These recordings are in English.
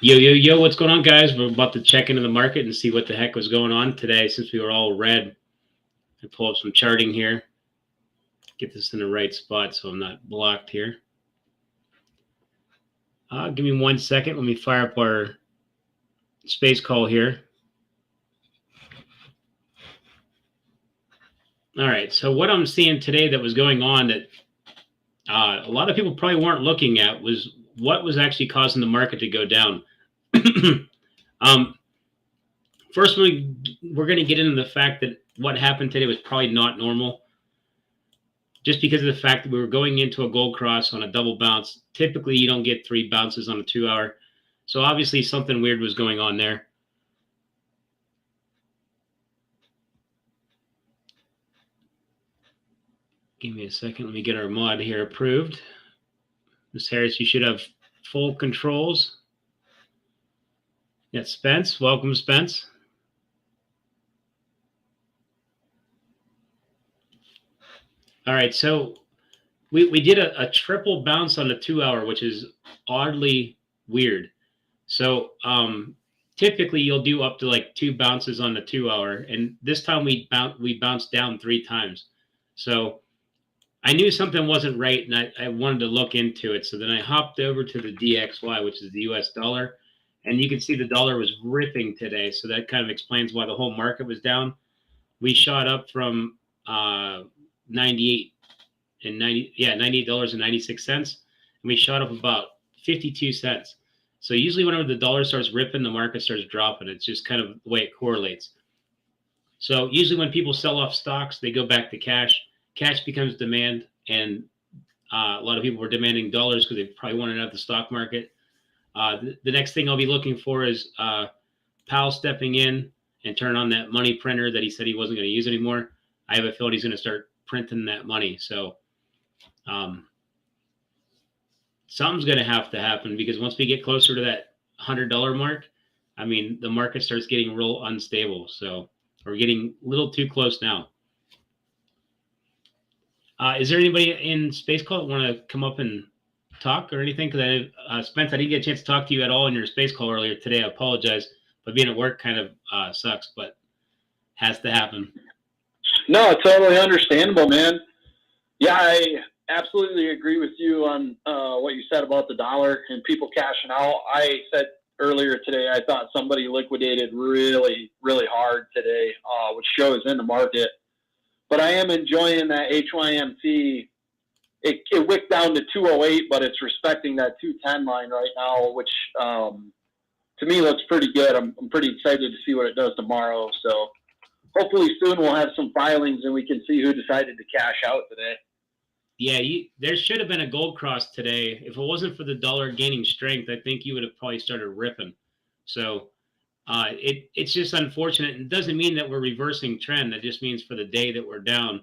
Yo, yo, yo, what's going on, guys? We're about to check into the market and see what the heck was going on today since we were all red. I pull up some charting here, get this in the right spot so I'm not blocked here. Give me 1 second. Let me fire up our space call here. All right, so what I'm seeing today that was going on that a lot of people probably weren't looking at was what was actually causing the market to go down. um, First, we're going to get into the fact that what happened today was probably not normal. Just because of the fact that we were going into a gold cross on a double bounce. Typically, you don't get 3 bounces on a 2 hour. So obviously something weird was going on there. Give me a second. Let me get our mod here approved. Ms. Harris, you should have full controls. Yeah, Spence. Welcome, Spence. All right, so we did a triple bounce on the 2 hour, which is oddly weird. So typically you'll do up to like 2 bounces on the 2 hour, and this time we bounced down 3 times. So I knew something wasn't right, and I wanted to look into it. So then I hopped over to the DXY, which is the US dollar, and you can see the dollar was ripping today. So that kind of explains why the whole market was down. We shot up from 98 and 90, yeah, $98.96, and we shot up about 52 cents. So usually whenever the dollar starts ripping, the market starts dropping. It's just kind of the way it correlates. So usually when people sell off stocks, they go back to cash. Cash becomes demand, and a lot of people were demanding dollars because they probably wanted out of the stock market. The next thing I'll be looking for is Powell stepping in and turn on that money printer that he said he wasn't going to use anymore. I have a feeling he's going to start printing that money. So something's going to have to happen, because once we get closer to that $100 mark, I mean, the market starts getting real unstable. So we're getting a little too close now. Is there anybody in Space Call that want to come up and talk or anything? Because Spence, I didn't get a chance to talk to you at all in your Space Call earlier today. I apologize, but being at work kind of sucks, but has to happen. No, it's totally understandable, man. Yeah, I absolutely agree with you on what you said about the dollar and people cashing out. I said earlier today I thought somebody liquidated really, really hard today, which shows in the market. But I am enjoying that HYMC. It wicked down to 208, but it's respecting that 210 line right now, which to me looks pretty good. I'm pretty excited to see what it does tomorrow. So hopefully soon we'll have some filings and we can see who decided to cash out today. Yeah, there should have been a gold cross today. If it wasn't for the dollar gaining strength, I think you would have probably started ripping. So it's just unfortunate. It doesn't mean that we're reversing trend. That just means for the day that we're down.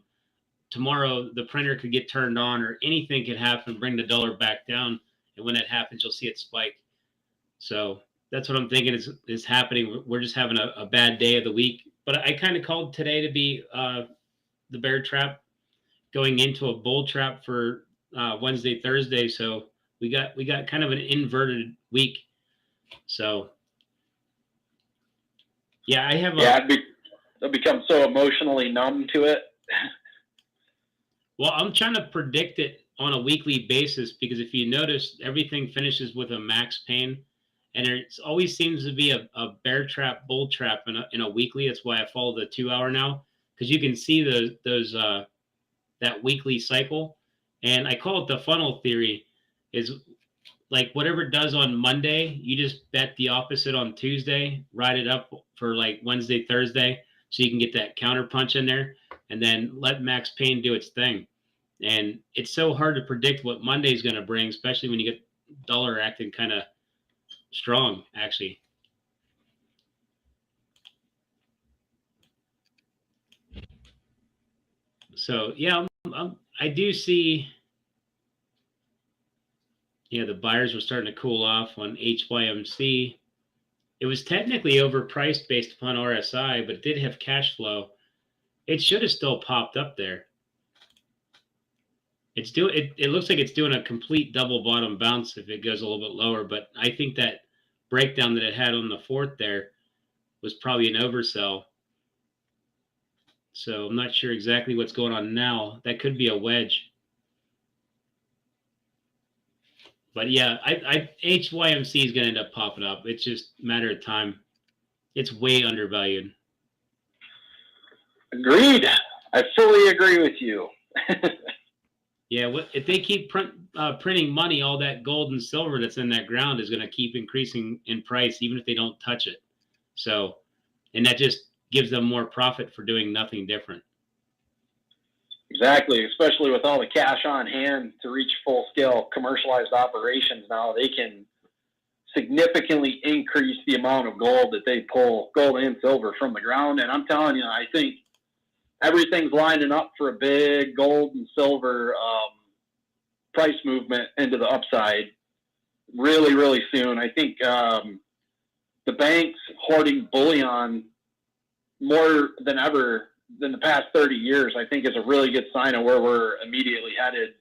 Tomorrow, the printer could get turned on, or anything could happen, bring the dollar back down. And when that happens, you'll see it spike. So that's what I'm thinking is happening. We're just having a bad day of the week. But I kind of called today to be the bear trap, going into a bull trap for Wednesday, Thursday. So we got kind of an inverted week. So yeah, I have. I've become so emotionally numb to it. Well, I'm trying to predict it on a weekly basis, because if you notice, everything finishes with a max pain, and it always seems to be a bear trap, bull trap in a weekly. That's why I follow the 2 hour now, because you can see those that weekly cycle, and I call it the funnel theory. Is like whatever it does on Monday, you just bet the opposite on Tuesday, ride it up for like Wednesday, Thursday, so you can get that counter punch in there, and then let max pain do its thing. And it's so hard to predict what Monday's going to bring, especially when you get dollar acting kind of strong, actually. So yeah, I do see. Yeah, the buyers were starting to cool off on HYMC. It was technically overpriced based upon RSI, but it did have cash flow. It should have still popped up there. It looks like it's doing a complete double bottom bounce if it goes a little bit lower, but I think that breakdown that it had on the 4th there was probably an oversell. So I'm not sure exactly what's going on now. That could be a wedge. But yeah, HYMC is going to end up popping up. It's just a matter of time. It's way undervalued. Agreed. I fully agree with you. Yeah, if they keep printing money, all that gold and silver that's in that ground is going to keep increasing in price, even if they don't touch it. So, and that just gives them more profit for doing nothing different. Exactly, especially with all the cash on hand to reach full-scale commercialized operations now, they can significantly increase the amount of gold that they pull, gold and silver, from the ground. And I'm telling you, I think everything's lining up for a big gold and silver price movement into the upside really, really soon. I think the banks hoarding bullion more than ever than the past 30 years, I think, is a really good sign of where we're immediately headed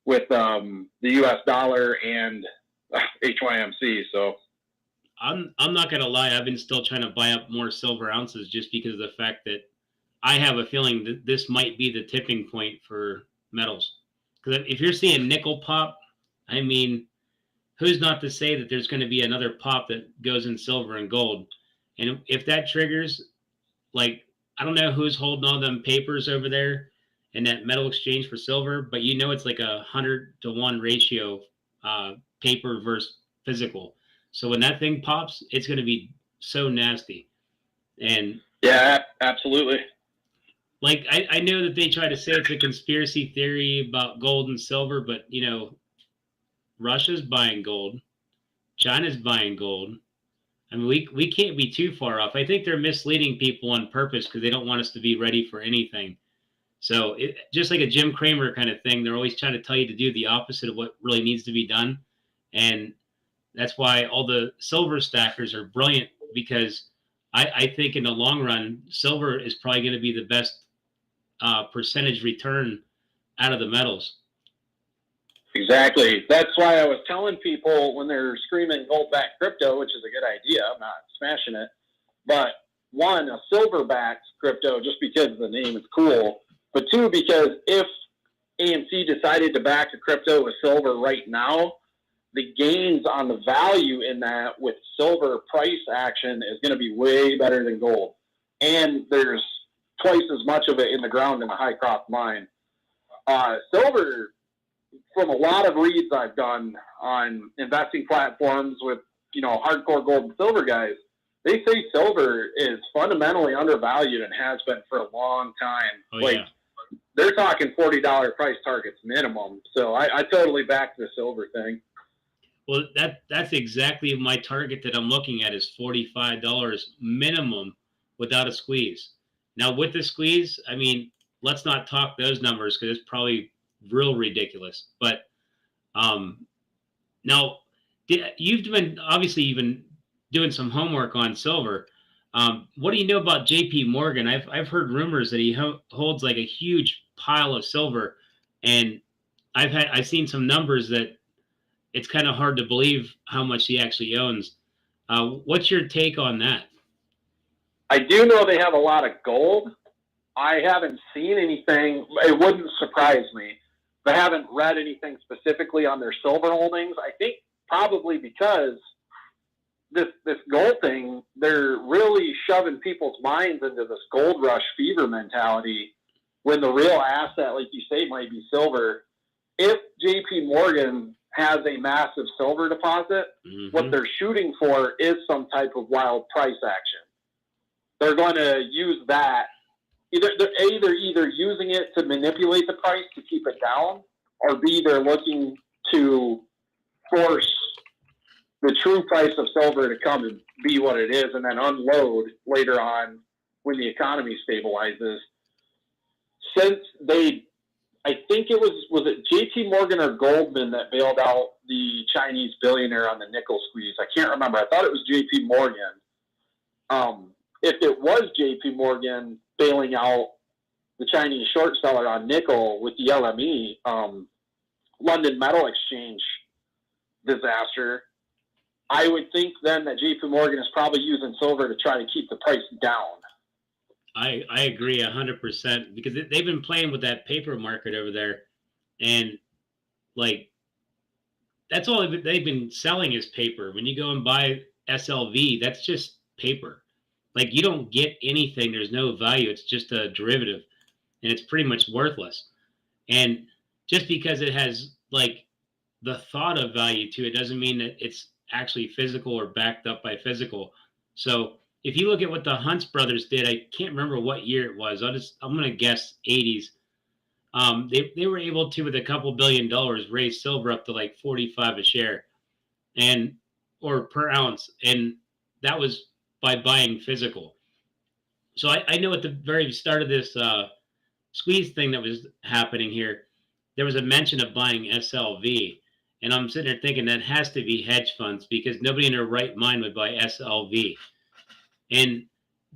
with the U.S. dollar and HYMC. So I'm not going to lie. I've been still trying to buy up more silver ounces just because of the fact that I have a feeling that this might be the tipping point for metals. Because if you're seeing nickel pop, I mean, who's not to say that there's going to be another pop that goes in silver and gold? And if that triggers, like, I don't know who's holding all them papers over there in that metal exchange for silver, but it's like 100-to-1 ratio, paper versus physical. So when that thing pops, it's going to be so nasty. And yeah, absolutely. Like, I know that they try to say it's a conspiracy theory about gold and silver, but Russia's buying gold, China's buying gold. I mean, we can't be too far off. I think they're misleading people on purpose because they don't want us to be ready for anything. So just like a Jim Cramer kind of thing, they're always trying to tell you to do the opposite of what really needs to be done. And that's why all the silver stackers are brilliant, because I think in the long run, silver is probably going to be the best percentage return out of the metals. Exactly. That's why I was telling people when they're screaming gold-backed crypto, which is a good idea. I'm not smashing it. But one, a silver-backed crypto, just because the name is cool. But two, because if AMC decided to back a crypto with silver right now, the gains on the value in that with silver price action is going to be way better than gold. And there's twice as much of it in the ground in a high-crop mine. Silver, from a lot of reads I've done on investing platforms with, hardcore gold and silver guys, they say silver is fundamentally undervalued and has been for a long time. Yeah. They're talking $40 price targets minimum. So I totally back the silver thing. Well, that's exactly my target that I'm looking at, is $45 minimum without a squeeze. Now, with the squeeze, I mean, let's not talk those numbers because it's probably real ridiculous. But now, you've been doing some homework on silver. What do you know about J.P. Morgan? I've heard rumors that he holds like a huge pile of silver, and I've seen some numbers that it's kind of hard to believe how much he actually owns. What's your take on that? I do know they have a lot of gold. I haven't seen anything. It wouldn't surprise me. I haven't read anything specifically on their silver holdings. I think probably because this gold thing, they're really shoving people's minds into this gold rush fever mentality when the real asset, like you say, might be silver. If JP Morgan has a massive silver deposit, what they're shooting for is some type of wild price action. They're going to use that. Either using it to manipulate the price to keep it down, or B, they're looking to force the true price of silver to come and be what it is, and then unload later on when the economy stabilizes. Since I think it was it JP Morgan or Goldman that bailed out the Chinese billionaire on the nickel squeeze? I can't remember. I thought it was JP Morgan. If it was JP Morgan bailing out the Chinese short seller on nickel with the LME, London Metal Exchange disaster, I would think then that JP Morgan is probably using silver to try to keep the price down. I agree 100% because they've been playing with that paper market over there, and like that's all they've been selling is paper. When you go and buy SLV, that's just paper. Like you don't get anything. There's no value. It's just a derivative, and it's pretty much worthless. And just because it has like the thought of value to it doesn't mean that it's actually physical or backed up by physical. So if you look at what the Hunts brothers did, I can't remember what year it was. I'm gonna guess 80s. They were able to, with a couple $1 billion, raise silver up to like 45 a share, and or per ounce, and that was by buying physical. So I know at the very start of this squeeze thing that was happening here, there was a mention of buying SLV, and I'm sitting there thinking that has to be hedge funds because nobody in their right mind would buy SLV. And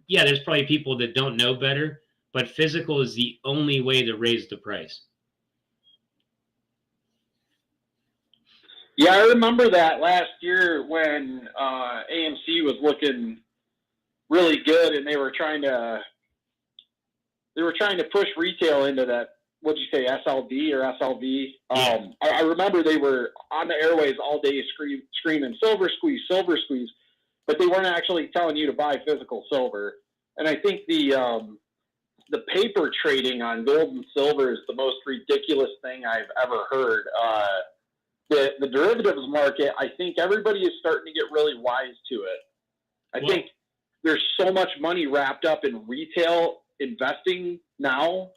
yeah, there's probably people that don't know better, but physical is the only way to raise the price. Yeah, I remember that last year when AMC was looking really good, and they were trying to push retail into that. What'd you say, SLV or SLV? Yeah. I remember they were on the airways all day screaming silver squeeze, but they weren't actually telling you to buy physical silver. And I think the paper trading on gold and silver is the most ridiculous thing I've ever heard. The derivatives market, I think everybody is starting to get really wise to it. I think there's so much money wrapped up in retail investing now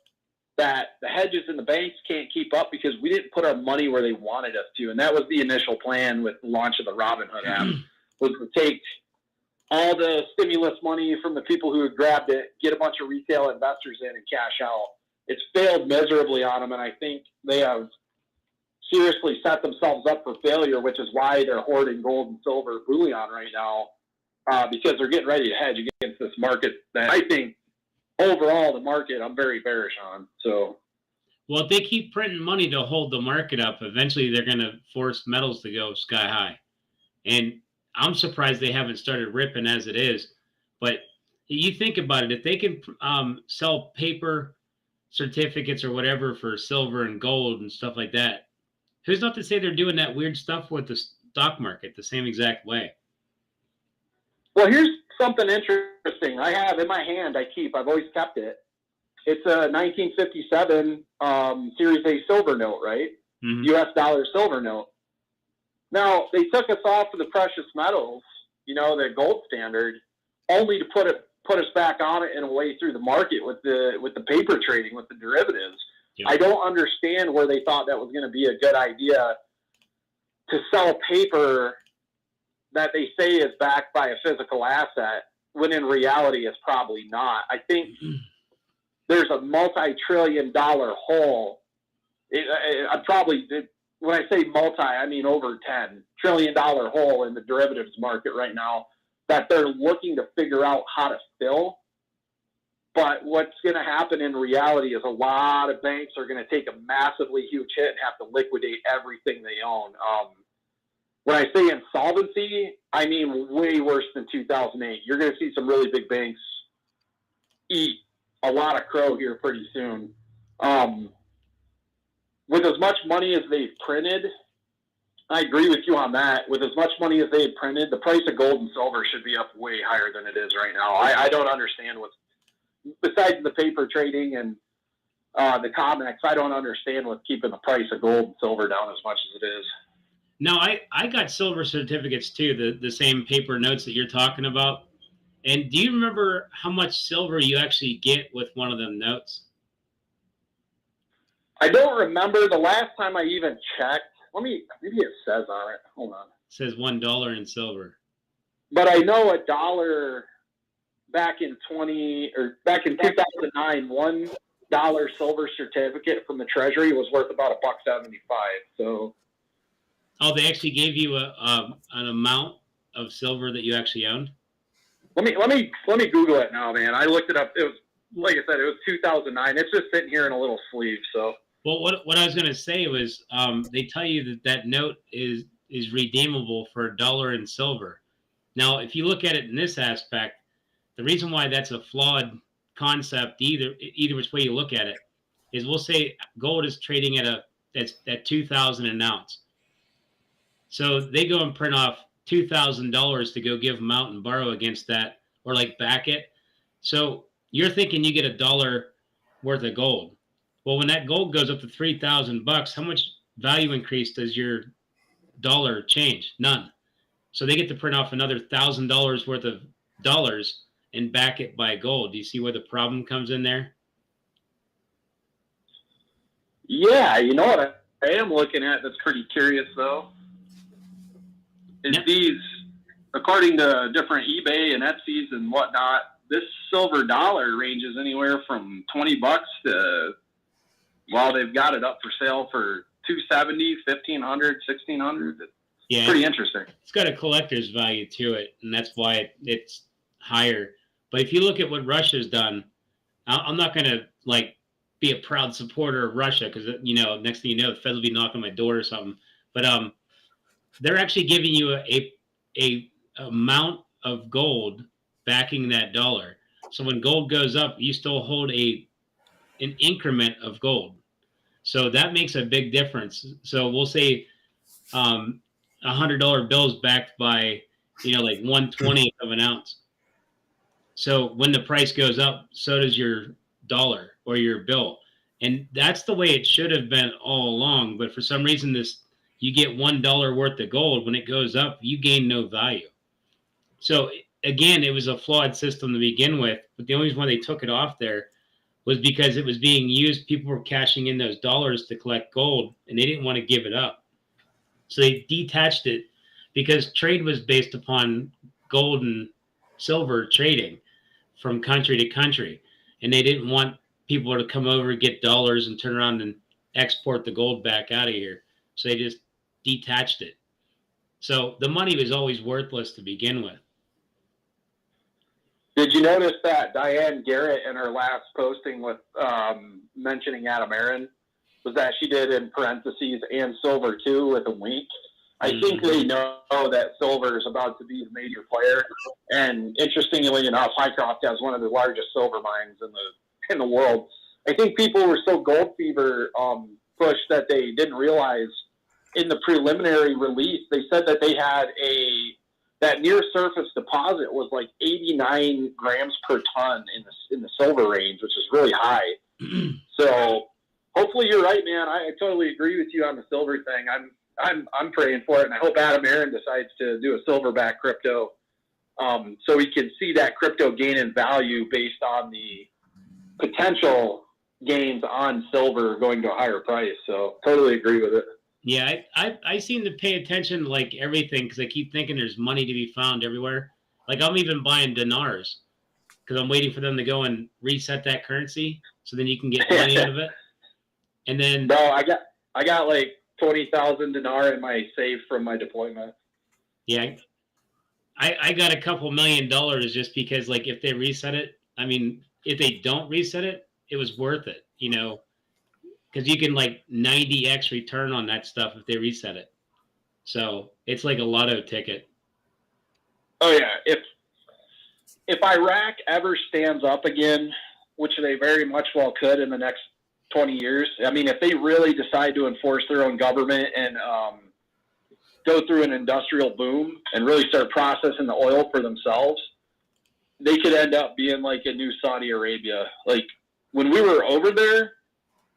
that the hedges and the banks can't keep up because we didn't put our money where they wanted us to. And that was the initial plan with the launch of the Robinhood app, was to take all the stimulus money from the people who had grabbed it, get a bunch of retail investors in and cash out. It's failed miserably on them, and I think they have seriously set themselves up for failure, which is why they're hoarding gold and silver bullion right now, because they're getting ready to hedge against this market that I think overall the market I'm very bearish on. So, well, if they keep printing money to hold the market up, eventually they're going to force metals to go sky high. And I'm surprised they haven't started ripping as it is. But you think about it, if they can sell paper certificates or whatever for silver and gold and stuff like that, who's not to say they're doing that weird stuff with the stock market the same exact way? Well, here's something interesting. I have in my hand, I've always kept it. It's a 1957 Series A silver note, right? Mm-hmm. US dollar silver note. Now, they took us off of the precious metals, the gold standard, only to put us back on it in a way through the market with the paper trading, with the derivatives. Yep. I don't understand where they thought that was going to be a good idea to sell paper that they say is backed by a physical asset, when in reality it's probably not. I think there's a multi-trillion-dollar hole. When I say multi, I mean over $10 trillion hole in the derivatives market right now that they're looking to figure out how to fill. But what's going to happen in reality is a lot of banks are going to take a massively huge hit and have to liquidate everything they own. When I say insolvency, I mean way worse than 2008. You're going to see some really big banks eat a lot of crow here pretty soon. With as much money as they've printed, I agree with you on that. With as much money as they've printed, the price of gold and silver should be up way higher than it is right now. I don't understand besides the paper trading and the COMEX, I don't understand what's keeping the price of gold and silver down as much as it is. No, I got silver certificates too, the same paper notes that you're talking about. And do you remember how much silver you actually get with one of them notes? I don't remember. The last time I even checked, maybe it says on it. Hold on. It says $1 in silver. But I know a dollar back in 2009, $1 silver certificate from the Treasury was worth about $1.75. So. Oh, they actually gave you an amount of silver that you actually owned? Let me Google it now, man. I looked it up. It was, like I said, it was 2009. It's just sitting here in a little sleeve. So. Well, what I was going to say was they tell you that note is is redeemable for $1 in silver. Now, if you look at it in this aspect, the reason why that's a flawed concept, either which way you look at it, is we'll say gold is trading at 2,000 an ounce. So they go and print off $2,000 to go give them out and borrow against that, or like back it. So you're thinking you get $1 worth of gold. Well, when that gold goes up to $3,000, how much value increase does your dollar change? None. So they get to print off another $1,000 worth of dollars and back it by gold. Do you see where the problem comes in there? Yeah, you know what I am looking at that's pretty curious though is these, according to different eBay and Etsy's and whatnot, this silver dollar ranges anywhere from $20 to, well, they've got it up for sale for $270, $1,500, $1,600. Yeah, pretty interesting. It's got a collector's value to it, and that's why it's higher. But if you look at what Russia's done, I'm not going to like be a proud supporter of Russia because, you know, next thing you know, the Fed will be knocking on my door or something. But they're actually giving you a amount of gold backing that dollar. So when gold goes up, you still hold an increment of gold. So that makes a big difference. So we'll say $100 bills backed by, you know, like 1/20 of an ounce. So when the price goes up, so does your dollar or your bill. And that's the way it should have been all along. But for some reason, you get $1 worth of gold. When it goes up, you gain no value. So again, it was a flawed system to begin with. But the only reason why they took it off there was because it was being used. People were cashing in those dollars to collect gold, and they didn't want to give it up. So they detached it because trade was based upon gold and silver trading from country to country. And they didn't want people to come over, get dollars, and turn around and export the gold back out of here. So they just detached it. So the money was always worthless to begin with. Did you notice that Diane Garrett in her last posting with mentioning Adam Aaron was that she did in parentheses and silver too with a wink? I think they know that silver is about to be the major player. And interestingly enough, Hycroft has one of the largest silver mines in the world. I think people were so gold fever pushed that they didn't realize in the preliminary release, they said that they had that near surface deposit was like 89 grams per ton in the silver range, which is really high. So hopefully you're right, man. I totally agree with you on the silver thing. I'm praying for it, and I hope Adam Aaron decides to do a silverback crypto, so we can see that crypto gain in value based on the potential gains on silver going to a higher price. So totally agree with it. Yeah, I seem to pay attention to like everything because I keep thinking there's money to be found everywhere. Like I'm even buying dinars because I'm waiting for them to go and reset that currency so then you can get money out of it. And then I got like 20,000 dinar in my safe from my deployment. Yeah, I got a couple $1 million just because like if they reset it, I mean if they don't reset it, it was worth it, you know. Because you can like 90x return on that stuff if they reset it. So it's like a lotto ticket. Oh yeah, if Iraq ever stands up again, which they very much well could in the next 20 years. I mean, if they really decide to enforce their own government and go through an industrial boom and really start processing the oil for themselves, they could end up being like a new Saudi Arabia. Like when we were over there,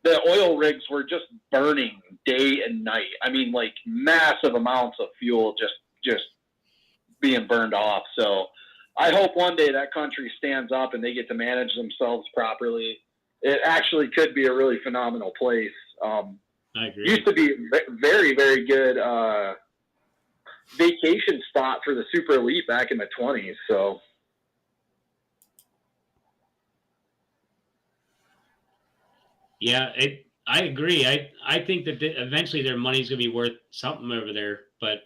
the oil rigs were just burning day and night. I mean, like massive amounts of fuel just being burned off. So I hope one day that country stands up and they get to manage themselves properly. It actually could be a really phenomenal place. I agree. Used to be a very, very good vacation spot for the super elite back in the 20s. So. Yeah, I agree. I think that eventually their money's going to be worth something over there. But,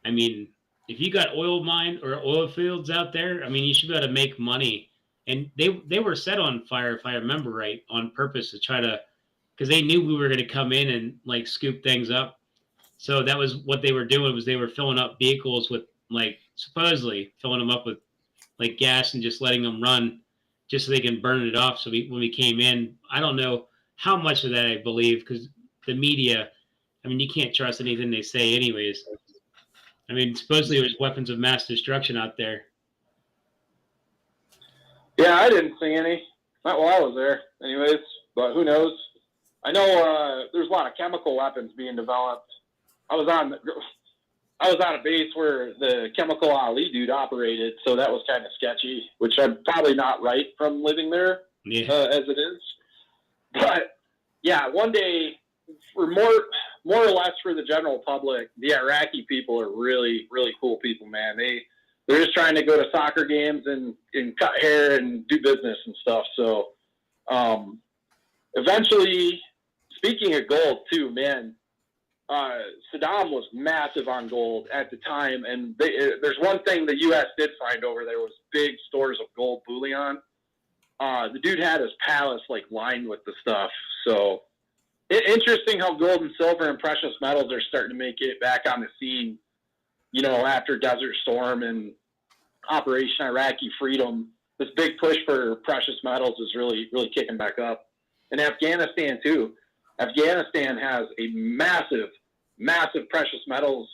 I mean, if you got oil mine or oil fields out there, I mean, you should be able to make money. And they were set on fire, if I remember right, on purpose to try to – because they knew we were going to come in and, like, scoop things up. So that was what they were doing, was they were filling up vehicles with, like, supposedly filling them up with like gas and just letting them run just so they can burn it off. So when we came in, I don't know how much of that I believe, because the media, I mean, you can't trust anything they say anyways. I mean, supposedly there's weapons of mass destruction out there. Yeah, I didn't see any. Not while I was there, anyways. But who knows? I know there's a lot of chemical weapons being developed. I was on a base where the chemical Ali dude operated, so that was kind of sketchy, which I'm probably not right from living there as it is. But yeah, one day, for more or less for the general public, the Iraqi people are really, really cool people, man. They're just trying to go to soccer games and cut hair and do business and stuff. So eventually, speaking of gold too, man, Saddam was massive on gold at the time, and there's one thing the U.S. did find over there was big stores of gold bullion. The dude had his palace like lined with the stuff. So interesting how gold and silver and precious metals are starting to make it back on the scene. You know, after Desert Storm and Operation Iraqi Freedom, this big push for precious metals is really, really kicking back up. And Afghanistan too. Afghanistan has a massive, massive precious metals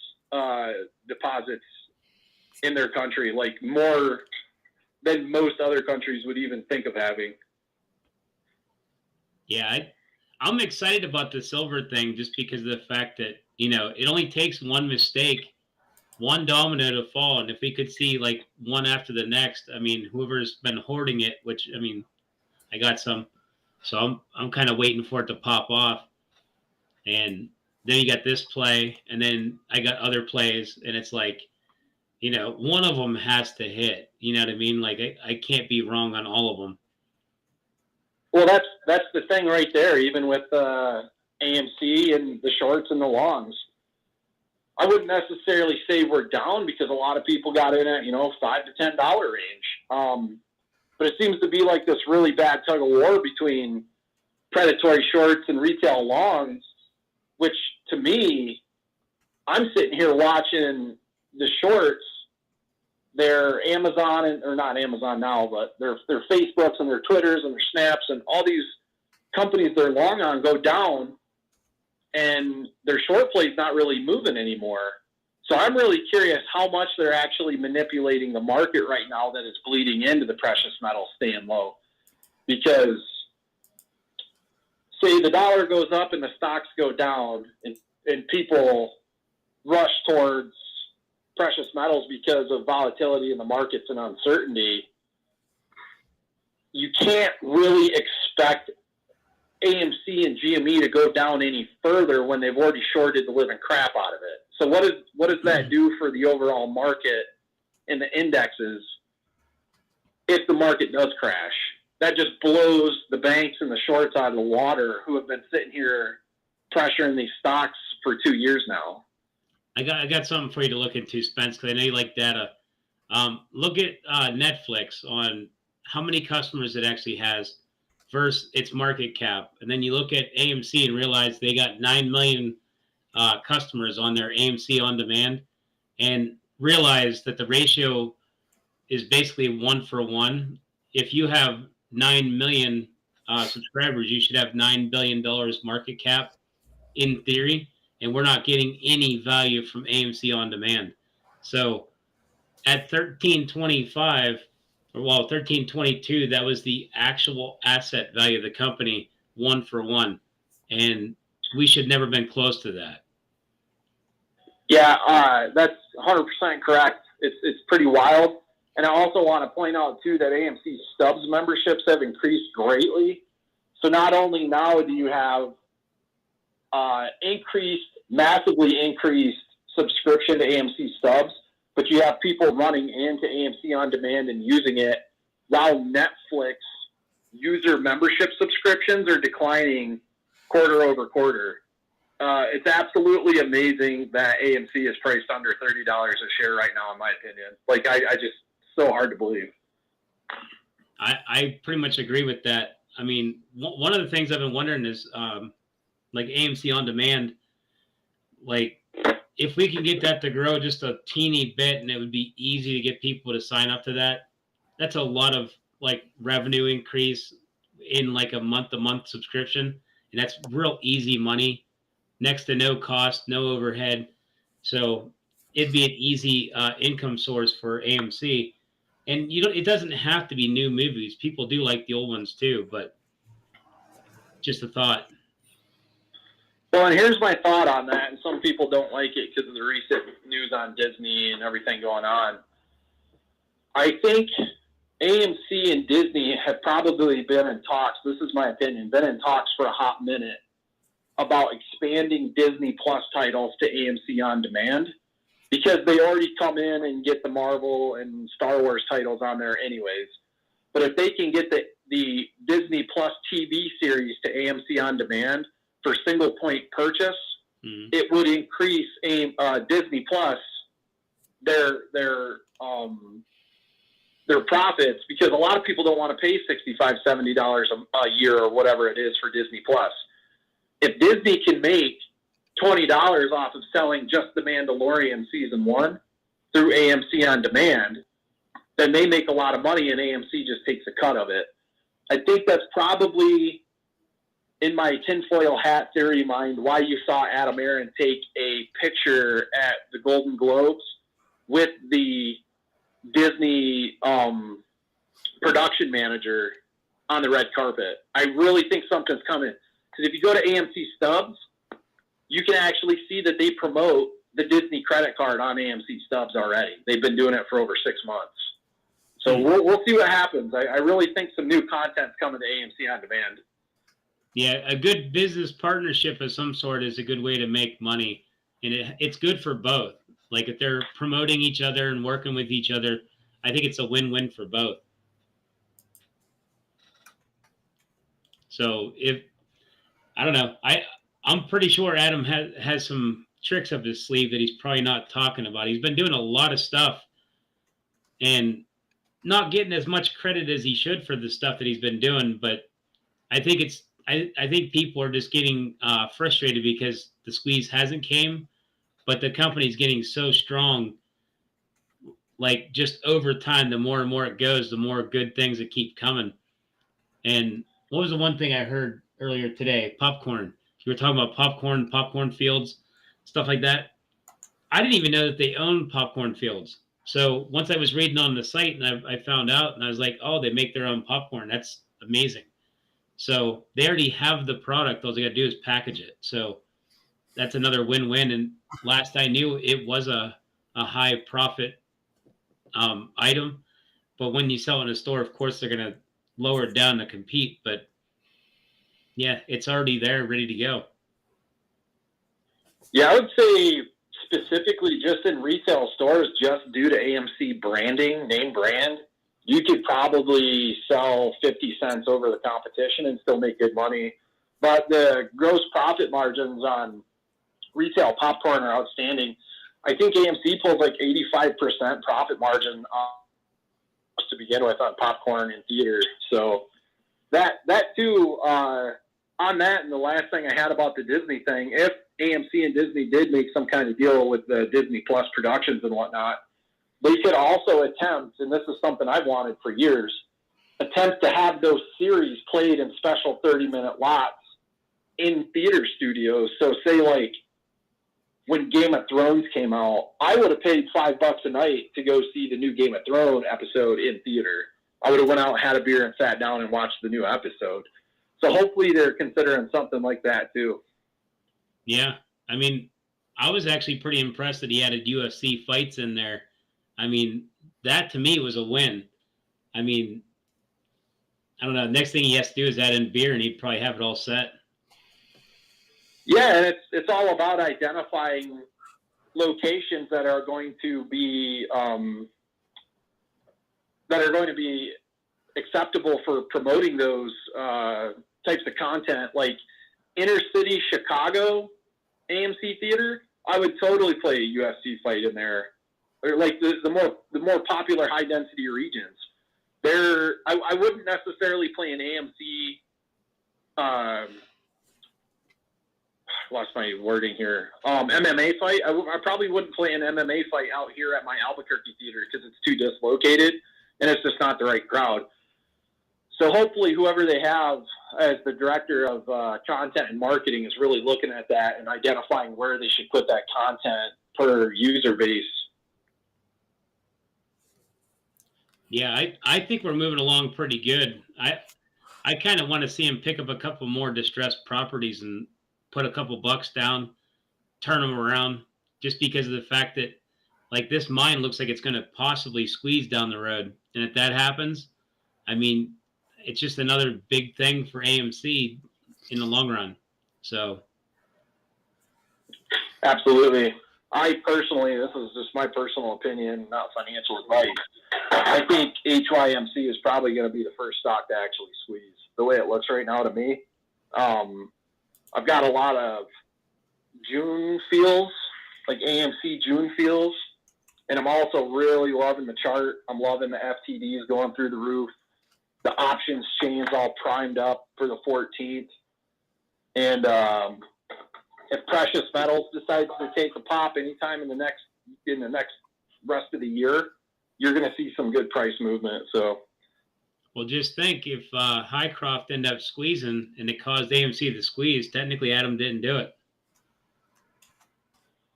deposits in their country, like more than most other countries would even think of having. Yeah, I'm excited about the silver thing just because of the fact that, you know, it only takes one mistake, one domino to fall. And if we could see like one after the next, I mean, whoever's been hoarding it, which, I mean, I got some. So I'm kind of waiting for it to pop off. And then you got this play, and then I got other plays, and it's like, you know, one of them has to hit. You know what I mean? Like I can't be wrong on all of them. Well, that's the thing right there. Even with AMC and the shorts and the longs, I wouldn't necessarily say we're down because a lot of people got in at, you know, $5 to $10 range. But it seems to be like this really bad tug of war between predatory shorts and retail longs, which to me, I'm sitting here watching the shorts, their Amazon, or not Amazon now, but their Facebooks and their Twitters and their Snaps and all these companies they're long on go down, and their short play's not really moving anymore. So I'm really curious how much they're actually manipulating the market right now that is bleeding into the precious metals staying low. Because say the dollar goes up and the stocks go down, and people rush towards precious metals because of volatility in the markets and uncertainty, you can't really expect AMC and GME to go down any further when they've already shorted the living crap out of it. So what does that do for the overall market and the indexes if the market does crash? That just blows the banks and the shorts out of the water who have been sitting here pressuring these stocks for 2 years now. I got something for you to look into, Spence, because I know you like data. Look at Netflix on how many customers it actually has versus its market cap. And then you look at AMC and realize they got 9 million customers on their AMC On Demand, and realize that the ratio is basically 1-for-1. If you have 9 million subscribers, you should have $9 billion market cap in theory, and we're not getting any value from AMC On Demand. So at 1325, or well, 1322, that was the actual asset value of the company, 1-for-1. And we should never been close to that. Yeah, that's 100% correct. It's pretty wild. And I also want to point out, too, that AMC Stubs memberships have increased greatly. So not only now do you have massively increased subscription to AMC Stubs, but you have people running into AMC On Demand and using it, while Netflix user membership subscriptions are declining quarter over quarter. It's absolutely amazing that AMC is priced under $30 a share right now, in my opinion. Like, I just, so hard to believe. I pretty much agree with that. I mean, one of the things I've been wondering is, like AMC On Demand, like if we can get that to grow just a teeny bit, and it would be easy to get people to sign up to that, that's a lot of like revenue increase in like a month-to-month subscription, and that's real easy money, next to no cost, no overhead. So it'd be an easy income source for AMC. And it doesn't have to be new movies. People do like the old ones too, but just a thought. Well, and here's my thought on that, and some people don't like it because of the recent news on Disney and everything going on. I think AMC and Disney have probably been in talks, this is my opinion, been in talks for a hot minute about expanding Disney Plus titles to AMC On Demand, because they already come in and get the Marvel and Star Wars titles on there anyways. But if they can get the Disney Plus TV series to AMC On Demand for single point purchase, it would increase Disney Plus their profits, because a lot of people don't want to pay $65, $70 a year or whatever it is for Disney Plus. If Disney can make $20 off of selling just The Mandalorian Season 1 through AMC On Demand, then they make a lot of money and AMC just takes a cut of it. I think that's probably, in my tinfoil hat theory mind, why you saw Adam Aaron take a picture at the Golden Globes with the Disney production manager on the red carpet. I really think something's coming. Because if you go to AMC Stubs, you can actually see that they promote the Disney credit card on AMC Stubs already. They've been doing it for over 6 months. So we'll see what happens. I really think some new content's coming to AMC On Demand. Yeah, a good business partnership of some sort is a good way to make money. And it's good for both. Like if they're promoting each other and working with each other, I think it's a win-win for both. So I don't know, I'm pretty sure Adam has some tricks up his sleeve that he's probably not talking about. He's been doing a lot of stuff and not getting as much credit as he should for the stuff that he's been doing. But I think I think people are just getting frustrated because the squeeze hasn't came, but the company's getting so strong. Like just over time, the more and more it goes, the more good things that keep coming. And what was the one thing I heard earlier today? Popcorn. You were talking about popcorn fields, stuff like that. I didn't even know that they own popcorn fields. So once I was reading on the site and I found out, and I was like, oh, they make their own popcorn. That's amazing. So they already have the product. All they got to do is package it. So that's another win-win. And last I knew, it was a high profit item. But when you sell it in a store, of course, they're going to lower it down to compete. But yeah, it's already there, ready to go. Yeah, I would say specifically just in retail stores, just due to AMC branding, name brand, you could probably sell 50 cents over the competition and still make good money. But the gross profit margins on retail popcorn are outstanding. I think AMC pulls like 85% profit margin to begin with on popcorn in theater. So that too, on that, and the last thing I had about the Disney thing, if AMC and Disney did make some kind of deal with the Disney Plus productions and whatnot, they could also attempt, and this is something I've wanted for years, attempt to have those series played in special 30-minute lots in theater studios. So say like when Game of Thrones came out, I would have paid $5 a night to go see the new Game of Thrones episode in theater. I would have went out, had a beer, and sat down and watched the new episode. So hopefully they're considering something like that too. Yeah. I mean, I was actually pretty impressed that he added UFC fights in there. I mean, that to me was a win. I mean, I don't know. Next thing he has to do is add in beer, and he'd probably have it all set. Yeah, and it's all about identifying locations that are going to be acceptable for promoting those types of content. Like inner city Chicago AMC theater, I would totally play a UFC fight in there. Or like the more popular high density regions. I wouldn't necessarily play an AMC. lost my wording here. MMA fight. I probably wouldn't play an MMA fight out here at my Albuquerque theater because it's too dislocated and it's just not the right crowd. So hopefully whoever they have as the director of content and marketing is really looking at that and identifying where they should put that content per user base. Yeah, I think we're moving along pretty good. I kind of want to see him pick up a couple more distressed properties and put a couple bucks down, turn them around, just because of the fact that, like, this mine looks like it's going to possibly squeeze down the road. And if that happens, I mean, it's just another big thing for AMC in the long run. So. Absolutely. I personally, this is just my personal opinion, not financial advice. I think HYMC is probably going to be the first stock to actually squeeze. The way it looks right now to me, I've got a lot of June feels, like AMC June feels, and I'm also really loving the chart. I'm loving the FTDs going through the roof. The options chains all primed up for the 14th. And if precious metals decides to take a pop anytime in the next rest of the year, you're going to see some good price movement. So, well, just think if Highcroft ended up squeezing and it caused AMC to squeeze, technically Adam didn't do it.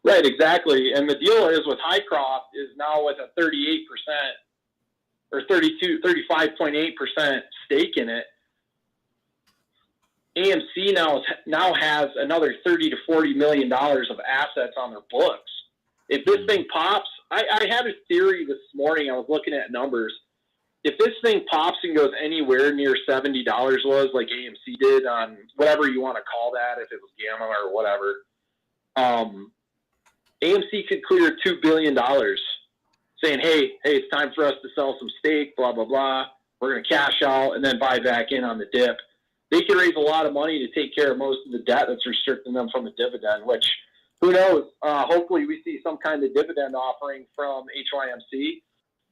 Right, exactly. And the deal is with Highcroft is now with a 38% or 35.8% stake in it. AMC now has another $30 to $40 million of assets on their books. If this thing pops, I had a theory this morning. I was looking at numbers. If this thing pops and goes anywhere near $70 was, like AMC did on whatever you want to call that, if it was Gamma or whatever, AMC could clear $2 billion saying, hey, it's time for us to sell some stake, blah, blah, blah. We're going to cash out and then buy back in on the dip. They could raise a lot of money to take care of most of the debt that's restricting them from the dividend, which, who knows? Hopefully we see some kind of dividend offering from HYMC,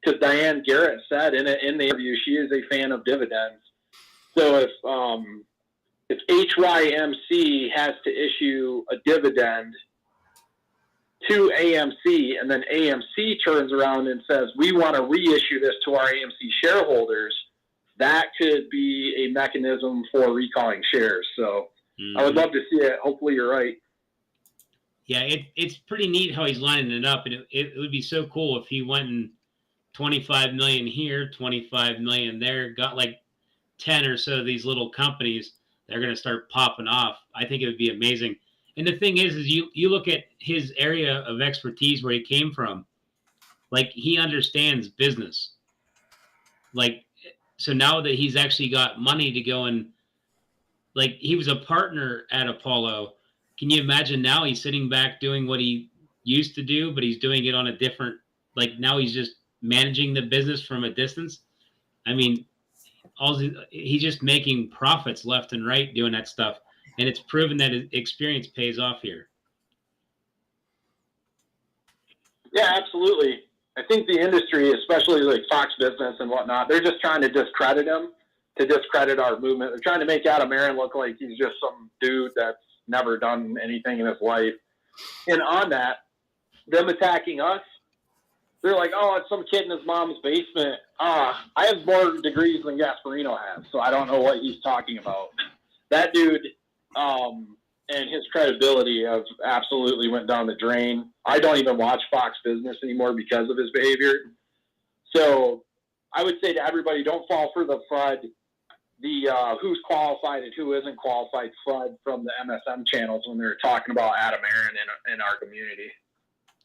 because Diane Garrett said in the interview she is a fan of dividends. So if HYMC has to issue a dividend to AMC and then AMC turns around and says, we want to reissue this to our AMC shareholders, that could be a mechanism for recalling shares. So I would love to see it. Hopefully you're right. Yeah, it's pretty neat how he's lining it up. And it would be so cool if he went and 25 million here, 25 million there, got like 10 or so of these little companies that are going to start popping off. I think it would be amazing. And the thing is you look at his area of expertise where he came from, like he understands business. Like, so now that he's actually got money to go and, like, he was a partner at Apollo. Can you imagine now he's sitting back doing what he used to do, but he's doing it on a different, like now he's just managing the business from a distance. I mean, he's just making profits left and right doing that stuff. And it's proven that his experience pays off here. Yeah, absolutely. I think the industry, especially like Fox Business and whatnot, they're just trying to discredit him, to discredit our movement. They're trying to make Adam Aaron look like he's just some dude that's never done anything in his life. And on that, them attacking us, they're like, oh, it's some kid in his mom's basement. I have more degrees than Gasparino has, so I don't know what he's talking about. That dude and his credibility have absolutely went down the drain. I don't even watch Fox Business anymore because of his behavior. So I would say to everybody, don't fall for the FUD, the who's qualified and who isn't qualified FUD from the MSM channels when they're talking about Adam Aaron in our community.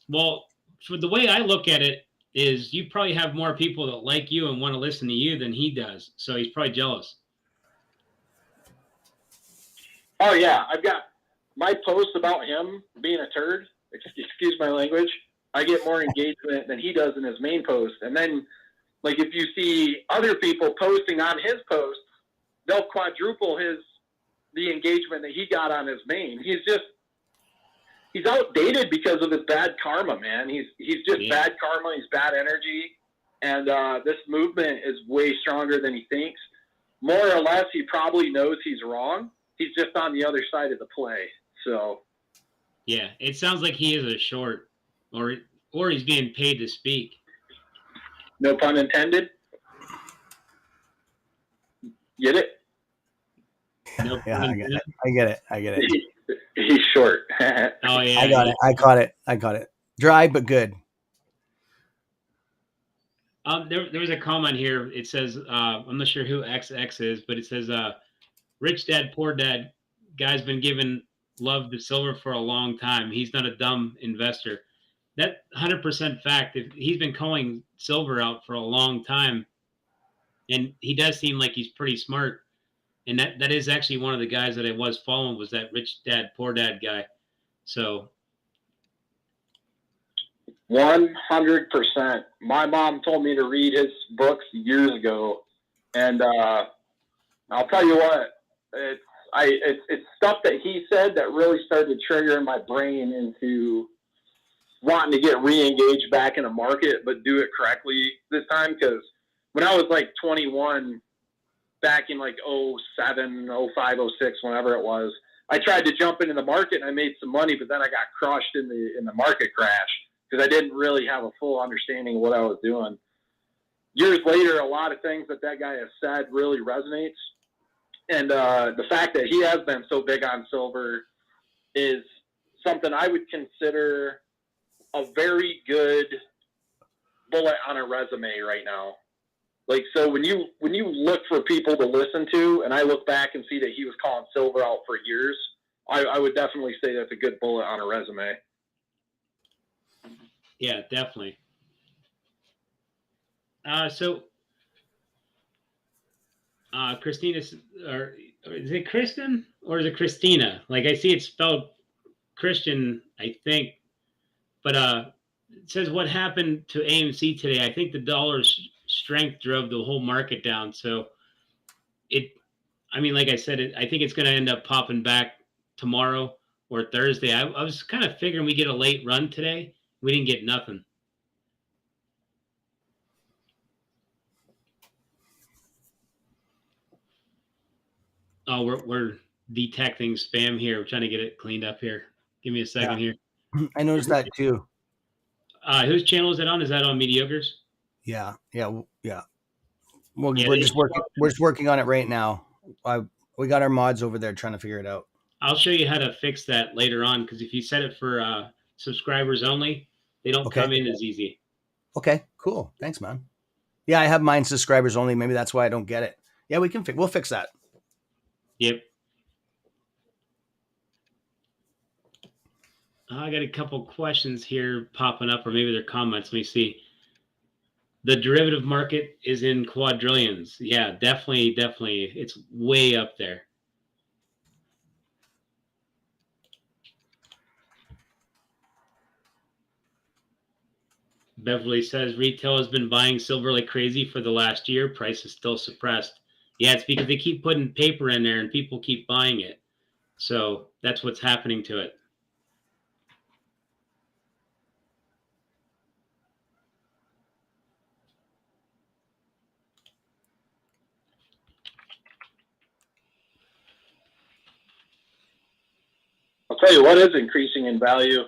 Well, for the way I look at it is you probably have more people that like you and want to listen to you than he does. So he's probably jealous. Oh, yeah. I've got my post about him being a turd. Excuse my language. I get more engagement than he does in his main post. And then, like, if you see other people posting on his post, they'll quadruple the engagement that he got on his main. He's outdated because of his bad karma, man. He's just bad karma. He's bad energy. And this movement is way stronger than he thinks. More or less, he probably knows he's wrong. He's just on the other side of the play. So Yeah, it sounds like he is a short, or he's being paid to speak. No pun intended. Get it? No Yeah, pun I get intended. it. I get it. I get it. He's short. Oh yeah, I got it. I caught it. I caught it. Dry but good. There was a comment here. It says, I'm not sure who XX is, but it says, "Rich dad, poor dad, guy's been giving love to silver for a long time. He's not a dumb investor." That 100% fact. If he's been calling silver out for a long time, and he does seem like he's pretty smart. And that is actually one of the guys that I was following, was that rich dad, poor dad guy. So 100%. My mom told me to read his books years ago, and I'll tell you what, it's stuff that he said that really started triggering my brain into wanting to get re-engaged back in a market, but do it correctly this time. Because when I was like 21, back in like 07, 05, 06, whenever it was, I tried to jump into the market and I made some money, but then I got crushed in the market crash because I didn't really have a full understanding of what I was doing. Years later, a lot of things that guy has said really resonates. And the fact that he has been so big on silver is something I would consider a very good bullet on a resume right now. Like, so when you look for people to listen to, and I look back and see that he was calling silver out for years, I would definitely say that's a good bullet on a resume. yeah, definitely. So Christina, or is it Kristen or is it Christina? Like, I see it spelled Christian, I think, but it says, what happened to AMC today? I think the dollar's strength drove the whole market down. So I mean, like I said, I think it's going to end up popping back tomorrow or Thursday. I was kind of figuring we get a late run today. We didn't get nothing. Oh, we're detecting spam here. We're trying to get it cleaned up here. Give me a second here. I noticed that too. Whose channel is that on? Is that on Mediocres? Yeah. We're Yeah, just working. We're just working on it right now. We got our mods over there trying to figure it out. I'll show you how to fix that later on, because if you set it for subscribers only, they don't come in as easy. Okay, cool. Thanks, man. Yeah, I have mine subscribers only. Maybe that's why I don't get it. Yeah, we'll fix that. Yep. I got a couple questions here popping up, or maybe they're comments. Let me see. The derivative market is in quadrillions. Yeah, definitely. It's way up there. Beverly says retail has been buying silver like crazy for the last year. Price is still suppressed. Yeah, it's because they keep putting paper in there and people keep buying it. So that's what's happening to it. I'll tell you what is increasing in value.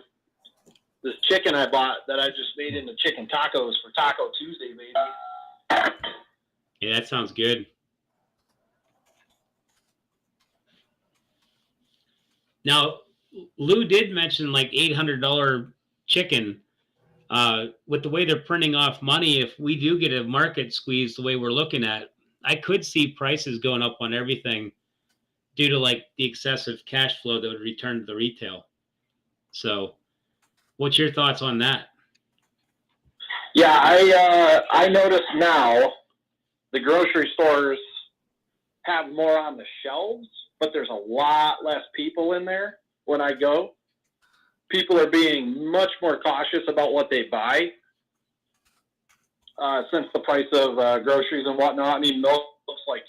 This chicken I bought that I just made into chicken tacos for Taco Tuesday, baby. Yeah, that sounds good. Now, Lou did mention like $800 chicken. With the way they're printing off money, if we do get a market squeeze the way we're looking at, I could see prices going up on everything due to like the excessive cash flow that would return to the retail. So, what's your thoughts on that? Yeah, I notice now the grocery stores have more on the shelves, but there's a lot less people in there when I go. People are being much more cautious about what they buy since the price of groceries and whatnot. I mean, milk looks like,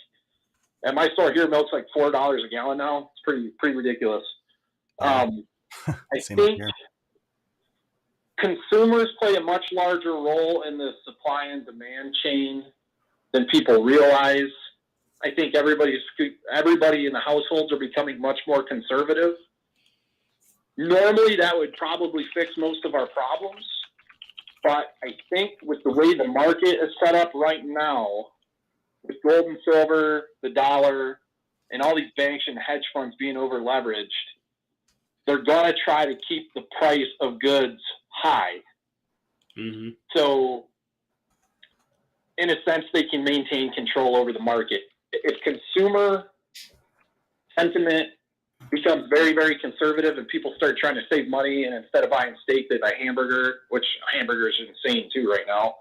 at my store here, milk's like $4 a gallon now. It's pretty ridiculous. I think consumers play a much larger role in the supply and demand chain than people realize. I think everybody in the households are becoming much more conservative. Normally, that would probably fix most of our problems. But I think with the way the market is set up right now, with gold and silver, the dollar, and all these banks and hedge funds being over leveraged, they're going to try to keep the price of goods high. Mm-hmm. So, in a sense, they can maintain control over the market. If consumer sentiment becomes very, very conservative and people start trying to save money, and instead of buying steak, they buy hamburger, which hamburger is insane too right now.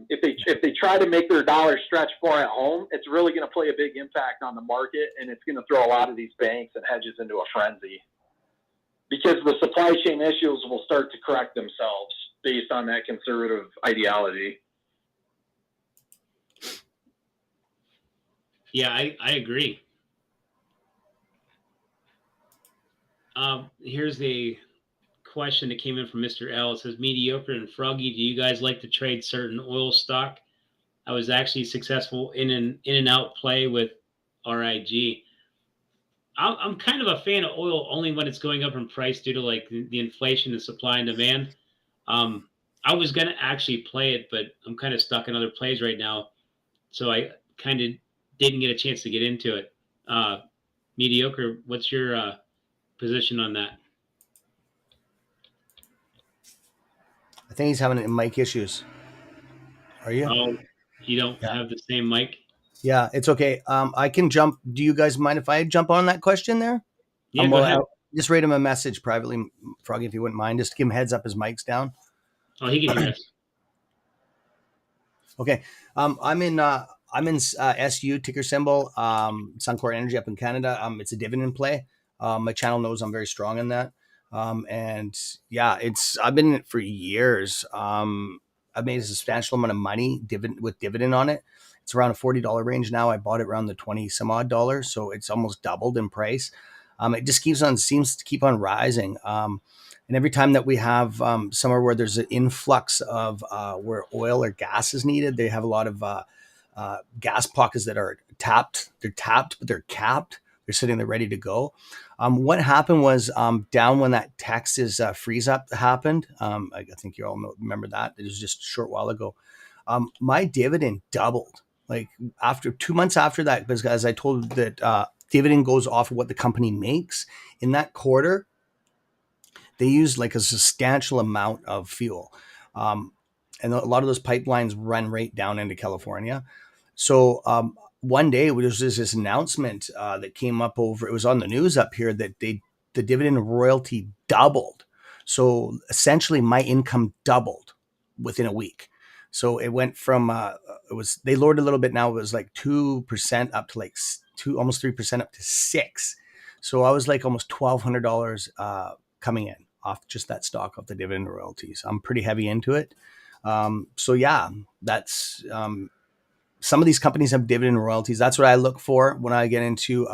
If they try to make their dollar stretch far at home, it's really going to play a big impact on the market, and it's going to throw a lot of these banks and hedges into a frenzy because the supply chain issues will start to correct themselves based on that conservative ideology. Yeah, I agree. Here's a question that came in from Mr. L. It says, Mediocre and Froggy, do you guys like to trade certain oil stock? I was actually successful in an in and out play with RIG. I'm kind of a fan of oil only when it's going up in price due to like the inflation and supply and demand. I was gonna actually play it, but I'm kind of stuck in other plays right now, so I kind of didn't get a chance to get into it. Mediocre, what's your position on that? I think he's having mic issues. Are you? Oh, you don't Yeah. have the same mic? Yeah, it's okay. I can jump. Do you guys mind if I jump on that question there? Yeah, go ahead. Just write him a message privately, Froggy, if you wouldn't mind. Just give him a heads up. His mic's down. Oh, he can hear us. Okay. I'm in SU ticker symbol. Suncor Energy up in Canada. It's a dividend play. My channel knows I'm very strong in that. And yeah, I've been in it for years. I've made a substantial amount of money with dividend on it. It's around a $40 range now. I bought it around the 20 some odd dollars, so it's almost doubled in price. It just seems to keep on rising. And every time that we have somewhere where there's an influx of where oil or gas is needed, they have a lot of gas pockets that are tapped. They're tapped, but they're capped. They're sitting there ready to go. What happened was down when that Texas freeze up happened. I think you all remember that. It was just a short while ago. My dividend doubled. Like after 2 months after that, because as I told that dividend goes off of what the company makes in that quarter. They use like a substantial amount of fuel. And a lot of those pipelines run right down into California. So one day there was this announcement that came up it was on the news up here that the dividend royalty doubled. So essentially my income doubled within a week. So it went from, they lowered a little bit now. It was like 2% up to like almost 3% up to 6%. So I was like almost $1,200 coming in off just that stock, off the dividend royalties. I'm pretty heavy into it. So yeah, that's some of these companies have dividend royalties. That's what I look for when I get into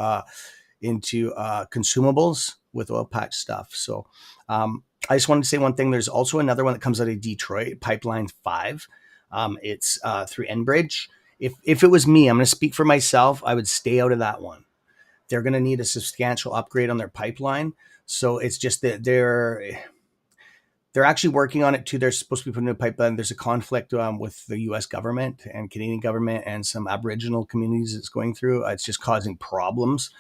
consumables with oil patch stuff. So I just wanted to say one thing. There's also another one that comes out of Detroit, Pipeline 5. It's through Enbridge. If it was me, I'm going to speak for myself, I would stay out of that one. They're going to need a substantial upgrade on their pipeline. So it's just that they're actually working on it too. They're supposed to be putting in a pipeline. There's a conflict with the U.S. government and Canadian government and some Aboriginal communities it's going through. It's just causing problems.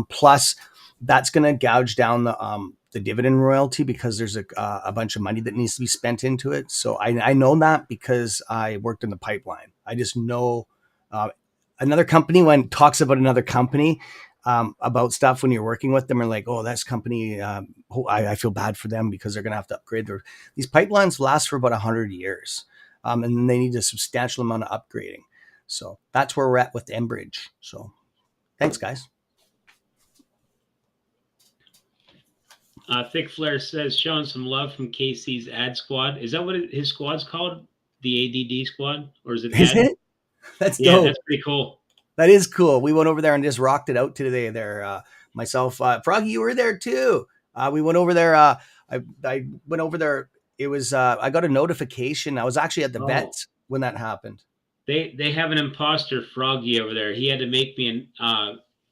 Plus, that's going to gouge down the dividend royalty because there's a bunch of money that needs to be spent into it. So I know that because I worked in the pipeline. I just know another company when it talks about another company. About stuff when you're working with them are like, oh, that's company. I feel bad for them because they're going to have to upgrade these pipelines last for about 100 years. And then they need a substantial amount of upgrading. So that's where we're at with Enbridge. So thanks guys. Thick Flare says, showing some love from KC's ad squad. Is that what his squad's called? The ADD squad? Or is it ad? Is it? That's dope. Yeah, that's pretty cool. That is cool. We went over there and just rocked it out today there. Myself, Froggy, you were there too. We went over there. I went over there. It was, I got a notification. I was actually at the vets when that happened. They have an imposter Froggy over there. He had to make me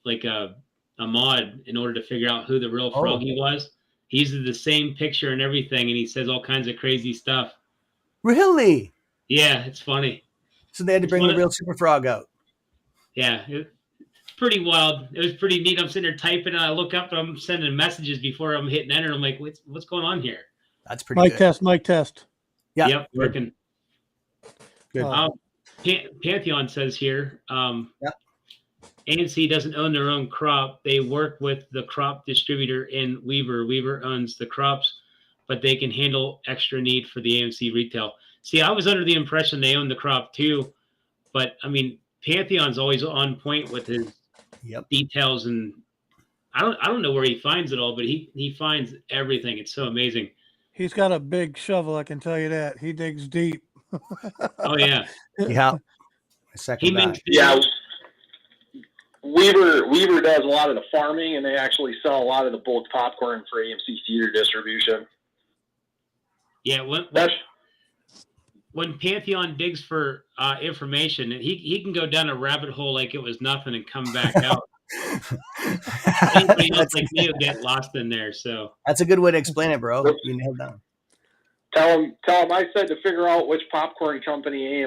like a a mod in order to figure out who the real Oh. Froggy was. He uses the same picture and everything, and he says all kinds of crazy stuff. Really? Yeah, it's funny. So they had to It's bring one the of- real Super Frog out. Yeah, it's pretty wild. It was pretty neat. I'm sitting there typing, and I look up, and I'm sending messages before I'm hitting enter. I'm like, what's going on here? That's pretty Mic good. test, mic test. Yeah. Yep, working. Good. Pantheon says here, Yeah. AMC doesn't own their own crop. They work with the crop distributor in Weaver. Weaver owns the crops, but they can handle extra need for the AMC retail. See, I was under the impression they own the crop too, but I mean, Pantheon's always on point with his details, and I don't know where he finds it all, but he finds everything. It's so amazing. He's got a big shovel, I can tell you that. He digs deep. Oh yeah. Yeah. Second that. Yeah. Weaver does a lot of the farming, and they actually sell a lot of the bulk popcorn for AMC theater distribution. Yeah, when Pantheon digs for information, he can go down a rabbit hole like it was nothing and come back out. Anybody else like me will get lost in there. So that's a good way to explain it, bro. You nailed down. Tell him I said to figure out which popcorn company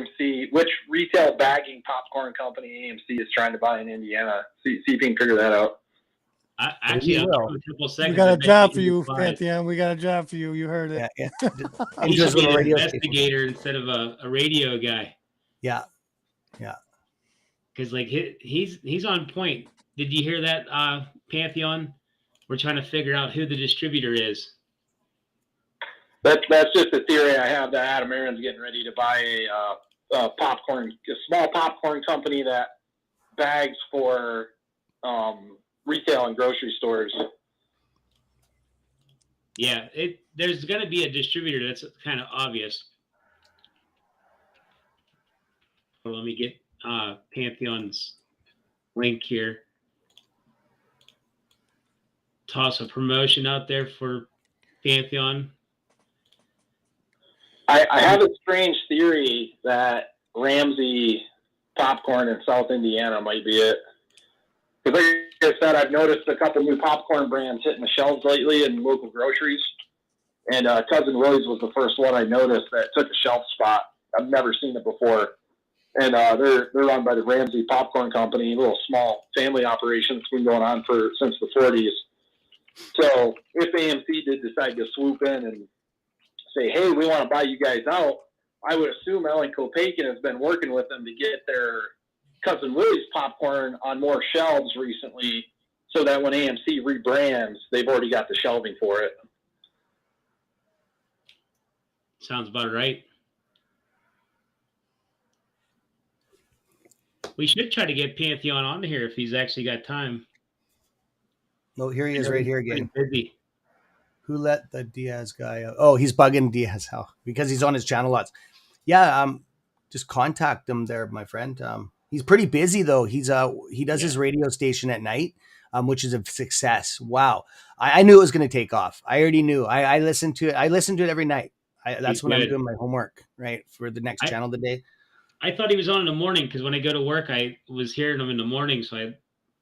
which retail bagging popcorn company AMC is trying to buy in Indiana. See if you can figure that out. Actually, we got a job for you, Pantheon. We got a job for you. You heard it. Yeah. He should be an investigator instead of a radio guy. Yeah. Because like he's on point. Did you hear that, Pantheon? We're trying to figure out who the distributor is. That's just a theory I have that Adam Aaron's getting ready to buy a small popcorn company that bags for retail and grocery stores. Yeah, there's going to be a distributor that's kind of obvious. Well, let me get Pantheon's link here. Toss a promotion out there for Pantheon. I have a strange theory that Ramsey popcorn in South Indiana might be it. Because like I said, I've noticed a couple new popcorn brands hitting the shelves lately in local groceries. And Cousin Willie's was the first one I noticed that took a shelf spot. I've never seen it before. And they're run by the Ramsey Popcorn Company, a little small family operation that's been going on since the 40s. So if AMC did decide to swoop in and say, hey, we want to buy you guys out, I would assume Ellen Kopakin has been working with them to get their Cousin Willie's popcorn on more shelves recently so that when AMC rebrands, they've already got the shelving for it. Sounds about right. We should try to get Pantheon on here if he's actually got time. No, here he is right here again. Busy. Who let the Diaz guy out? Oh, he's bugging Diaz out because he's on his channel lots. Yeah, just contact him there, my friend. He's pretty busy though. He does his radio station at night, which is a success. Wow. I knew it was going to take off. I already knew. I listened to it. I listen to it every night. That's when I'm doing my homework, right? For the next channel of the day. I thought he was on in the morning because when I go to work, I was hearing him in the morning. So I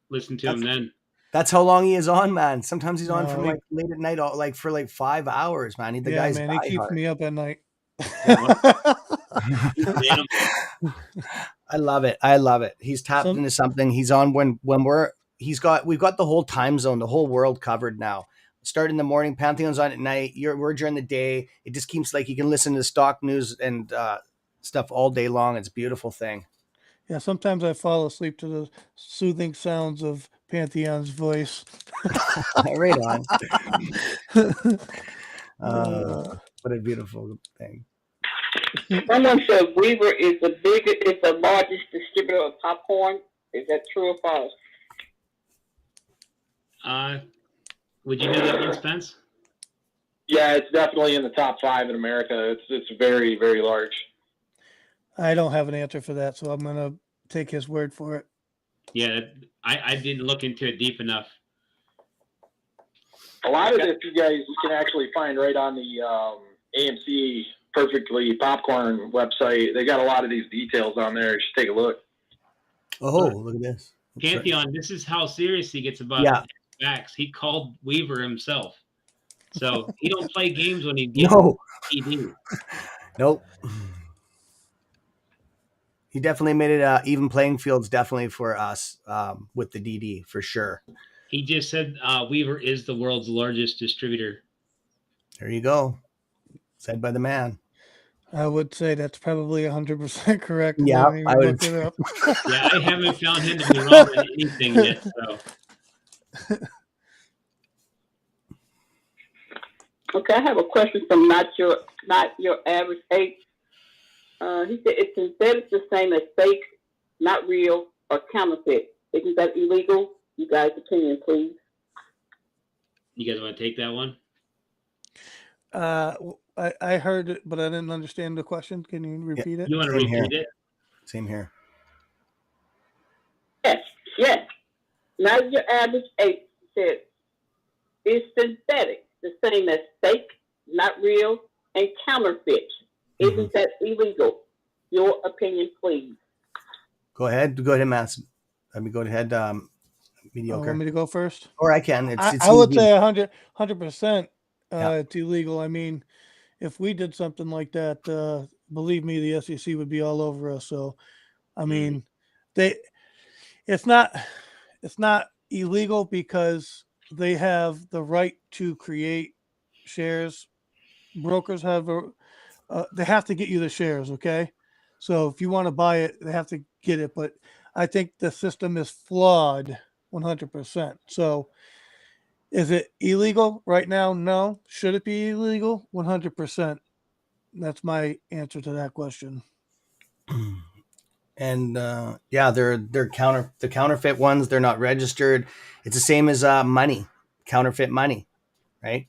listened to him then. That's how long he is on, man. Sometimes he's on from like late at night, like for like 5 hours, man. The guy's man, he keeps me up at night. I love it. He's tapped into something. He's on when we've got the whole time zone, the whole world covered now. Start in the morning, Pantheon's on at night. We're during the day. It just keeps like you can listen to stock news and stuff all day long. It's a beautiful thing. Yeah, sometimes I fall asleep to the soothing sounds of Pantheon's voice. Right on. What a beautiful thing. Someone said Weaver is the largest distributor of popcorn. Is that true or false? Would you know that one, Spence? Yeah, it's definitely in the top 5 in America. It's very, very large. I don't have an answer for that, so I'm going to take his word for it. Yeah, I didn't look into it deep enough. A lot of this you can actually find right on the AMC Perfectly Popcorn website. They got a lot of these details on there. You should take a look. Oh, look at this. Pantheon, this is how serious he gets about Yeah. facts. He called Weaver himself. So he don't play games when he gets No. PD. Nope. He definitely made it even playing fields, definitely for us with the DD for sure. He just said Weaver is the world's largest distributor. There you go. Said by the man. I would say that's probably 100% correct. Yeah, Let me I would. look it up. Yeah, I haven't found him to be wrong on anything yet. So Okay, I have a question from not your average eight. He said, "Is synthetic the same as fake, not real, or counterfeit? Isn't that illegal? You guys' opinion, please." you guys want to take that one? I heard it, but I didn't understand the question. Can you repeat it? You want to Same here. repeat it? Same here. Yes. Not your average eight said, "Is synthetic the same as fake, not real, and counterfeit? Isn't that illegal? Your opinion, please." Go ahead, Matt. Let me go ahead. Oh, Mediocre, want me to go first? or I can. It's I would easy. say 100%. Yeah. It's illegal. I mean, if we did something like that, believe me, the SEC would be all over us. So, I mean, it's not illegal because they have the right to create shares. Brokers have they have to get you the shares. Okay, so if you want to buy it, they have to get it. But I think the system is flawed 100%. So is it illegal right now? No. Should it be illegal? 100%. That's my answer to that question. And yeah, they're the counterfeit ones. They're not registered. It's the same as money, counterfeit money, right?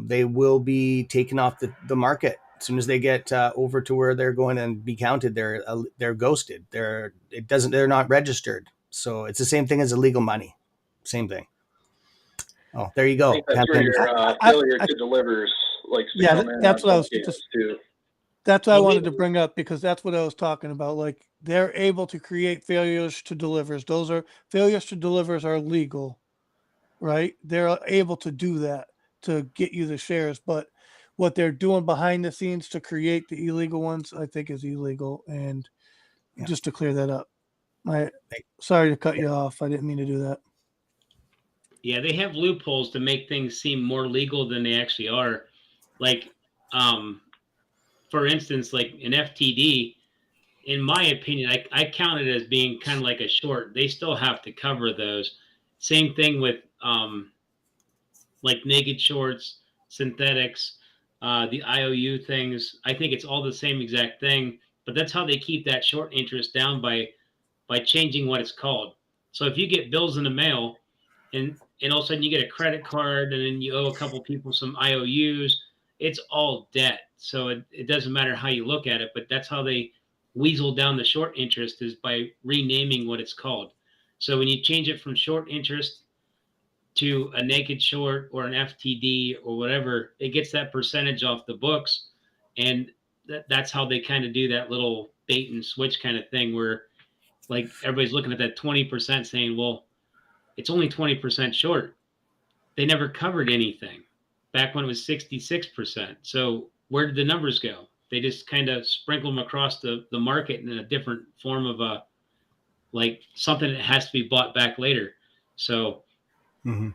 They will be taken off the market as soon as they get over to where they're going and be counted. They're ghosted. They're not registered. So it's the same thing as illegal money. Same thing. Oh, there you I go. think that's where your failure to deliver likes to come in. That's what I was too. That's what I wanted to bring up because that's what I was talking about. Like they're able to create failures to delivers. Those are failures to delivers are legal, right? They're able to do that to get you the shares, but what they're doing behind the scenes to create the illegal ones, I think is illegal. And just to clear that up, sorry to cut you off. I didn't mean to do that. Yeah, they have loopholes to make things seem more legal than they actually are. Like, for instance, like an FTD, in my opinion, I count it as being kind of like a short. They still have to cover those. Same thing with like naked shorts, synthetics, the IOU things. I think it's all the same exact thing, but that's how they keep that short interest down by changing what it's called. So if you get bills in the mail and all of a sudden you get a credit card and then you owe a couple people some IOUs, it's all debt. So it doesn't matter how you look at it, but that's how they weasel down the short interest is by renaming what it's called. So when you change it from short interest to a naked short or an FTD or whatever, it gets that percentage off the books. And that's how they kind of do that little bait and switch kind of thing where like everybody's looking at that 20% saying, well, it's only 20% short. They never covered anything back when it was 66%. So where did the numbers go? They just kind of sprinkle them across the market in a different form of like something that has to be bought back later. So in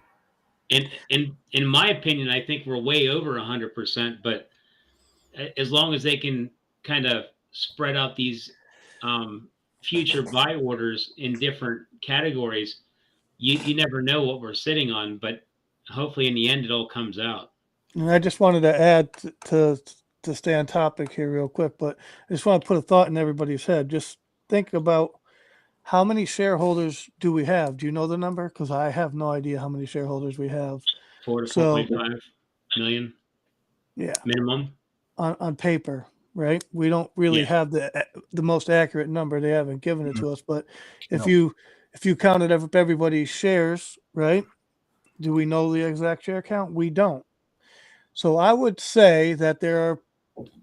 my opinion, I think we're way over 100%, but as long as they can kind of spread out these future buy orders in different categories, you never know what we're sitting on, but hopefully in the end it all comes out. And I just wanted to add to stay on topic here real quick, but I just want to put a thought in everybody's head. Just think about how many shareholders do we have? Do you know the number? Because I have no idea how many shareholders we have. 4 to 4.5 million. Yeah. Minimum. On paper, right? We don't really have the most accurate number. They haven't given it to us, but if you counted everybody's shares, right? Do we know the exact share count? We don't. So I would say that there are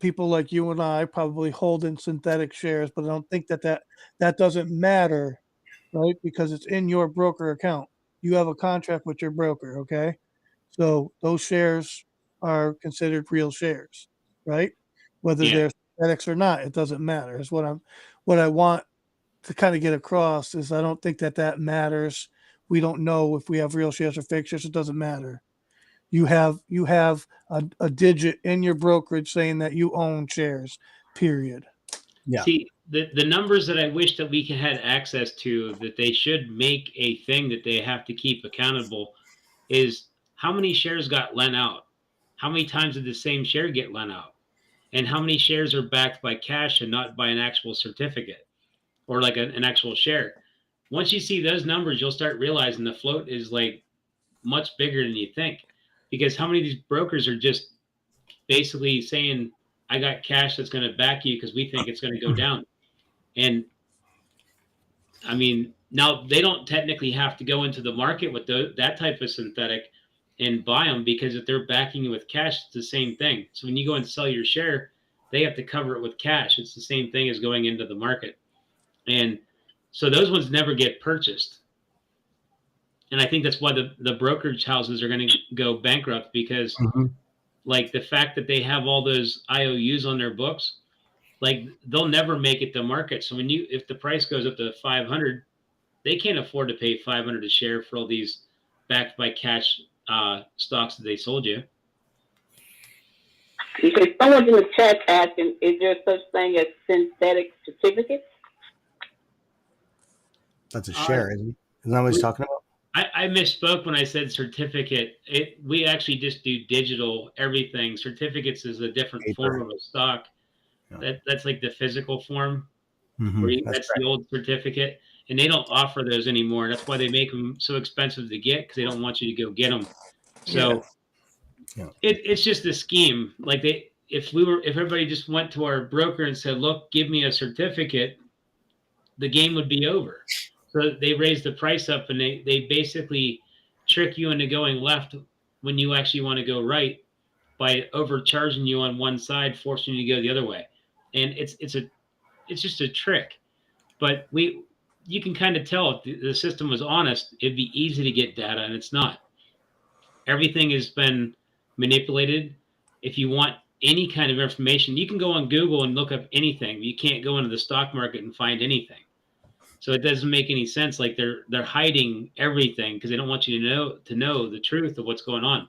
people like you and I probably holding synthetic shares, but I don't think that doesn't matter right? Because it's in your broker account. You have a contract with your broker, okay? So those shares are considered real shares, right? Whether Yeah. they're synthetics or not, it doesn't matter. Is what I want to kind of get across is I don't think that matters. We don't know if we have real shares or fake shares. It doesn't matter. You have a digit in your brokerage saying that you own shares. Period. Yeah. See, the numbers that I wish that we could had access to, that they should make a thing that they have to keep accountable, is how many shares got lent out, how many times did the same share get lent out, and how many shares are backed by cash and not by an actual certificate or like an actual share. Once you see those numbers, you'll start realizing the float is like much bigger than you think, because how many of these brokers are just basically saying, I got cash that's going to back you because we think it's going to go down. And I mean, now they don't technically have to go into the market with that type of synthetic and buy them, because if they're backing you with cash, it's the same thing. So when you go and sell your share, they have to cover it with cash. It's the same thing as going into the market. And so those ones never get purchased. And I think that's why the brokerage houses are going to go bankrupt, because Mm-hmm. like the fact that they have all those IOUs on their books, like they'll never make it to market. So if the price goes up to 500, they can't afford to pay 500 a share for all these backed by cash stocks that they sold you. Okay, someone's in the chat asking, is there such thing as synthetic certificates? That's a share, isn't it? Isn't that what he's talking about? I misspoke when I said certificate. We actually just do digital everything. Certificates is a different Paper. form of a stock. Yeah. That's like the physical form. Mm-hmm. That's the old certificate, and they don't offer those anymore. That's why they make them so expensive to get, because they don't want you to go get them. So Yeah. it's just a scheme. Like if everybody just went to our broker and said, "Look, give me a certificate," the game would be over. So they raise the price up, and they basically trick you into going left when you actually want to go right by overcharging you on one side, forcing you to go the other way. And it's just a trick. But you can kind of tell if the system was honest, it'd be easy to get data, and it's not. Everything has been manipulated. If you want any kind of information, you can go on Google and look up anything. You can't go into the stock market and find anything. So it doesn't make any sense. Like they're hiding everything because they don't want you to know the truth of what's going on.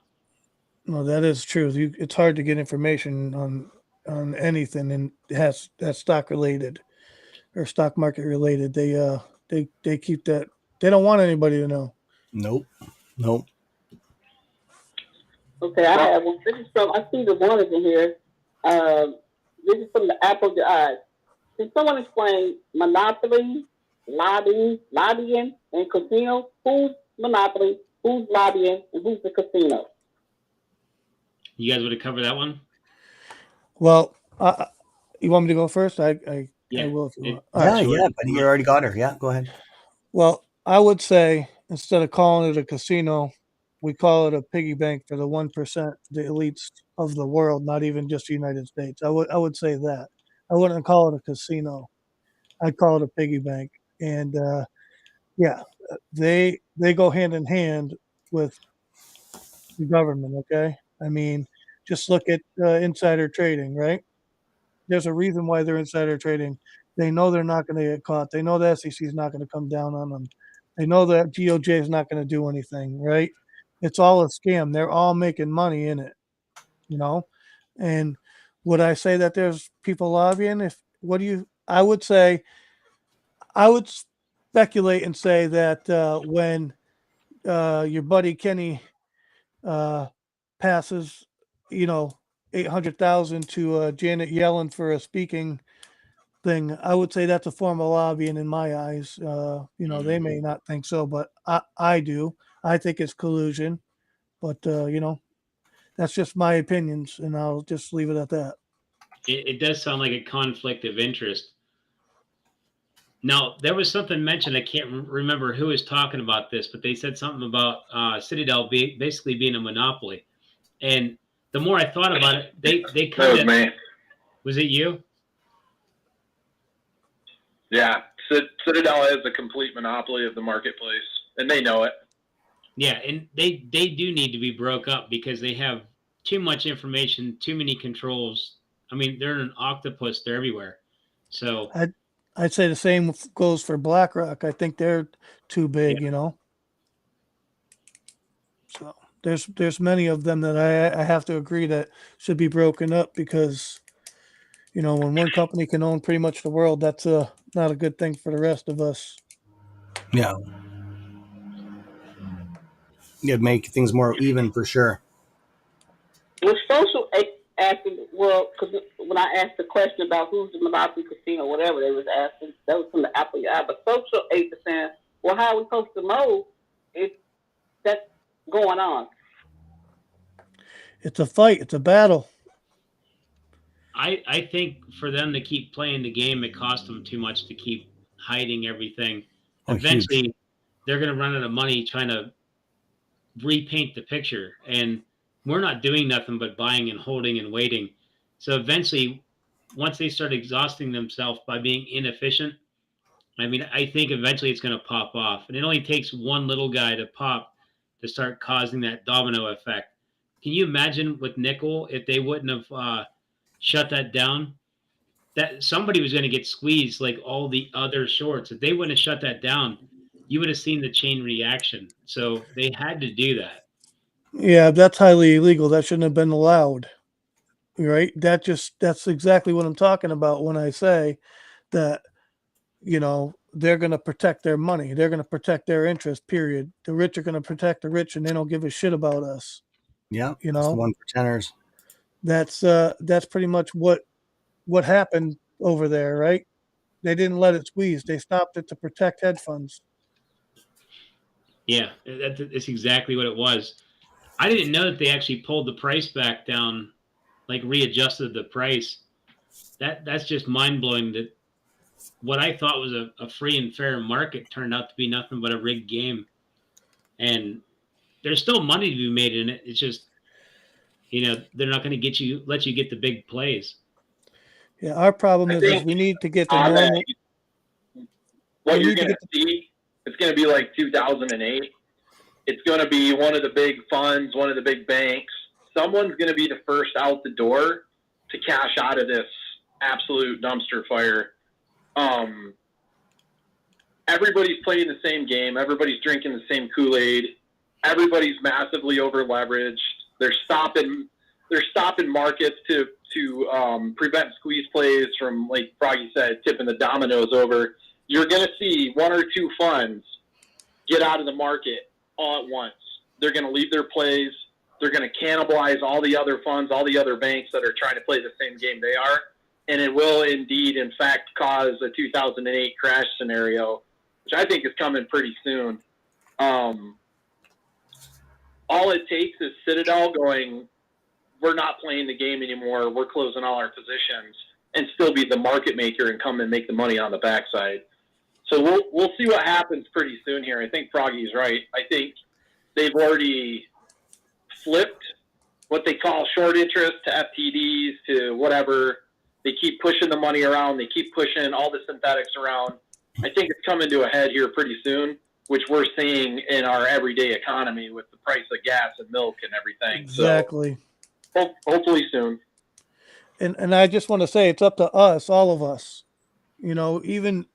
No, that is true. It's hard to get information on anything, and that's stock related or stock market related. They keep that. They don't want anybody to know. Nope. Okay, I have one. This is from, I see the one is in here. This is from the Apple Eyes. Can someone explain monopoly, lobbying, and casino? Who's monopoly, who's lobbying, and who's the casino? You guys want to cover that one? Well, you want me to go first? I will if you want. All right. Yeah, but you already got her. Yeah, go ahead. Well, I would say instead of calling it a casino, we call it a piggy bank for the 1%, the elites of the world, not even just the United States. I would say that. I wouldn't call it a casino. I'd call it a piggy bank. And yeah, they go hand in hand with the government. Okay, I mean, just look at insider trading, right? There's a reason why they're insider trading. They know they're not going to get caught. They know the SEC is not going to come down on them. They know that DOJ is not going to do anything, right? It's all a scam. They're all making money in it, you know? And would I say that there's people lobbying? I would say, I would speculate and say that when your buddy Kenny passes, 800,000 to Janet Yellen for a speaking thing, I would say that's a form of lobbying in my eyes. They may not think so, but I do. I think it's collusion, but that's just my opinions, and I'll just leave it at that. It does sound like a conflict of interest. Now, there was something mentioned. I can't remember who was talking about this, but they said something about Citadel basically being a monopoly. And the more I thought about it, they kind of. That was me. Was it you? Yeah. Citadel has a complete monopoly of the marketplace, and they know it. Yeah, and they do need to be broke up because they have too much information, too many controls. I mean, they're an octopus; they're everywhere. So I'd say the same goes for BlackRock. I think they're too big, Yeah. you know. So there's many of them that I have to agree that should be broken up because, you know, when one company can own pretty much the world, that's not a good thing for the rest of us. Yeah. It'd make things more even for sure. Was social asking, well, because when I asked the question about who's the monopoly casino, whatever they was asking, that was from the Apple eye. But social 8%, well, how are we supposed to know if that's going on? It's a fight. It's a battle. I think for them to keep playing the game, it costs them too much to keep hiding everything. Oh, Eventually, huge. they're going to run out of money trying to repaint the picture, and we're not doing nothing but buying and holding and waiting. So eventually, once they start exhausting themselves by being inefficient, I mean, I think eventually it's going to pop off, and it only takes one little guy to pop to start causing that domino effect. Can you imagine with nickel if they wouldn't have shut that down? That somebody was going to get squeezed like all the other shorts. If they wouldn't have shut that down, you would have seen the chain reaction. So they had to do that. Yeah, that's highly illegal. That shouldn't have been allowed. Right? That's exactly what I'm talking about when I say that, you know, they're going to protect their money. They're going to protect their interest, period. The rich are going to protect the rich and they don't give a shit about us. Yeah. You It's the know, 1%ers. that's pretty much what happened over there, right? They didn't let it squeeze. They stopped it to protect hedge funds. Yeah, that's exactly what it was. I didn't know that they actually pulled the price back down, like readjusted the price. That's just mind blowing. That what I thought was a free and fair market turned out to be nothing but a rigged game. And there's still money to be made in it. It's just, they're not going to let you get the big plays. Yeah, our problem I is think we need to get the on that, normal. what We you're need to going to get see, it's going to be like 2008. It's going to be one of the big funds, one of the big banks. Someone's going to be the first out the door to cash out of this absolute dumpster fire. Everybody's playing the same game. Everybody's drinking the same Kool-Aid. Everybody's massively over leveraged. They're stopping markets to prevent squeeze plays from, like Froggy said, tipping the dominoes over. You're going to see one or two funds get out of the market all at once. They're going to leave their plays. They're going to cannibalize all the other funds, all the other banks that are trying to play the same game they are. And it will indeed, in fact, cause a 2008 crash scenario, which I think is coming pretty soon. All it takes is Citadel going, we're not playing the game anymore, we're closing all our positions, and still be the market maker and come and make the money on the backside. So we'll see what happens pretty soon here. I think Froggy's right. I think they've already flipped what they call short interest to FTDs to whatever. They keep pushing the money around. They keep pushing all the synthetics around. I think it's coming to a head here pretty soon, which we're seeing in our everyday economy with the price of gas and milk and everything. exactly. So hopefully soon. And I just want to say it's up to us, all of us. You know, even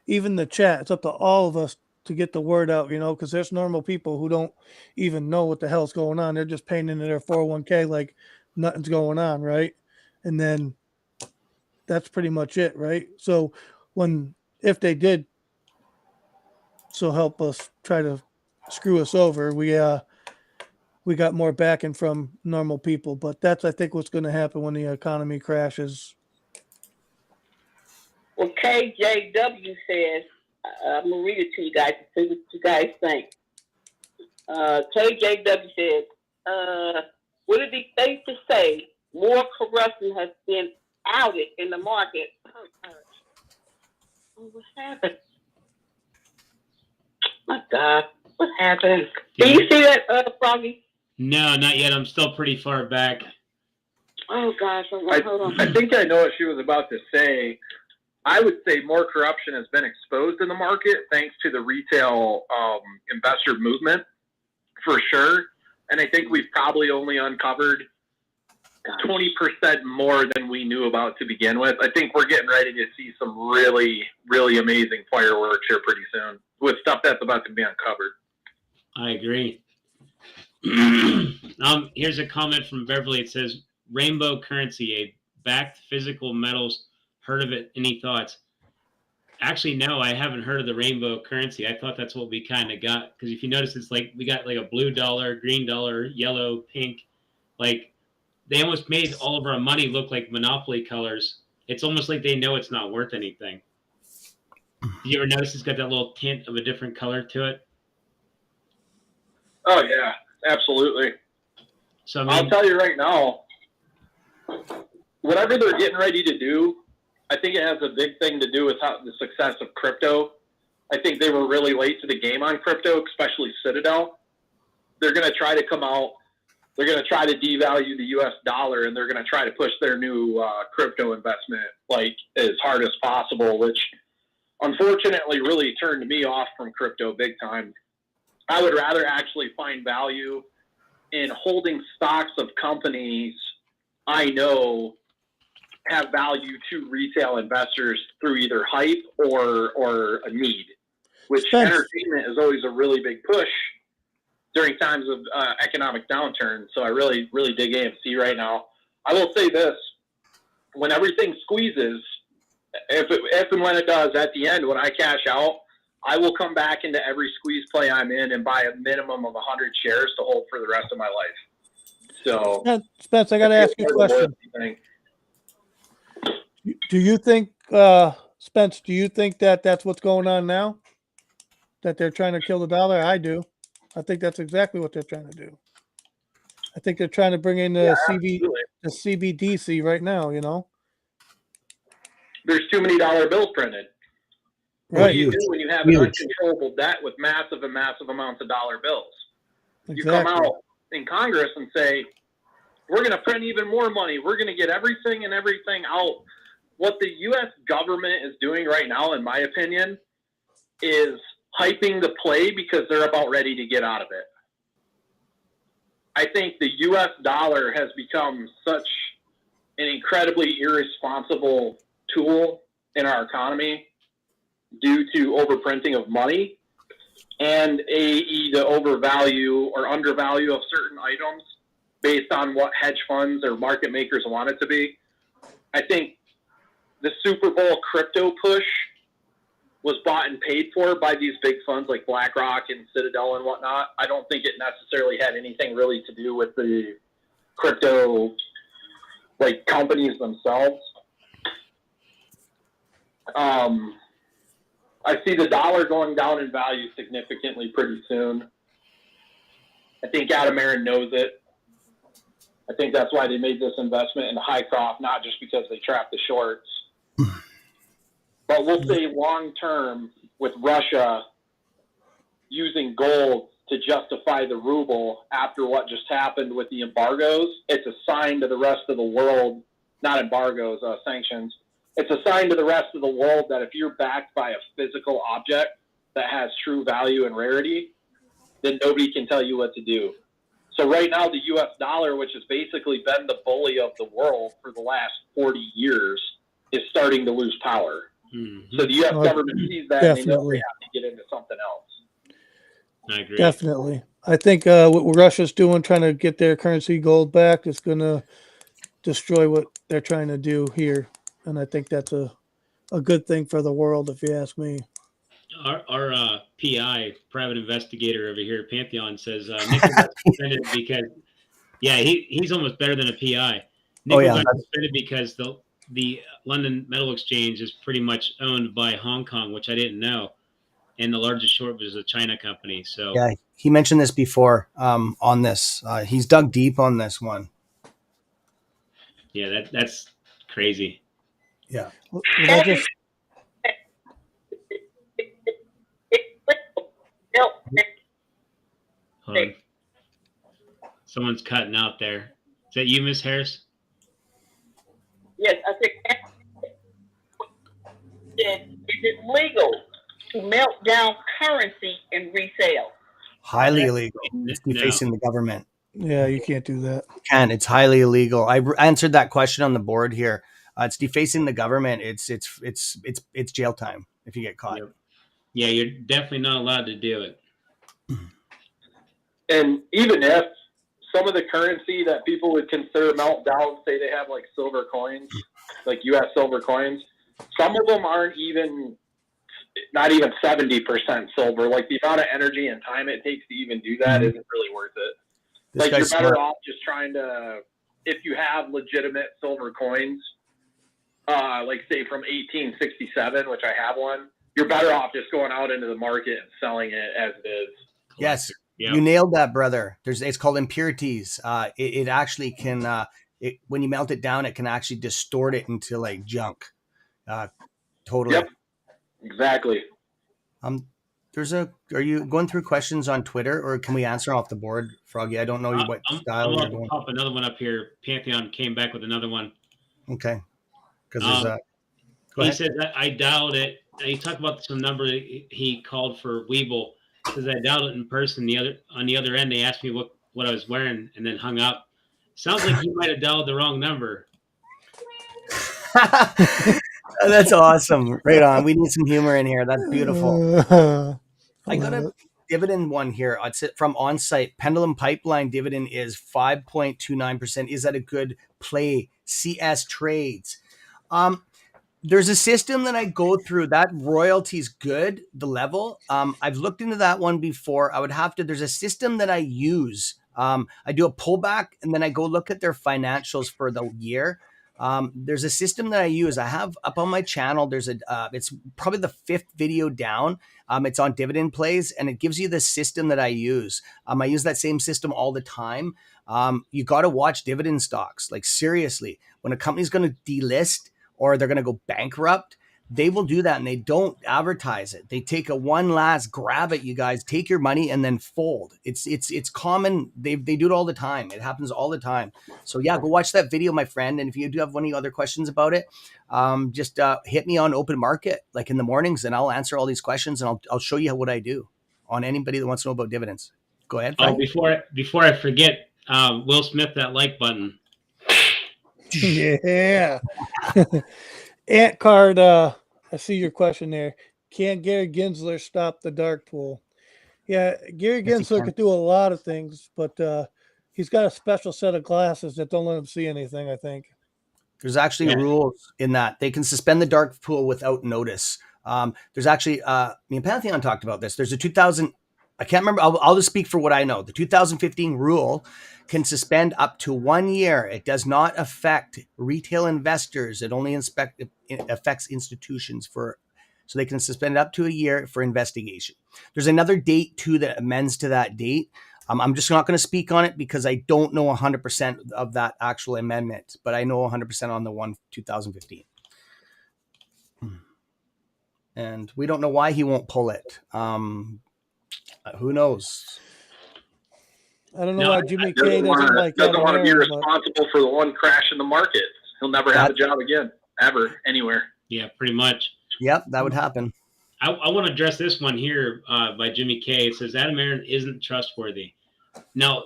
the chat, it's up to all of us to get the word out, you know, because there's normal people who don't even know what the hell's going on. They're just paying into their 401k like nothing's going on, right? And then that's pretty much it, right? So if they did so help us try to screw us over, we got more backing from normal people. But that's, I think, what's going to happen when the economy crashes. Well, KJW says, I'm going to read it to you guys to see what you guys think. KJW says, would it be safe to say more corruption has been outed in the market? Oh, what happened? My God, what happened? Can you see that, Froggy? No, not yet. I'm still pretty far back. Oh, gosh. Hold on. I think I know what she was about to say. I would say more corruption has been exposed in the market thanks to the retail investor movement, for sure. And I think we've probably only uncovered 20% more than we knew about to begin with. I think we're getting ready to see some really, really amazing fireworks here pretty soon with stuff that's about to be uncovered. I agree. Here's a comment from Beverly. It says, rainbow currency, a backed physical metals. Heard of it? Any thoughts? Actually, no, I haven't heard of the rainbow currency. I thought that's what we kind of got. Because if you notice, it's like we got like a blue dollar, green dollar, yellow, pink. Like they almost made all of our money look like monopoly colors. It's almost like they know it's not worth anything. Did you ever notice it's got that little tint of a different color to it? Oh, yeah, absolutely. So I mean, I'll tell you right now, whatever they're getting ready to do, I think it has a big thing to do with the success of crypto. I think they were really late to the game on crypto, especially Citadel. They're going to try to come out. They're going to try to devalue the U.S. dollar, and they're going to try to push their new crypto investment like as hard as possible, which unfortunately really turned me off from crypto big time. I would rather actually find value in holding stocks of companies I know have value to retail investors through either hype or a need, which entertainment is always a really big push during times of economic downturn. So I really, really dig AMC right now. I will say this, when everything squeezes, if and when it does at the end, when I cash out, I will come back into every squeeze play I'm in and buy a minimum of 100 shares to hold for the rest of my life. So, Spence, I got to ask you a question. Do you think, Spence, do you think that that's what's going on now? That they're trying to kill the dollar? I do. I think that's exactly what they're trying to do. I think they're trying to bring in the CBDC right now, you know? There's too many dollar bills printed. Right. What do you do when you have an uncontrollable debt with massive and massive amounts of dollar bills? Exactly. You come out in Congress and say, we're going to print even more money. We're going to get everything out. What the U.S. government is doing right now, in my opinion, is hyping the play because they're about ready to get out of it. I think the U.S. dollar has become such an incredibly irresponsible tool in our economy due to overprinting of money and the overvalue or undervalue of certain items based on what hedge funds or market makers want it to be. I think the Super Bowl crypto push was bought and paid for by these big funds like BlackRock and Citadel and whatnot. I don't think it necessarily had anything really to do with the crypto like companies themselves. I see the dollar going down in value significantly pretty soon. I think Adam Aaron knows it. I think that's why they made this investment in Hycroft, not just because they trapped the shorts. But we'll say long term, with Russia using gold to justify the ruble after what just happened with the embargoes, it's a sign to the rest of the world, not embargoes, sanctions. It's a sign to the rest of the world that if you're backed by a physical object that has true value and rarity, then nobody can tell you what to do. So right now, the U.S. dollar, which has basically been the bully of the world for the last 40 years, is starting to lose power. Mm-hmm. So the U.S. government sees that and they know they have to get into something else. I agree. Definitely. I think what Russia's doing, trying to get their currency gold back, is going to destroy what they're trying to do here. And I think that's a good thing for the world, if you ask me. Our PI, private investigator over here at Pantheon, says Nickel got suspended because, he's almost better than a PI. Nickel got suspended because the London Metal Exchange is pretty much owned by Hong Kong, which I didn't know, and the largest short was a China company. So yeah, he mentioned this before on this. He's dug deep on this one. Yeah, that's crazy. Yeah. Hold on. Someone's cutting out there. Is that you, Miss Harris? Yes, I think. Is it legal to melt down currency and resale? Highly illegal. It's No. defacing the government. Yeah, you can't do that. Can it's highly illegal. I answered that question on the board here. It's defacing the government. It's jail time if you get caught. Yep. Yeah, you're definitely not allowed to do it. And even if some of the currency that people would consider meltdown, say they have like silver coins, like U.S. silver coins, some of them aren't even, not even 70% silver. Like the amount of energy and time it takes to even do that isn't really worth it. This Like you're guy's better smart. off just trying to, if you have legitimate silver coins, like say from 1867, which I have one, you're better off just going out into the market and selling it as it is. Yes, Yep. you nailed that, brother. It's called impurities. It actually can when you melt it down, it can actually distort it into like junk. Totally. Yep. Exactly. Are you going through questions on Twitter, or can we answer off the board, Froggy? I don't know what style I'm you're about to going. pop another one up here. Pantheon came back with another one. Okay, because there's a. Go He ahead. said that I dialed it. He talked about some number he called for Weeble. Says I dialed it in person. On the other end, they asked me what I was wearing, and then hung up. Sounds like you might have dialed the wrong number. That's awesome. Right on. We need some humor in here. That's beautiful. I got a dividend one here. It's from Onsite. Pendulum Pipeline dividend is 5.29%. Is that a good play? CS Trades. There's a system that I go through. That royalty's good, the level. I've looked into that one before. There's a system that I use. I do a pullback and then I go look at their financials for the year. There's a system that I use. I have up on my channel. It's probably the 5th video down. It's on dividend plays and it gives you the system that I use. I use that same system all the time. You got to watch dividend stocks. Like seriously, when a company's going to delist or they're going to go bankrupt, they will do that and they don't advertise it. They take a one last grab at you guys, take your money and then fold. It's common. They do it all the time. It happens all the time. So yeah, go watch that video, my friend. And if you do have any other questions about it, just hit me on open market, like in the mornings, and I'll answer all these questions and I'll show you what I do on anybody that wants to know about dividends. Go ahead, Frank. Oh, before I forget, Will Smith, that like button. Yeah. Ant card, I see your question there. Can Gary Gensler stop the Darkpool? Yeah, Gary Yes, he Gensler can. could do a lot of things, but he's got a special set of glasses that don't let him see anything, I think. There's actually rules in that they can suspend the dark pool without notice. There's actually, me and Pantheon talked about this. There's a 2000, I can't remember. I'll just speak for what I know. The 2015 rule can suspend up to 1 year. It does not affect retail investors. It only affects institutions so they can suspend it up to a year for investigation. There's another date too that amends to that date. I'm just not going to speak on it because I don't know 100% of that actual amendment, but I know 100% on the one 2015. And we don't know why he won't pull it. Who knows? I don't know why Jimmy K Doesn't want to be Aaron, responsible for the one crash in the market. He'll never have a job again, ever, anywhere. Yeah, pretty much. Yep, that would happen. I want to address this one here by Jimmy K. It says Adam Aaron isn't trustworthy. Now,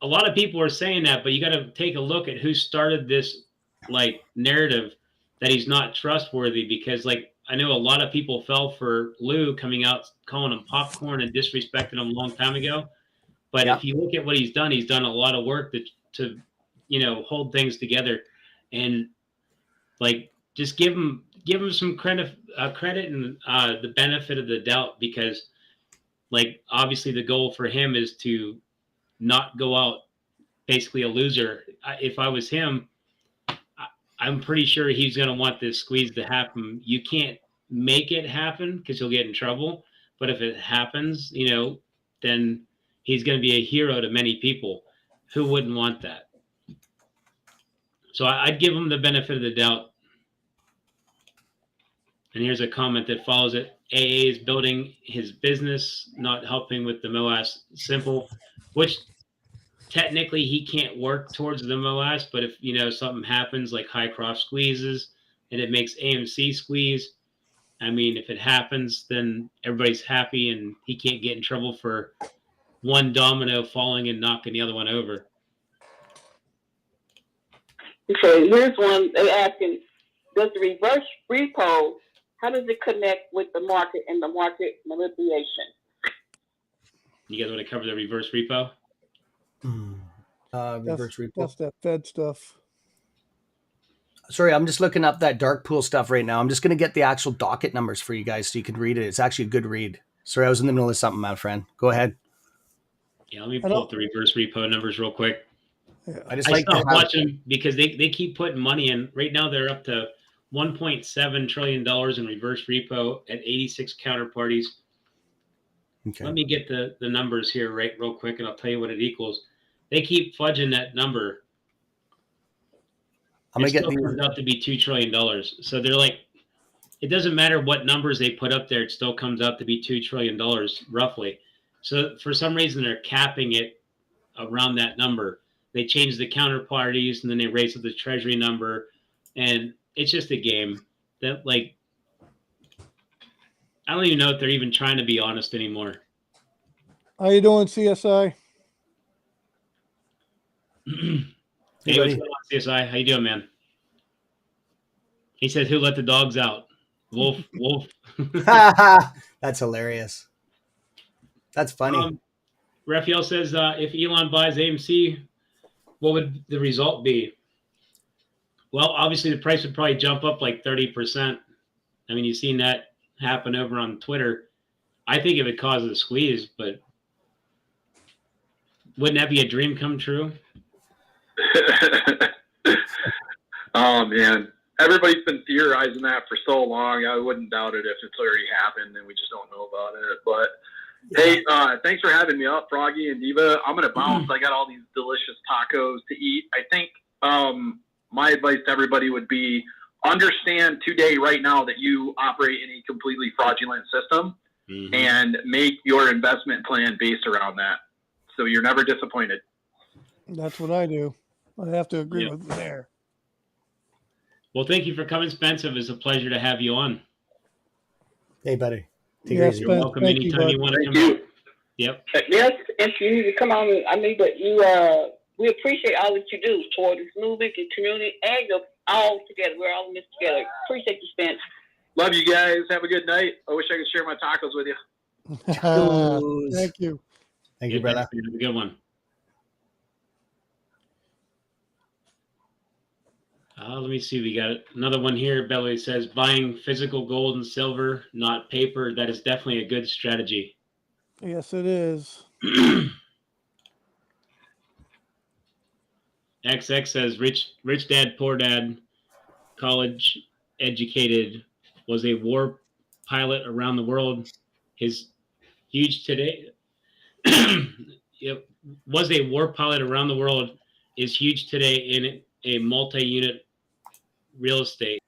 a lot of people are saying that, but you got to take a look at who started this like narrative that he's not trustworthy, because like I know a lot of people fell for Lou coming out calling him popcorn and disrespecting him a long time ago. But if you look at what he's done a lot of work to hold things together, and like just give him some credit and the benefit of the doubt, because like obviously the goal for him is to not go out basically a loser. If I was him, I'm pretty sure he's going to want this squeeze to happen. You can't make it happen because he'll get in trouble. But if it happens, then he's going to be a hero to many people. Who wouldn't want that? So I'd give him the benefit of the doubt. And here's a comment that follows it. AA is building his business, not helping with the MOAS simple, which technically he can't work towards the MOAS, but if something happens like Hycroft squeezes and it makes AMC squeeze, I mean, if it happens, then everybody's happy and he can't get in trouble for one domino falling and knocking the other one over. Okay, here's one. They asking, does the reverse repo, how does it connect with the market and the market manipulation? You guys want to cover the reverse repo? Reverse repo. That's that Fed stuff. Sorry, I'm just looking up that Darkpool stuff right now. I'm just going to get the actual docket numbers for you guys so you can read it. It's actually a good read. Sorry, I was in the middle of something, my friend. Go ahead. Yeah, let me pull up the reverse repo numbers real quick. Yeah. I just I like to stopped have, watching because they keep putting money in. Right now, they're up to $1.7 trillion in reverse repo at 86 counterparties. okay. Let me get the numbers here real quick, and I'll tell you what it equals. They keep fudging that number. I'm going It to get still comes out to be $2 trillion. So they're like, it doesn't matter what numbers they put up there, it still comes out to be $2 trillion roughly. So for some reason, they're capping it around that number. They change the counterparties and then they raise up the treasury number. And it's just a game that, like, I don't even know if they're even trying to be honest anymore. How you doing, CSI? Hey, what's going on, CSI? How you doing, man? He says, who let the dogs out? Wolf, Wolf. That's hilarious. That's funny. Raphael says, if Elon buys AMC, what would the result be? Well, obviously the price would probably jump up like 30%. I mean, you've seen that happen over on Twitter. I think it would cause a squeeze, but wouldn't that be a dream come true? Oh man, everybody's been theorizing that for so long. I wouldn't doubt it if it's already happened and we just don't know about it. But hey, thanks for having me up, Froggy and Diva. I'm gonna bounce. I got all these delicious tacos to eat. I think my advice to everybody would be understand today, right now, that you operate in a completely fraudulent system, and make your investment plan based around that, so you're never disappointed. That's what I do. I have to agree with you there. Well, thank you for coming, Spence. It was a pleasure to have you on. Hey, buddy. Take Yeah, it easy. You're welcome thank anytime you, you want to Thank come you. back. Yep. Yes, if you need to come on, I mean, but you, we appreciate all that you do toward this movement and community, and you're all together. We're all in this together. Appreciate you, Spence. Love you guys. Have a good night. I wish I could share my tacos with you. Thank you. Thank you, brother. Have a good one. Let me see. We got another one here. Belly says, buying physical gold and silver, not paper. That is definitely a good strategy. Yes, it is. XX says, rich dad, poor dad, college educated, was a war pilot around the world. His huge today was a war pilot around the world, is huge today in a multi-unit real estate.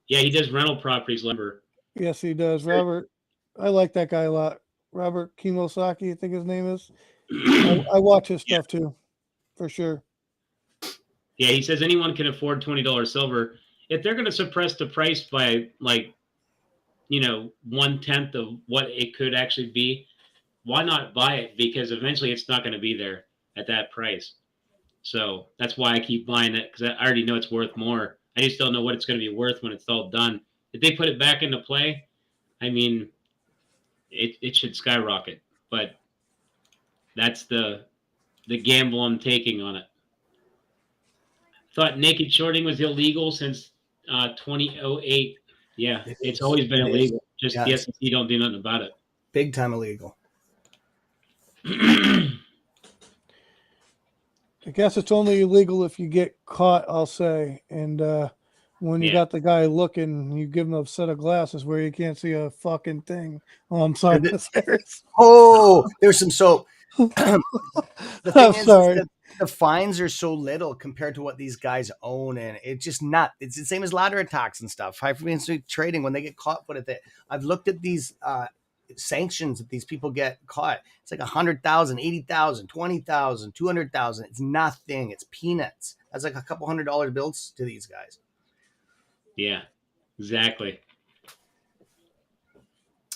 Yeah, he does rental properties, lumber. Yes, he does. Robert, I like that guy a lot. Robert Kimosaki, I think his name is. I watch his stuff too, for sure. Yeah, he says anyone can afford $20 silver. If they're going to suppress the price by, like, 1/10 of what it could actually be, why not buy it? Because eventually it's not going to be there at that price. So that's why I keep buying it, because I already know it's worth more. I just don't know what it's going to be worth when it's all done. If they put it back into play, I mean, it should skyrocket. But that's the gamble I'm taking on it. Thought naked shorting was illegal since 2008. Yeah, it's always been illegal. Just the SEC don't do nothing about it. Big time illegal. I guess it's only illegal if you get caught, I'll say. And when you got the guy looking, you give him a set of glasses where you can't see a fucking thing. Oh, I'm sorry, Miss Harris. Oh, there's some soap. The thing is sorry. the fines are so little compared to what these guys own, and it's just not. It's the same as ladder attacks and stuff. High frequency trading, when they get caught with it, I've looked at these sanctions that these people get caught. It's like 100,000, 80,000, 20,000, 200,000. It's nothing. It's peanuts. That's like a couple $100 bills to these guys. Yeah, exactly.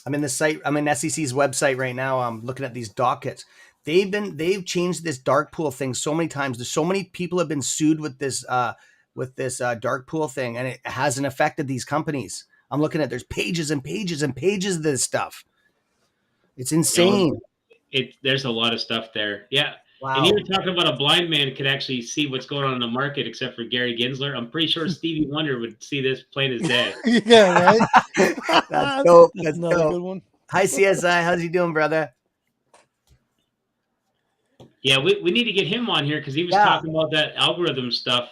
I'm in the site. I'm in SEC's website right now. I'm looking at these dockets. They've changed this Darkpool thing so many times. There's so many people have been sued with this Darkpool thing, and it hasn't affected these companies. I'm looking at there's pages and pages and pages of this stuff. It's insane. There's a lot of stuff there. Yeah. And Wow. you were talking about a blind man could actually see what's going on in the market, except for Gary Gensler. I'm pretty sure Stevie Wonder would see this plain as day. Yeah, right. That's dope. That's That's another dope. good one. Hi CSI, how's you doing, brother? Yeah, we need to get him on here because he was talking about that algorithm stuff.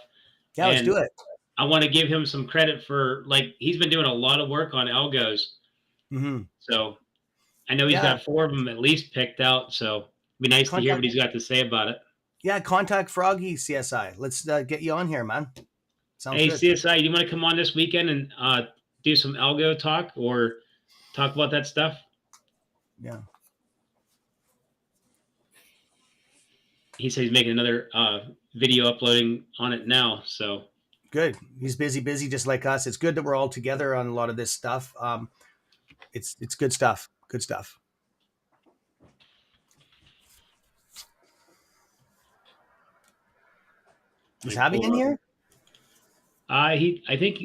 Yeah, let's do it. I want to give him some credit for, like, he's been doing a lot of work on algos. Mm-hmm. So I know he's got 4 of them at least picked out. So it'd be nice to hear what he's got to say about it. Yeah, contact Froggy CSI. Let's get you on here, man. Sounds hey, good. CSI, do you want to come on this weekend and do some algo talk or talk about that stuff? Yeah. He said he's making another video uploading on it now. So good. He's busy, just like us. It's good that we're all together on a lot of this stuff. It's good stuff. Good stuff. Is Javi in here? I think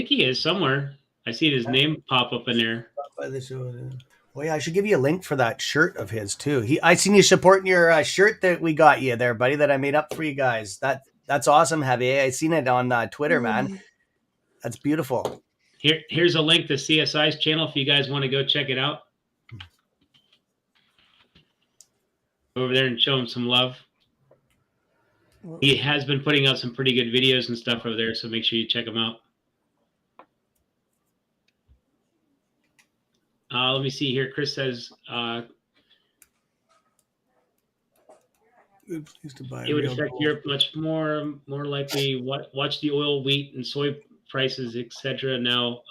he is somewhere. I see his name pop up in there. Oh yeah, I should give you a link for that shirt of his too. I seen you supporting your shirt that we got you there, buddy. That I made up for you guys. That's awesome, Javi. I seen it on Twitter, man. That's beautiful. Here's a link to CSI's channel if you guys want to go check it out. Over there and show him some love. He has been putting out some pretty good videos and stuff over there, so make sure you check him out. Let me see here. Chris says it would affect Europe much more likely. Watch the oil, wheat, and soy prices, etc. Now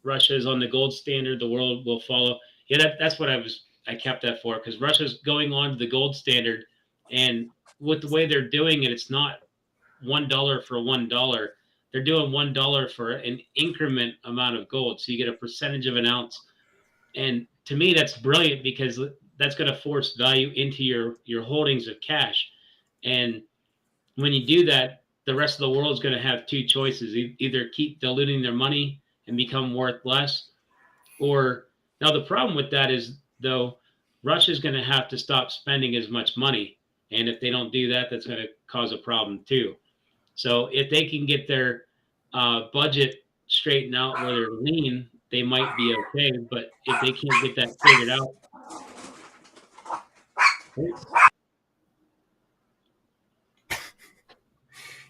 Russia is on the gold standard. The world will follow. Yeah, that's what I kept that for, because Russia's going on to the gold standard, and with the way they're doing it, it's not $1 for $1. They're doing $1 for an increment amount of gold, so you get a percentage of an ounce. And to me, that's brilliant, because that's going to force value into your holdings of cash. And when you do that, the rest of the world is going to have 2 choices: either keep diluting their money and become worth less, or now the problem with that is, though, Russia's going to have to stop spending as much money. And if they don't do that, that's going to cause a problem too. So if they can get their budget straightened out where they're lean, they might be okay. But if they can't get that figured out.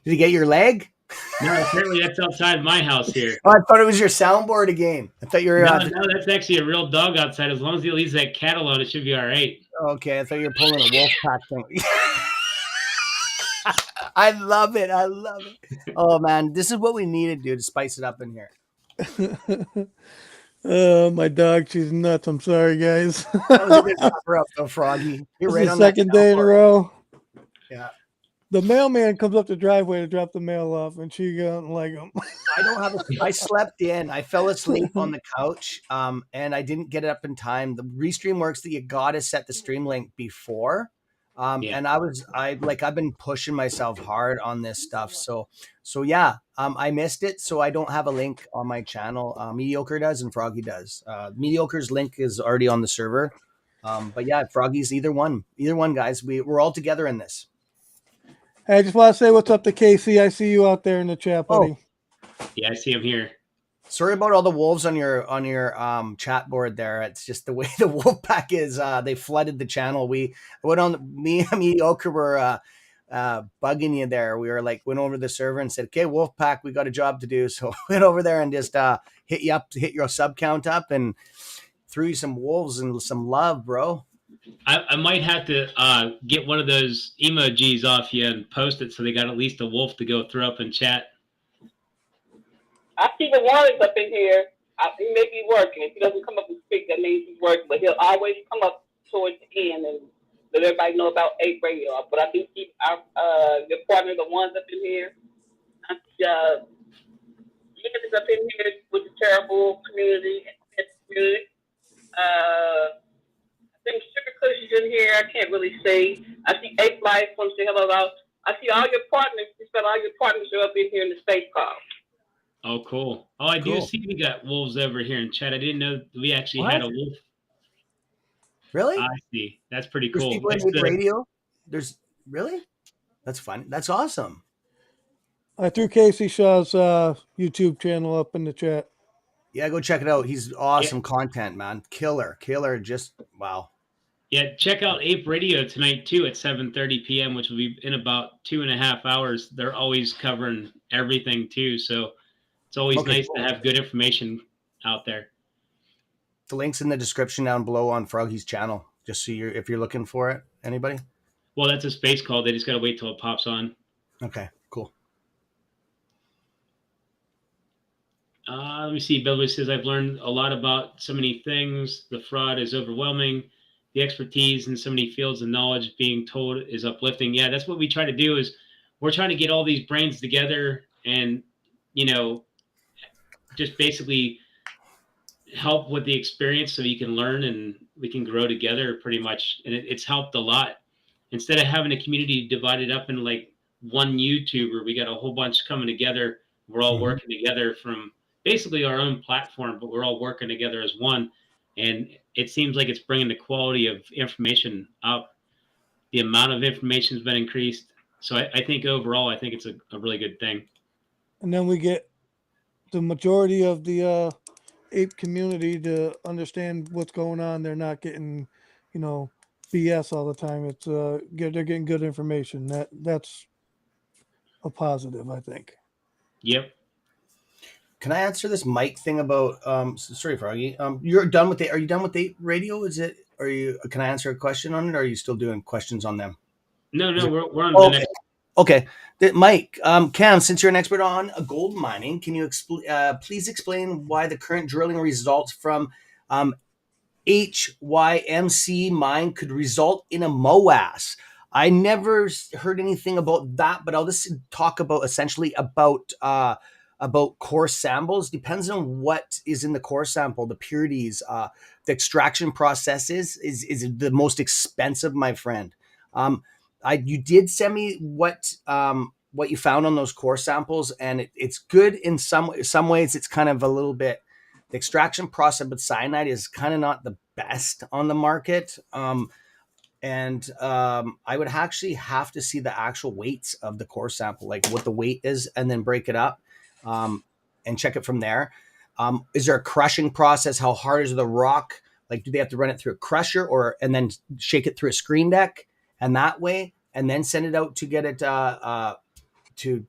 Did you get your leg? No, apparently that's outside my house here. Oh, I thought it was your soundboard again. I thought you were. No, that's actually a real dog outside. As long as he leaves that cat alone, it should be all right. Okay, I thought you were pulling a wolf pack thing. I love it. Oh man, this is what we needed, dude, to spice it up in here. My dog, she's nuts. I'm sorry, guys. That was a good cover up, though, Froggy. You're right the on second day in a row. Yeah. The mailman comes up the driveway to drop the mail off, and she doesn't like him. I slept in. I fell asleep on the couch, and I didn't get it up in time. The restream works that you gotta set the stream link before. And I've been pushing myself hard on this stuff. So yeah, I missed it. So I don't have a link on my channel. Mediocre does and Froggy does. Mediocre's link is already on the server. But yeah, Froggy's either one, guys. We're all together in this. Hey, I just want to say what's up to Casey. I see you out there in the chat, buddy. Yeah, I see him here. Sorry about all the wolves on your chat board there. It's just the way the wolf pack is. They flooded the channel. Me and Mediocre were bugging you there. We were went over to the server and said, "Okay, wolf pack, we got a job to do." So went over there and just hit your sub count up and threw you some wolves and some love, bro. I might have to get one of those emojis off you and post it so they got at least a wolf to go throw up in chat. I see the warnings up in here. He may be working. If he doesn't come up and speak, that means he's working. But he'll always come up towards the end and let everybody know about 8 radio. But I do keep your partner, the ones up in here. Is up in here with the terrible community. good. I think Sugar Cushion's in here. I can't really say. I see Ape Life. Want to say hello out. I see all your partners. Just got all your partners are up in here in the space call. Oh, cool. Oh, I do Cool. see we got wolves over here in chat. I didn't know we actually What? had a wolf. Really? I see. That's pretty There's cool. people in Nice Ape to- radio. There's really. That's fun. That's awesome. I threw Casey Shaw's YouTube channel up in the chat. Yeah, go check it out. He's awesome content, man. Killer. Just wow. Yeah, check out Ape Radio tonight too at 7:30 p.m., which will be in about 2.5 hours. They're always covering everything too, so it's always Okay, nice cool. to have good information out there. The link's in the description down below on Froggy's channel. Just so if you're looking for it. Anybody? Well, that's a space call. They just got to wait till it pops on. Okay, cool. Let me see. Billy says, I've learned a lot about so many things. The fraud is overwhelming. The expertise in so many fields of knowledge being told is uplifting. Yeah, that's what we try to do is we're trying to get all these brains together and, just basically help with the experience so you can learn and we can grow together pretty much. And it's helped a lot. Instead of having a community divided up into like one YouTuber, we got a whole bunch coming together. We're all working together from basically our own platform, but we're all working together as one. And it seems like it's bringing the quality of information up. The amount of information has been increased. So I think overall, I think it's a really good thing. And then we get the majority of the ape community to understand what's going on. They're not getting, BS all the time. It's they're getting good information. That's a positive, I think. Yep. Can I answer this mic thing about sorry, Froggy. You're done with it. Are you done with the radio? Can I answer a question on it, or are you still doing questions on them? No, we're on the next. Okay. Mike, Cam, since you're an expert on gold mining, can you please explain why the current drilling results from HYMC mine could result in a MOAS? I never heard anything about that, but I'll just talk about essentially about core samples. Depends on what is in the core sample, the purities, the extraction process is the most expensive, my friend. You did send me what you found on those core samples, and it's good in some ways. It's kind of a little bit, the extraction process with cyanide is kind of not the best on the market. I would actually have to see the actual weights of the core sample, like what the weight is, and then break it up and check it from there. Is there a crushing process? How hard is the rock? Like, do they have to run it through a crusher and then shake it through a screen deck and that way, and then send it out to get it to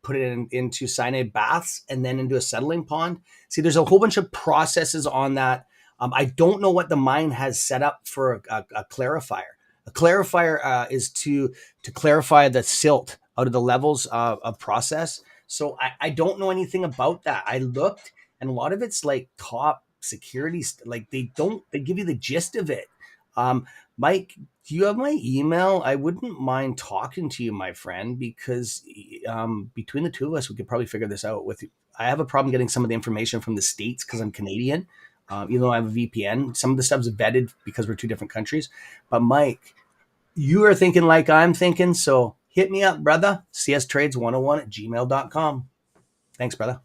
put it into cyanide baths and then into a settling pond? See, there's a whole bunch of processes on that. I don't know what the mine has set up for a clarifier. A clarifier is to clarify the silt out of the levels of process. So I don't know anything about that. I looked, and a lot of it's like top security, like they give you the gist of it. Mike, do you have my email? I wouldn't mind talking to you, my friend, because between the two of us, we could probably figure this out. I have a problem getting some of the information from the States because I'm Canadian. Even though I have a VPN, some of the stuff's vetted because we're two different countries. But Mike, you are thinking like I'm thinking, so hit me up, brother. cstrades101@gmail.com. Thanks, brother.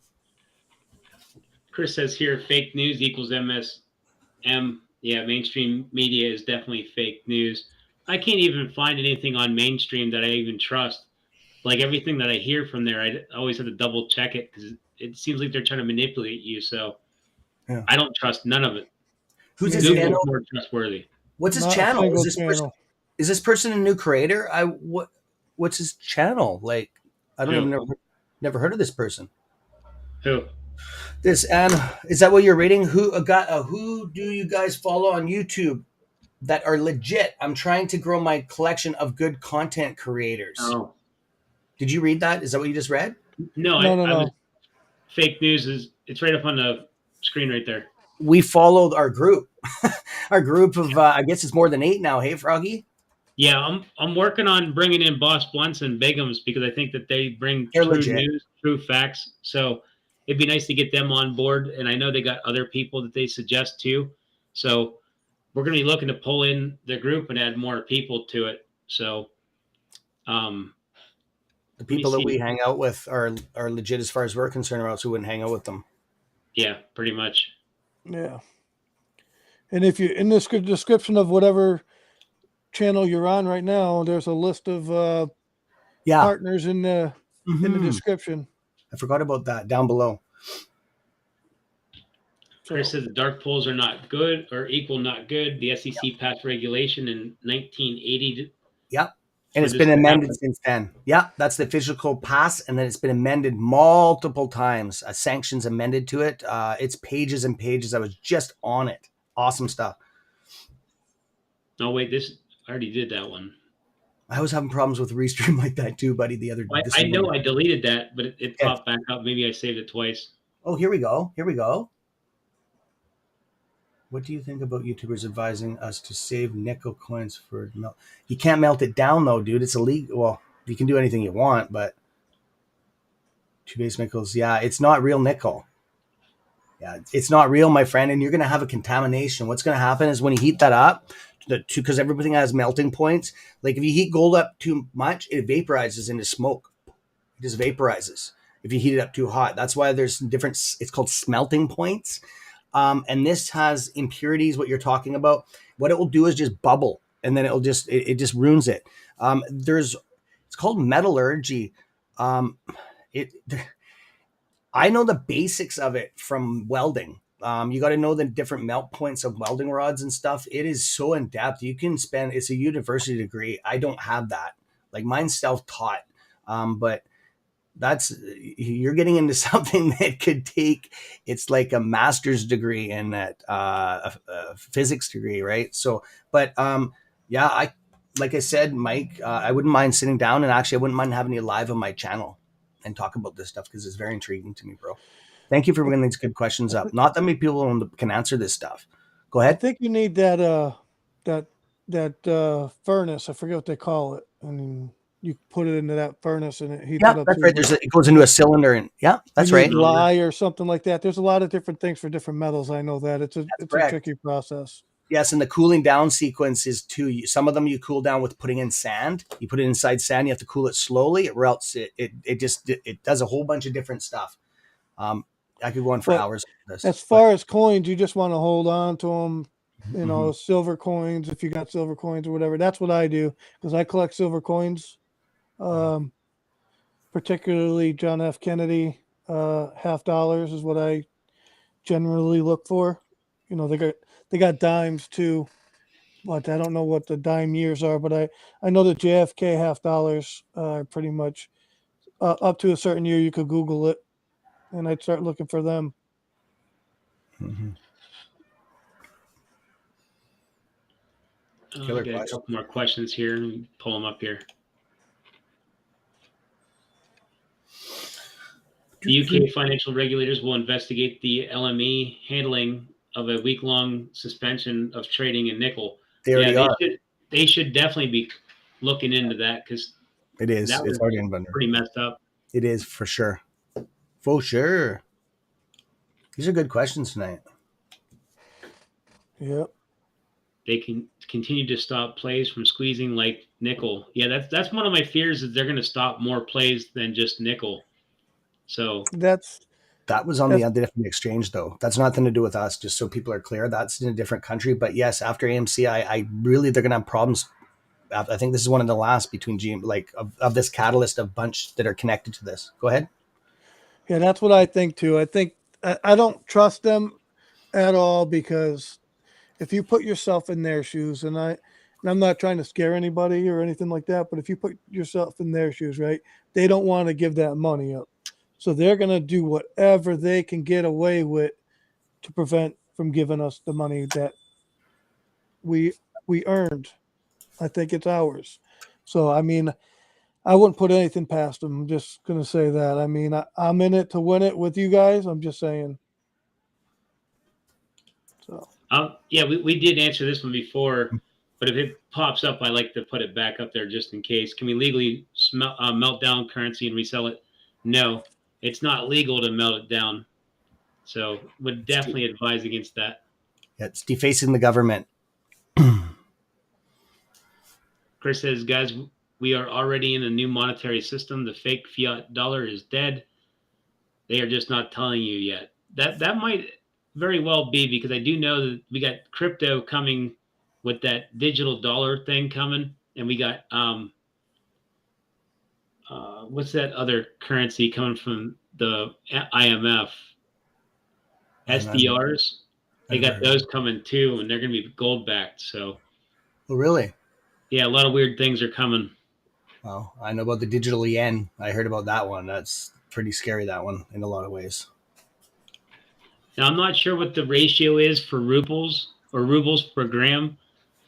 Chris says here, fake news equals MSM. Yeah, mainstream media is definitely fake news. I can't even find anything on mainstream that I even trust. Like everything that I hear from there, I always have to double check it because it seems like they're trying to manipulate you. So yeah. I don't trust none of it. Who's his channel? More trustworthy. What's his channel? Is this person a new creator? What's his channel? Like, I don't even never heard of this person. Who? This, and is that what you're reading? Who do you guys follow on YouTube that are legit? I'm trying to grow my collection of good content creators. Oh. Did you read that? Is that what you just read? No. I was, fake news it's right up on the screen right there. We followed our group. Our group of I guess it's more than 8 now. Hey, Froggy. Yeah, I'm working on bringing in Boss Blunts and Bigums because I think that they bring true news, true facts. So it'd be nice to get them on board. And I know they got other people that they suggest too. So we're going to be looking to pull in the group and add more people to it. So The people that we hang out with are legit as far as we're concerned, or else we wouldn't hang out with them. Yeah, pretty much. Yeah. And if you in this description of whatever channel you're on right now, there's a list of partners in the description. I forgot about that down below. Chris said the dark pools are not good or equal not good. The SEC passed regulation in 1980. Yep. And it's been amended since then. Yeah, that's the physical pass, and then it's been amended multiple times. Sanctions amended to it. It's pages and pages. I was just on it. Awesome stuff. No, wait, I already did that one. I was having problems with Restream like that too, buddy. The other day. I know I deleted that, but it popped back up. Maybe I saved it twice. Oh, here we go. Here we go. What do you think about YouTubers advising us to save nickel coins for melt? You can't melt it down though, dude. It's illegal. Well, you can do anything you want, but two base nickels, yeah, it's not real nickel. Yeah, it's not real, my friend, and you're going to have a contamination. What's going to happen is when you heat that up, because everything has melting points, like if you heat gold up too much, it vaporizes into smoke. It just vaporizes if you heat it up too hot. That's why there's different, it's called smelting points. And this has impurities, what you're talking about. What it will do is just bubble, and then it just ruins it. It's called metallurgy. I know the basics of it from welding. You got to know the different melt points of welding rods and stuff. It is so in depth. It's a university degree. I don't have that. Like mine's self-taught. But you're getting into something that could take, it's like a master's degree in that, a physics degree. Right. So, but, like I said, Mike, I wouldn't mind sitting down, and actually I wouldn't mind having you live on my channel and talk about this stuff, because it's very intriguing to me, bro. Thank you for bringing these good questions up. Not that many people can answer this stuff. Go ahead. I think you need that furnace. I forget what they call it. I mean, you put it into that furnace and it heats it up. That's right. It goes into a cylinder, and that's right. Lye or something like that. There's a lot of different things for different metals. I know that it's a tricky process. Yes, and the cooling down sequence is too. Some of them you cool down with putting in sand. You put it inside sand. You have to cool it slowly, or else it does a whole bunch of different stuff. I could go on for hours. As far as coins, you just want to hold on to them. You know, silver coins, if you got silver coins or whatever. That's what I do, because I collect silver coins, particularly John F. Kennedy $50 is what I generally look for. You know, they got dimes too, but I don't know what the dime years are. But I know the JFK $50 are pretty much up to a certain year. You could Google it, and I'd start looking for them. I got a couple more questions here. Let me pull them up here. The UK financial regulators will investigate the LME handling of a week-long suspension of trading in nickel. They should definitely be looking into that, because it is. It's already pretty messed up. It is for sure. For sure. These are good questions tonight. Yep. They can continue to stop plays from squeezing like nickel. Yeah, that's one of my fears, is they're going to stop more plays than just nickel. So that was on the different exchange, though. That's nothing to do with us, just so people are clear. That's in a different country. But yes, after AMC, I really, they're going to have problems. I think this is one of the last between GM, of this catalyst of bunch that are connected to this. Go ahead. Yeah, that's what I think too. I think I don't trust them at all, because if you put yourself in their shoes, and I'm not trying to scare anybody or anything like that, but if you put yourself in their shoes, right, they don't want to give that money up. So they're going to do whatever they can get away with to prevent from giving us the money that we earned. I think it's ours. So, I mean, I wouldn't put anything past them. I'm just going to say that. I mean, I'm in it to win it with you guys. I'm just saying. So. Yeah, we did answer this one before, but if it pops up, I like to put it back up there just in case. Can we legally melt down currency and resell it? No, it's not legal to melt it down. So would definitely advise against that. Yeah, it's defacing the government. Chris says, guys, we are already in a new monetary system. The fake fiat dollar is dead. They are just not telling you yet. That might very well be, because I do know that we got crypto coming with that digital dollar thing coming, and we got what's that other currency coming from the IMF? SDRs. They got those coming too, and they're going to be gold backed. So, Oh, really? yeah, a lot of weird things are coming. Well, I know about the digital yen. I heard about that one. That's pretty scary, that one, in a lot of ways. Now, I'm not sure what the ratio is for rubles or rubles per gram.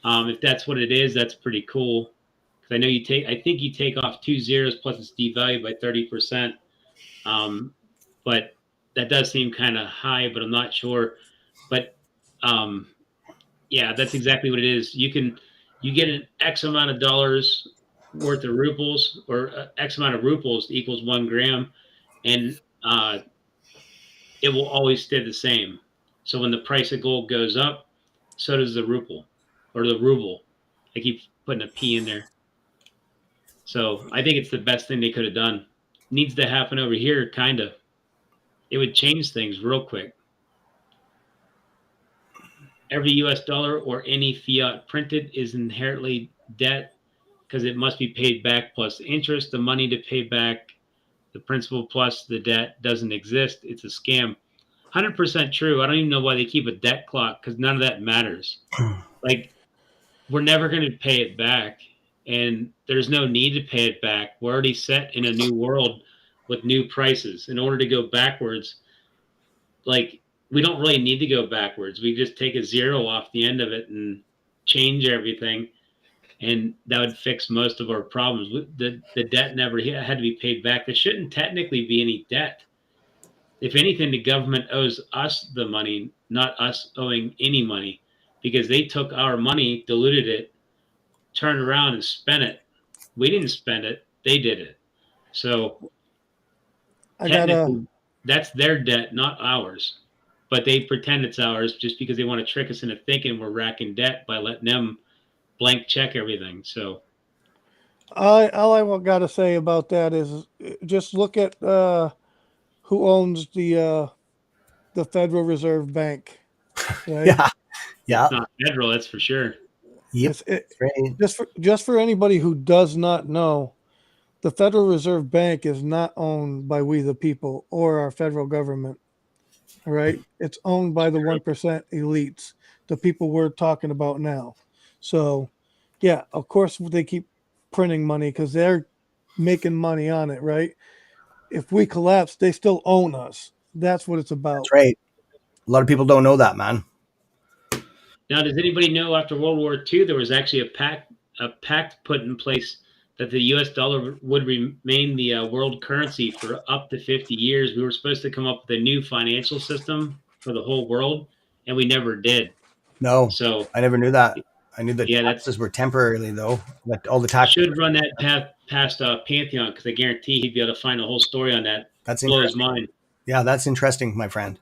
If that's what it is, that's pretty cool. Because I know I think you take off 2 zeros plus it's devalued by 30%. But that does seem kind of high, but I'm not sure. But yeah, that's exactly what it is. You get an X amount of dollars worth of rubles, or X amount of rubles equals 1 gram, and it will always stay the same. So when the price of gold goes up, so does the ruble or the ruble. I keep putting a P in there. So I think it's the best thing they could have done. Needs to happen over here, kind of. It would change things real quick. Every US dollar or any fiat printed is inherently debt, because it must be paid back plus interest. The money to pay back the principal plus the debt doesn't exist. It's a scam. 100% true. I don't even know why they keep a debt clock, because none of that matters. Like, we're never going to pay it back, and there's no need to pay it back. We're already set in a new world with new prices. In order to go backwards, like, we don't really need to go backwards. We just take a zero off the end of it and change everything, and that would fix most of our problems. The debt never had to be paid back. There shouldn't technically be any debt. If anything, the government owes us the money, not us owing any money, because they took our money, diluted it, turned around and spent it. We didn't spend it. They did it. So technically, that's their debt, not ours. But they pretend it's ours just because they want to trick us into thinking we're racking debt by letting them blank check everything. So all I got to say about that is just look at who owns the Federal Reserve Bank, right? Yeah. Yeah. it's not federal, that's for sure. Yep. Just for anybody who does not know, the Federal Reserve Bank is not owned by we the people or our federal government. All right, it's owned by the 1% elites, the people we're talking about now. So, yeah, of course they keep printing money because they're making money on it, right? If we collapse, they still own us. That's what it's about. That's right. A lot of people don't know that, man. Now, does anybody know after World War II there was actually a pact put in place that the U.S. dollar would remain the world currency for up to 50 years? We were supposed to come up with a new financial system for the whole world, and we never did. No, so I never knew that. I knew that taxes were temporarily, though. That all the taxes should run that path past Pantheon, because I guarantee he'd be able to find a whole story on that. That's blow his mind. Yeah, that's interesting, my friend.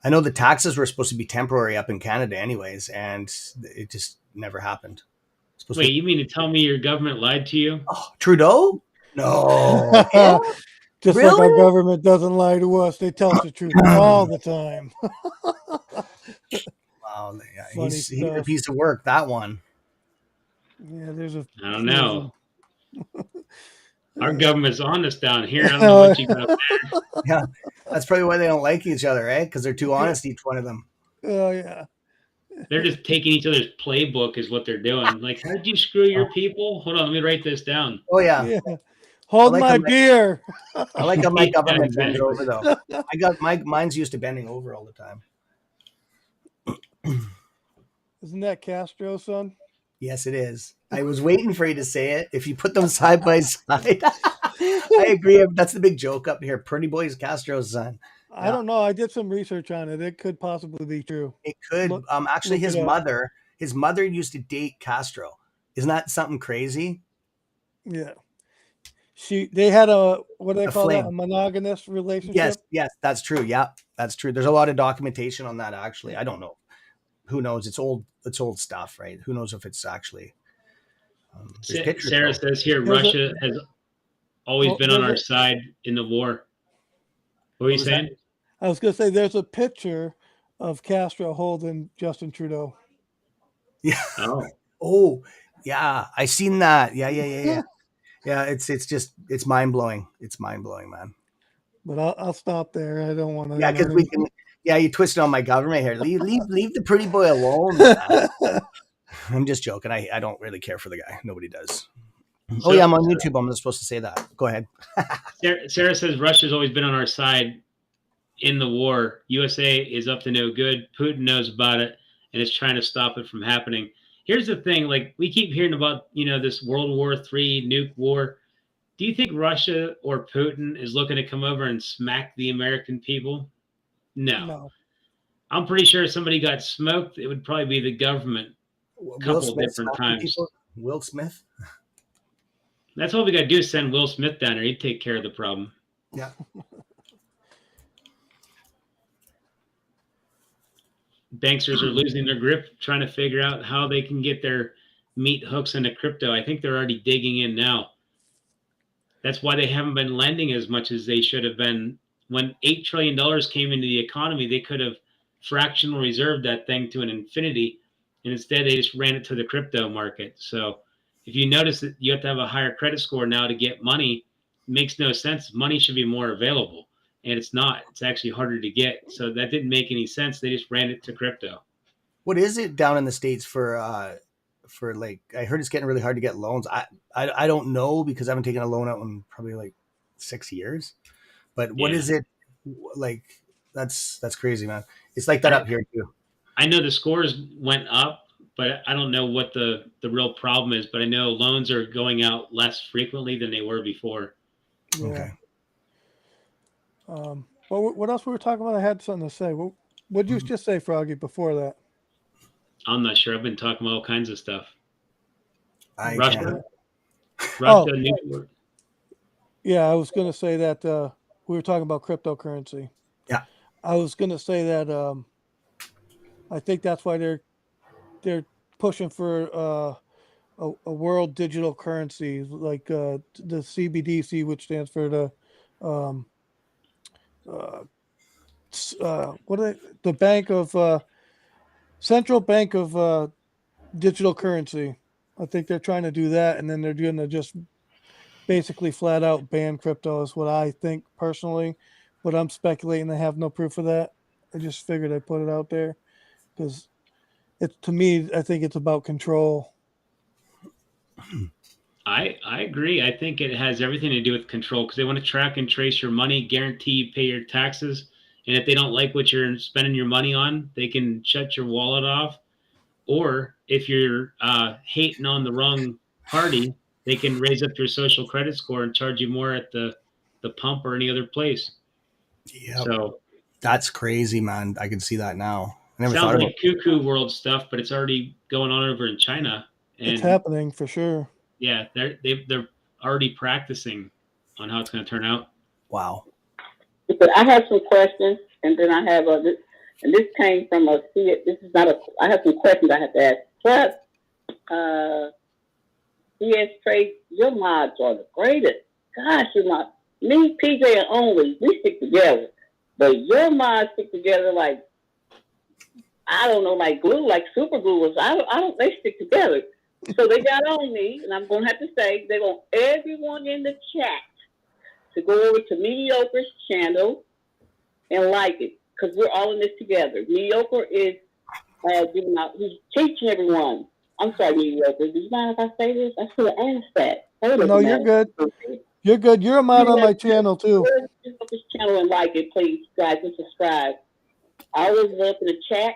I know the taxes were supposed to be temporary up in Canada anyways, and it just never happened. Wait, you mean to tell me your government lied to you? Oh, Trudeau? No. Yeah. Just really? Like our government doesn't lie to us. They tell us the truth all the time. Wow. Yeah, he's a piece of work, that one. Yeah, I don't know. Our government's on us down here. I don't know what you got. Yeah, that's probably why they don't like each other, eh? Because they're too honest, each one of them. Oh, yeah. They're just taking each other's playbook is what they're doing. Like, how did you screw your people? Hold on, let me write this down. Oh, yeah. Hold my beer. I like how my government bends over, though. I got mine's used to bending over all the time. Isn't that Castro, son? Yes, it is. I was waiting for you to say it. If you put them side by side, I agree. That's the big joke up here. Pretty boy's Castro's son. I don't know. I did some research on it. It could possibly be true. It could. Actually, his mother used to date Castro. Isn't that something crazy? Yeah. They had a monogamous relationship. Yes, that's true. Yeah, that's true. There's a lot of documentation on that. Actually, I don't know who knows? It's old stuff, right? Who knows if it's actually there's pictures Sarah though. says here, There's Russia has always been on our there's side in the war. What were you was that? saying? I was going to say there's a picture of Castro holding Justin Trudeau. Yeah. Oh, Oh, yeah. I seen that. Yeah. Yeah, it's mind blowing. It's mind blowing, man. But I'll stop there. I don't want to. Yeah, because we can. Yeah, you twisted on my government here. Leave the pretty boy alone, man. I'm just joking. I don't really care for the guy. Nobody does. Oh yeah, I'm on YouTube. I'm not supposed to say that. Go ahead. Sarah says Russia's always been on our side in the war. USA is up to no good. Putin knows about it and is trying to stop it from happening. Here's the thing: like we keep hearing about, this World War III nuke war. Do you think Russia or Putin is looking to come over and smack the American people? No. I'm pretty sure if somebody got smoked, it would probably be the government a couple of different times. People? Will Smith? That's all we got to do is send Will Smith down there. He'd take care of the problem. Yeah. Banksters are losing their grip, trying to figure out how they can get their meat hooks into crypto. I think they're already digging in now. That's why they haven't been lending as much as they should have been. When $8 trillion came into the economy, they could have fractional reserved that thing to an infinity, and instead they just ran it to the crypto market. So if you notice that you have to have a higher credit score now to get money, it makes no sense. Money should be more available, and it's not. It's actually harder to get. So that didn't make any sense. They just ran it to crypto. What is it down in the States for like, I heard it's getting really hard to get loans. I don't know because I haven't taken a loan out in probably like 6 years. But what is it like? That's crazy, man. It's like that up here too. I know the scores went up, but I don't know what the real problem is. But I know loans are going out less frequently than they were before. Yeah. Okay. What else we were talking about? I had something to say. What did you just say, Froggy, before that? I'm not sure. I've been talking about all kinds of stuff. Russia. Nuclear. Yeah, I was going to say that we were talking about cryptocurrency. Yeah. I was going to say that I think that's why they're pushing for a world digital currency, like the CBDC, which stands for the the Bank of Central Bank of Digital Currency. I think they're trying to do that, and then they're going to just basically flat out ban crypto is what I think personally, but I'm speculating. I have no proof of that. I just figured I'd put it out there because to me, I think it's about control. I agree. I think it has everything to do with control because they want to track and trace your money, guarantee you pay your taxes. And if they don't like what you're spending your money on, they can shut your wallet off. Or if you're hating on the wrong party, they can raise up your social credit score and charge you more at the pump or any other place. Yeah. So that's crazy, man. I can see that now. I never sounds thought like cuckoo world stuff, but it's already going on over in China. And it's happening for sure. Yeah, they're already practicing on how it's going to turn out. Wow. But I have some questions, and then I have this came from a. This is not a. I have some questions I have to ask. Plus, CS Trade, your mods are the greatest. Gosh, you're not. Me, PJ, and Only, we stick together, but your mods stick together like I don't know, like glue, like super glue. I don't. They stick together. So they got on me, and I'm going to have to say, they want everyone in the chat to go over to Mediocre's channel and like it, because we're all in this together. Mediocre is giving out, he's teaching everyone. I'm sorry, Mediocre. Do you mind if I say this? I should have asked that. No, you're good. You're good. You're a mod on my channel, too. Go to Mediocre's channel and like it, please, guys, and subscribe. I was up in the chat.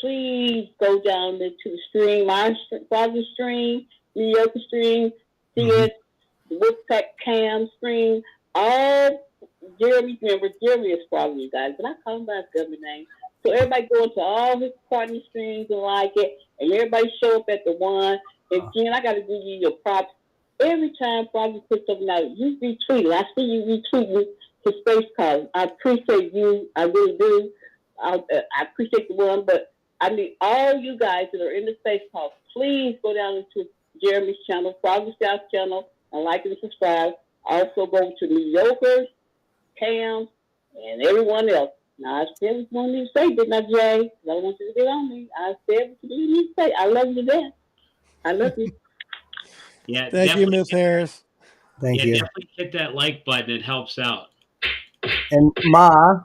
Please go down to the stream, my Froggy stream, Mediocre stream, CS, Wolfpack Cam stream, all Jeremy members. Jeremy is Froggy, you guys, but I call him by his government name. So everybody go into all his partner streams and like it, and everybody show up at the one. And Jen, I got to give you your props. Every time Froggy puts something out, you retweet it. I see you retweeting his face card. I appreciate you. I really do. I appreciate the one, but I need all you guys that are in the space call, please go down into Jeremy's channel, Froggy South channel, and like and subscribe. Also go to New Yorkers, Cam, and everyone else. Now, I said what you want me to say, didn't I, Jay? I don't want you to get on me. I said what you need to say. I love you to death. I love you. Yeah, Thank you, Miss Harris. Thank you. Definitely hit that like button. It helps out. And Ma,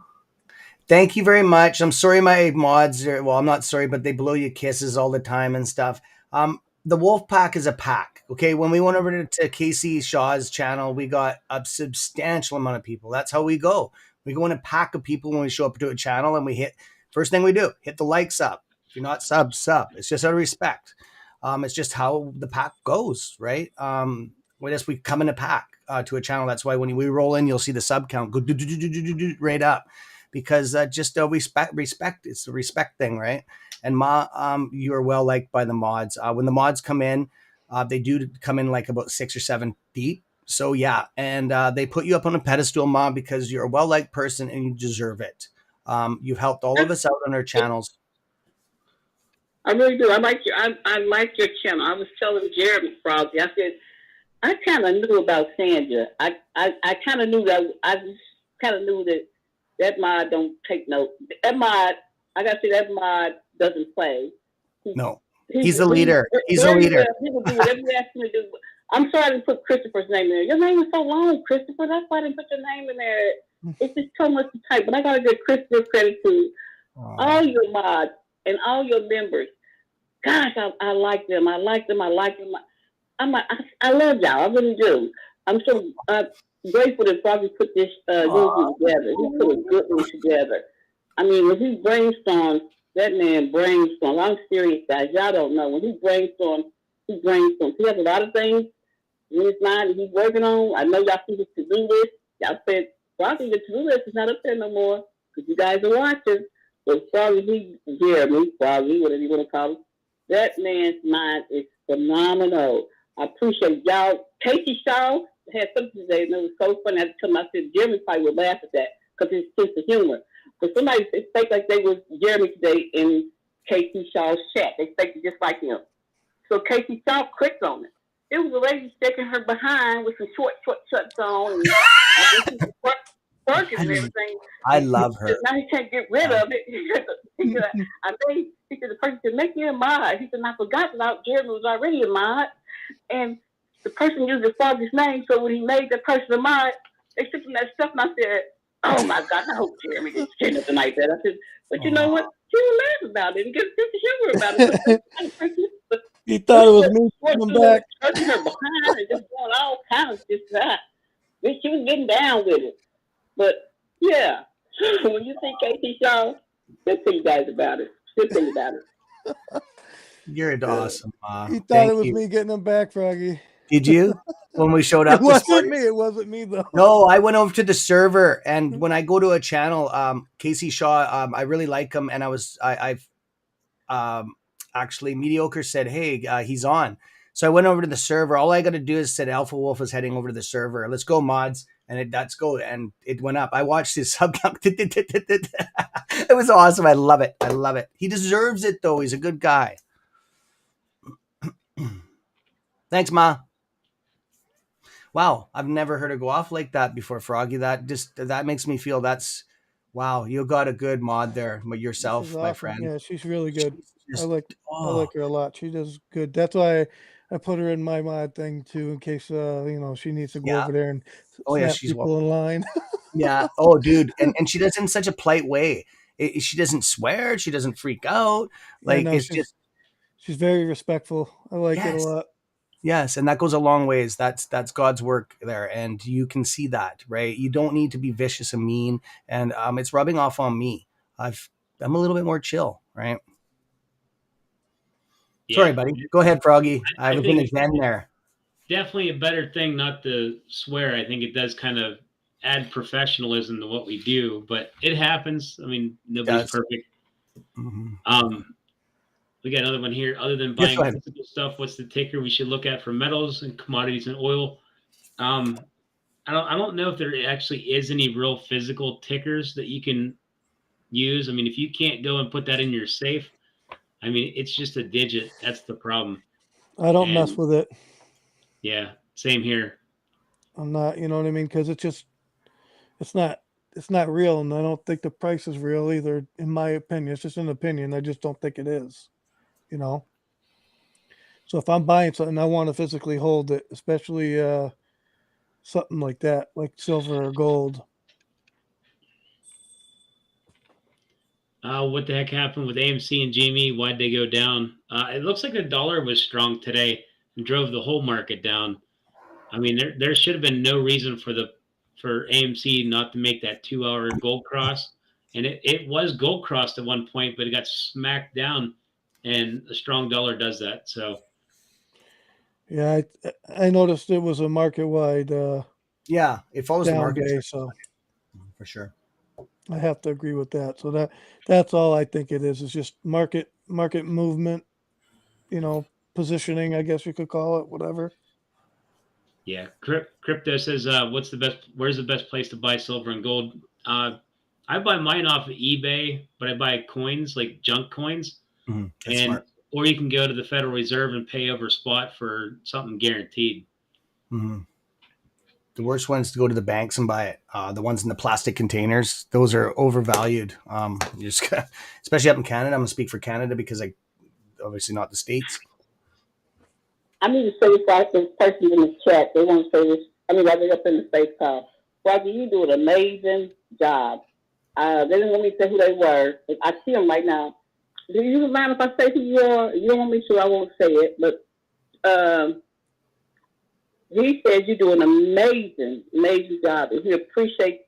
thank you very much. I'm sorry my mods are, well, I'm not sorry, but they blow you kisses all the time and stuff. The wolf pack is a pack. Okay. When we went over to Casey Shaw's channel, we got a substantial amount of people. That's how we go. We go in a pack of people when we show up to a channel, and we hit, first thing we do, hit the likes up. If you're not sub. It's just out of respect. It's just how the pack goes, right? We come in a pack to a channel. That's why when we roll in, you'll see the sub count go right up, because just respect. It's a respect thing, right? And Ma, you are well liked by the mods. When the mods come in, they do come in like about 6 or 7 deep. So yeah, and they put you up on a pedestal, Ma, because you're a well liked person and you deserve it. You've helped all of us out on our channels. I really do. I like your channel. I was telling Jeremy Froggy, I said, I kind of knew about Sandra. I kind of knew that. I just kind of knew that mod don't take note. That mod, I got to say, that mod doesn't play. No, he's a leader. He's a leader. He will do whatever you ask him to do. I'm sorry I didn't put Christopher's name in there. Your name is so long, Christopher. That's why I didn't put your name in there. It's just so much to type. But I got to give Christopher credit to all your mods and all your members. Gosh, I like them. I like them. I love y'all. I really do. I'm so grateful that Froggy put this movie together. He put a good one together. I mean, when he brainstorms, that man brainstorms. I'm serious, guys. Y'all don't know. When he brainstorms, he brainstorms. He has a lot of things in his mind that he's working on. I know y'all see his to-do list. Y'all said, Froggy, the to-do list is not up there no more because you guys are watching. But Froggy, Jeremy, Froggy, whatever you want to call him, that man's mind is phenomenal. I appreciate y'all. Casey Shaw had something today, and it was so funny. I had to tell him, I said, Jeremy probably would laugh at that because his sense of humor. But somebody fake like they was Jeremy today in Casey Shaw's chat. They faked just like him. So Casey Shaw clicked on it. It was a lady sticking her behind with some short shorts on. And I guess she was working and everything. I love her. Now he can't get rid of it. He said, the person said, make me a mod. He said, I forgot that Jeremy was already a mod. And the person used the Froggy's name, so when he made that person a mod, they took him that stuff, and I said, oh my God, I hope Jeremy gets killed nothing like that. I said, but you know what? He will laugh about it and get a sense of humor about it. But he thought it was me coming back. Touching her behind and just doing all kinds of stuff. She was getting down with it. But yeah, when you see Casey Shaw, good thing you guys about it. Good thing about it. You're awesome, Ma. He thought it was me getting him back, Froggy. Did you? When we showed up, it wasn't me. It wasn't me though. No, I went over to the server, and when I go to a channel, Casey Shaw, I really like him, and I've actually Mediocre said, hey, he's on. So I went over to the server. All I got to do is said Alpha Wolf is heading over to the server. Let's go, mods. And let's go. And it went up. I watched his sub count. It was awesome. I love it. I love it. He deserves it, though. He's a good guy. Thanks, Ma. Wow. I've never heard her go off like that before, Froggy. That makes me feel wow. You got a good mod there yourself, my friend. Yeah, she's really good. I like her a lot. She does good. That's why I put her in my mod thing too, in case she needs to go over there and snap people in line. Yeah. Oh, dude, and she does it in such a polite way. She doesn't swear. She doesn't freak out. Like she's very respectful. I like it a lot. Yes, and that goes a long ways. That's God's work there, and you can see that, right? You don't need to be vicious and mean, and it's rubbing off on me. I'm a little bit more chill, right? Yeah. Sorry, buddy. Go ahead, Froggy. I was going to zen there. Definitely a better thing not to swear. I think it does kind of add professionalism to what we do, but it happens. I mean, nobody's perfect. Mm-hmm. We got another one here. Other than buying physical stuff, what's the ticker we should look at for metals and commodities and oil? I don't know if there actually is any real physical tickers that you can use. I mean, if you can't go and put that in your safe, I mean, it's just a digit. That's the problem. I don't mess And with it. yeah, same here. I'm not, you know what I mean? Because it's not, it's not real, and I don't think the price is real either. In my opinion, it's just an opinion. I just don't think it is. You know. So if I'm buying something, I want to physically hold it, especially something like that, like silver or gold. What the heck happened with AMC and GME? Why'd they go down? It looks like the dollar was strong today and drove the whole market down. I mean, there should have been no reason for AMC not to make that 2 hour gold cross, and it was gold crossed at one point, but it got smacked down, and a strong dollar does that. So Yeah, I noticed it was a market wide Yeah, it follows the down market day, so for sure. I have to agree with that. So that's all I think it is. It's just market movement, you know, positioning, I guess you could call it, whatever. yeah, crypto says, what's the best? Where's the best place to buy silver and gold? I buy mine off of eBay, but I buy coins like junk coins, That's and smart. or you can go to the Federal Reserve and pay over spot for something guaranteed. hmm The worst ones to go to the banks and buy it. The ones in the plastic containers, those are overvalued. You just especially up in Canada. I'm gonna speak for Canada because I obviously not the states. I need to say this out to the person in the chat. They want to say this. I mean, rather up in the face call. Roger, you do an amazing job. They didn't want me to say who they were. I see them right now. Do you mind if I say who you are? You don't want me to, I won't say it. But he said you do an amazing, amazing job. And he appreciates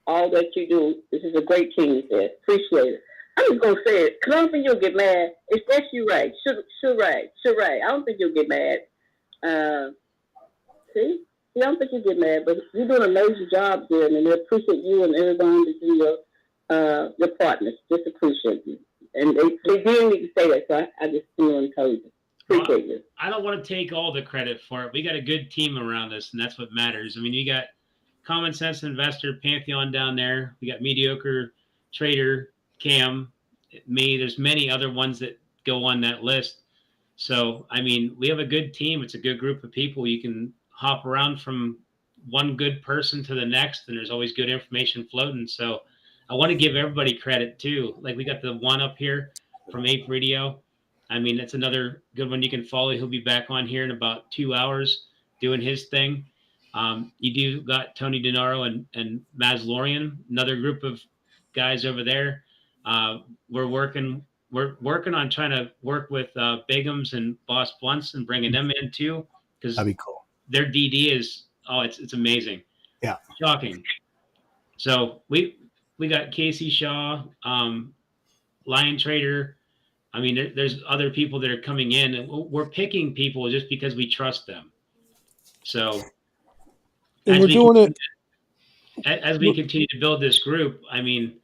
all that you do. This is a great team, he said. Appreciate it. I'm just going to say it, because I don't think you'll get mad. It's that's you, right. Sure. I don't think you'll get mad. See? Yeah, I don't think you get mad, but you're doing an amazing job there, and they appreciate you and everyone that's in your partners. Just appreciate you. And they didn't need to say that, so I just told you. Appreciate you. I don't want to take all the credit for it. We got a good team around us, and that's what matters. I mean, you got Common Sense Investor, Pantheon down there. We got Mediocre Trader, Cam, me. There's many other ones that go on that list. So, I mean, we have a good team. It's a good group of people. You can hop around from one good person to the next, and there's always good information floating. So, I want to give everybody credit too. Like we got the one up here from Ape Radio. I mean, that's another good one you can follow. He'll be back on here in about 2 hours doing his thing. You do got Tony Denaro and Maz Lorian, another group of guys over there. We're working on trying to work with Bigums and Boss Blunts and bringing them in too, because That'd be cool. their DD is it's amazing, Yeah. shocking. So we got Casey Shaw, Lion Trader. I mean, there's other people that are coming in, and we're picking people just because we trust them. So And we're doing it. As we continue to build this group, I mean,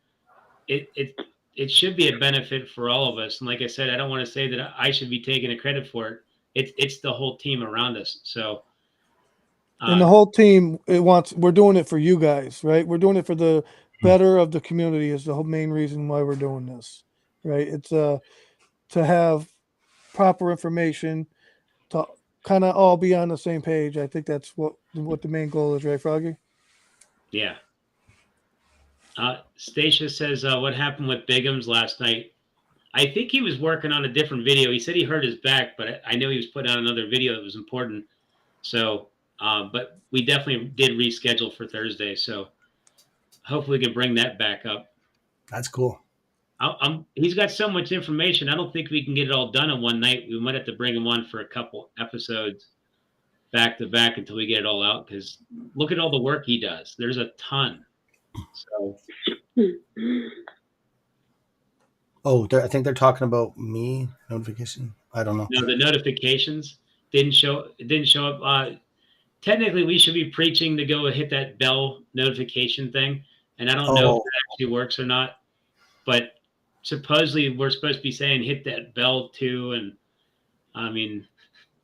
it should be a benefit for all of us. And like I said, I don't want to say that I should be taking the credit for it. It's the whole team around us. So And the whole team, we're doing it for you guys, right? We're doing it for the better of the community is the whole main reason why we're doing this, right? It's to have proper information, to kind of all be on the same page. I think that's what the main goal is, right, Froggy? Yeah. Stacia says, what happened with Bigums last night? I think he was working on a different video. He said he hurt his back, but I know he was putting on another video that was important. So, but we definitely did reschedule for Thursday. So hopefully we can bring that back up. That's cool. He's got so much information. I don't think we can get it all done in one night. We might have to bring him on for a couple episodes back to back until we get it all out. Because look at all the work he does. There's a ton. So. Oh, I think they're talking about me notification. I don't know. No, the notifications didn't show. It didn't show up. Technically, we should be preaching to go hit that bell notification thing, and I don't know if that actually works or not. But supposedly, we're supposed to be saying hit that bell too, and I mean,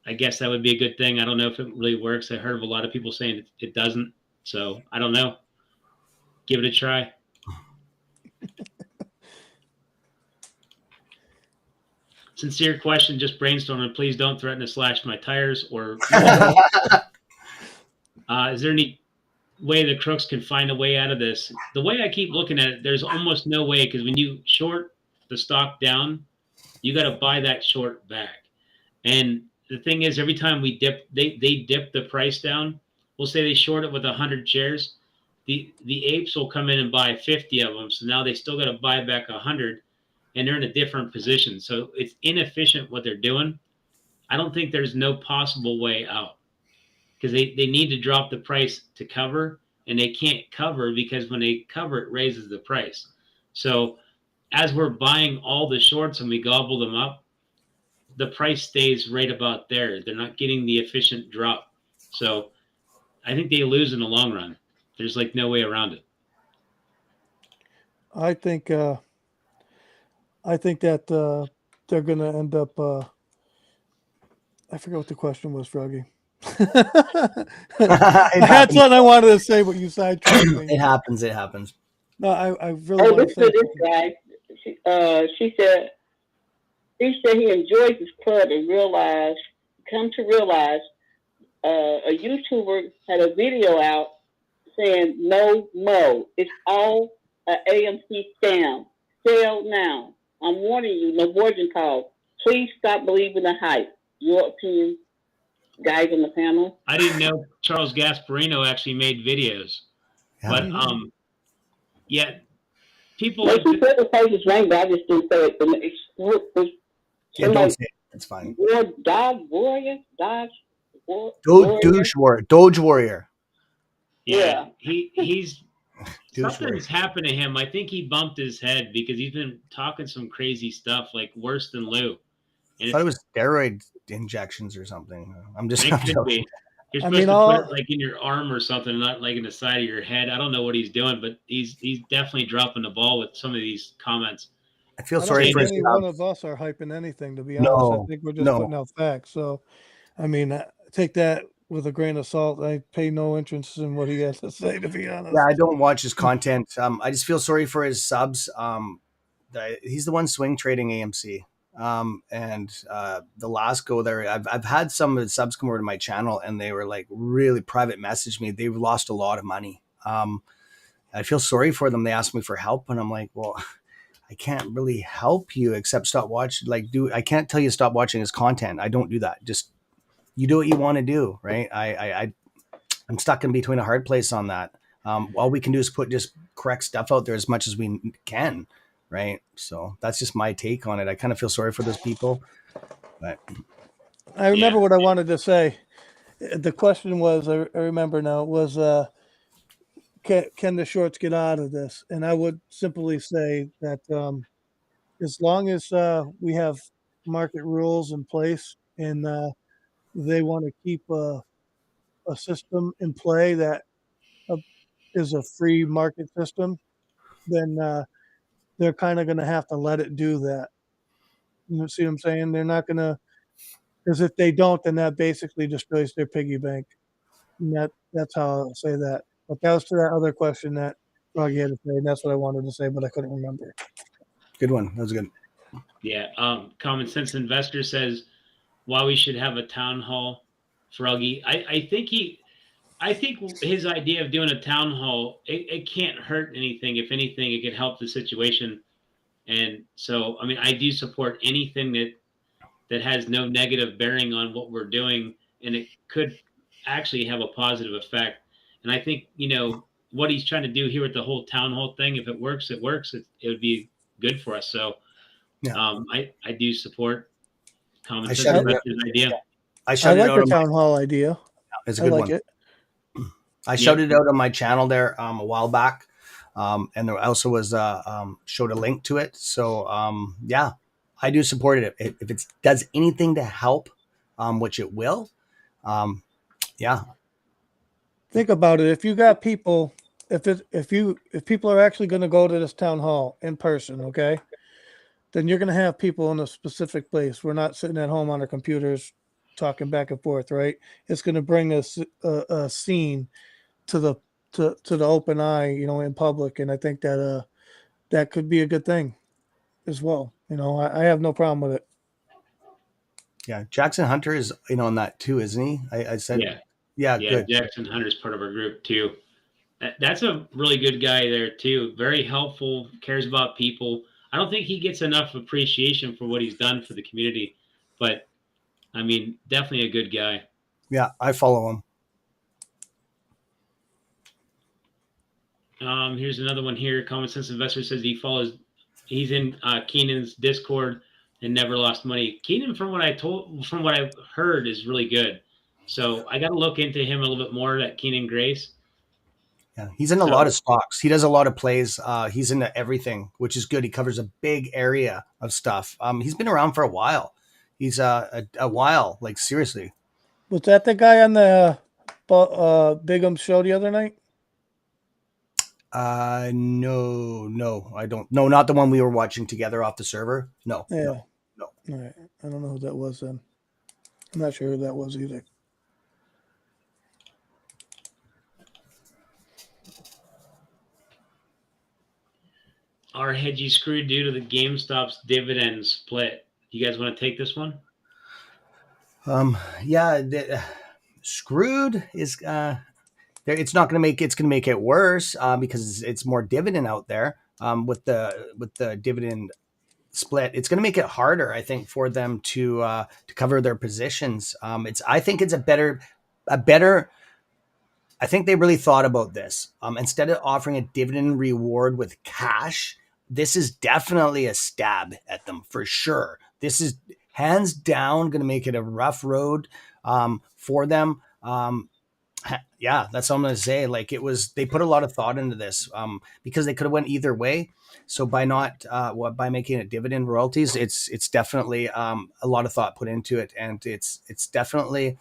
I guess that would be a good thing. I don't know if it really works. I heard of a lot of people saying it doesn't, so I don't know. Give it a try. sincere question, just brainstorming. Please don't threaten to slash my tires or is there any way the crooks can find a way out of this? The way I keep looking at it, there's almost no way, because when you short the stock down, you got to buy that short back. And the thing is, every time we dip, they dip the price down. We'll say they short it with 100 shares. The apes will come in and buy 50 of them. So now they still got to buy back 100, and they're in a different position. So it's inefficient what they're doing. I don't think there's no possible way out, because they need to drop the price to cover, and they can't cover because when they cover, it raises the price. So as we're buying all the shorts and we gobble them up, the price stays right about there. They're not getting the efficient drop. So I think they lose in the long run. There's like no way around it. I think that they're going to end up. I forgot what the question was, Froggy. I had something I wanted to say, but you sidetracked me. It happens. It happens. No, I really Oh, want to listen say to this guy. She said he enjoyed this club and come to realize, a YouTuber had a video out saying no mo. It's all an AMC scam. Sell now. I'm warning you, no margin call. Please stop believing the hype. Your opinion, guys on the panel? I didn't know Charles Gasparino actually made videos. Yeah. But yeah, people. Like he said the page is right, but I just didn't say it. Yeah, don't say it. It's fine. Dog warrior, Dodge. Doge Warrior. Yeah, he's Douche something's happened to him. I think he bumped his head because he's been talking some crazy stuff, like worse than Lou. I thought it was steroid injections or something. I'm just. It could be. You're supposed to put it like in your arm or something, not like in the side of your head. I don't know what he's doing, but he's definitely dropping the ball with some of these comments. I feel I sorry don't for think his any one of us are hyping anything, to be honest. I think we're just putting out facts. So, I mean, take that with a grain of salt. I pay no interest in what he has to say, to be honest. Yeah, I don't watch his content. I just feel sorry for his subs. He's the one swing trading AMC. And the last go there, I've had some of the subs come over to my channel, and they were like really private message me. They've lost a lot of money. I feel sorry for them. They asked me for help, and I'm like, well, I can't really help you except stop watching. I can't tell you to stop watching his content. I don't do that. Just you do what you want to do, right? I'm stuck in between a hard place on that. All we can do is put just correct stuff out there as much as we can, right? So that's just my take on it. I kind of feel sorry for those people. But I remember what I wanted to say. The question was, I remember now, was can the shorts get out of this? And I would simply say that as long as we have market rules in place and they want to keep a system in play that is a free market system, then they're kind of going to have to let it do that. You see what I'm saying? They're not going to, because if they don't, then that basically destroys their piggy bank. And that's how I'll say that. But that was to that other question that Froggy had to say, and that's what I wanted to say, but I couldn't remember. Good one. That was good. Yeah. Common Sense Investor says why we should have a town hall, Froggy. I think his idea of doing a town hall, it can't hurt anything. If anything, it could help the situation. And so, I mean, I do support anything that has no negative bearing on what we're doing, and it could actually have a positive effect. And I think, what he's trying to do here with the whole town hall thing, if it works, it works. It would be good for us. So I do support Common Sense Investor's idea. I like the town hall idea. It's a good one. I shouted it out on my channel there a while back. And there also was showed a link to it. So I do support it. If it does anything to help, which it will, Think about it. If you got people, if people are actually going to go to this town hall in person, okay, then you're going to have people in a specific place. We're not sitting at home on our computers talking back and forth, right? It's going to bring us a scene to the open eye, in public, and I think that that could be a good thing as well. I have no problem with it. Yeah, Jackson Hunter is on that too, isn't he? I said, Yeah, good. Jackson Hunter's part of our group too. That's a really good guy there too. Very helpful, cares about people. I don't think he gets enough appreciation for what he's done for the community, but I mean, definitely a good guy. Yeah, I follow him. Here's another one here. Common Sense Investor says he's in Keenan's Discord and never lost money. Keenan, from what I've heard, is really good. So I got to look into him a little bit more. That Keenan Grace. Yeah, he's in a lot of stocks. He does a lot of plays. He's into everything, which is good. He covers a big area of stuff. He's been around for a while. He's a while, like seriously. Was that the guy on the Bigum show the other night? No, I don't. No, not the one we were watching together off the server. No, Yeah. no. All right. I don't know who that was then. I'm not sure who that was either. Are hedges screwed due to the GameStop's dividend split? You guys want to take this one? Yeah, screwed is it's not going to make it's going to make it worse because it's more dividend out there with the dividend split. It's going to make it harder, I think, for them to cover their positions. I think it's a better. I think they really thought about this. Instead of offering a dividend reward with cash, this is definitely a stab at them for sure. This is hands down going to make it a rough road for them. Yeah, that's what I'm going to say. Like they put a lot of thought into this because they could have went either way. So by by making it dividend royalties, it's definitely a lot of thought put into it, and it's definitely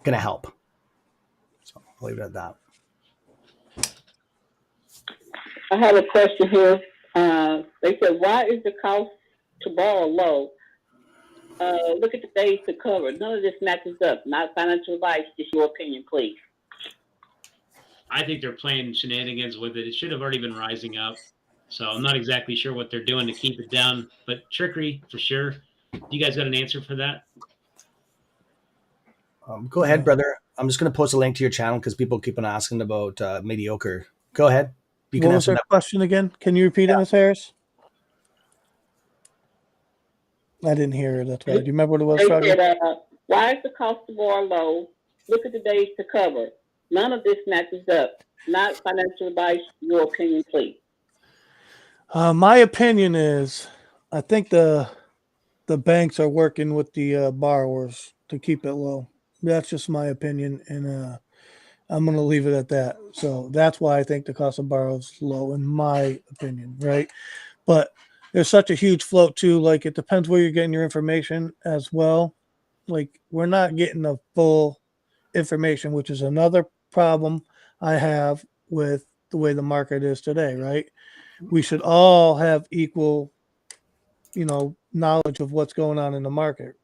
going to help. So I'll leave it at that. I have a question here. They said, why is the cost to borrow low? Look at the days to cover. None of this matches up. Not financial advice. Just your opinion, please. I think they're playing shenanigans with it. It should have already been rising up. So I'm not exactly sure what they're doing to keep it down, but trickery for sure. You guys got an answer for that? Go ahead, brother. I'm just going to post a link to your channel because people keep on asking about mediocre. Go ahead. You what was their question again? Can you repeat it, Ms. Harris? I didn't hear it. That's why. Do you remember what it was? They said, why is the cost to borrow low? Look at the days to cover. None of this matches up. Not financial advice. Your opinion, please. My opinion is, I think the banks are working with the borrowers to keep it low. That's just my opinion, and I'm going to leave it at that. So that's why I think the cost of borrow is low, in my opinion, right? But there's such a huge float too. Like it depends where you're getting your information as well. Like we're not getting the full information, which is another problem I have with the way the market is today, right? We should all have equal, knowledge of what's going on in the market.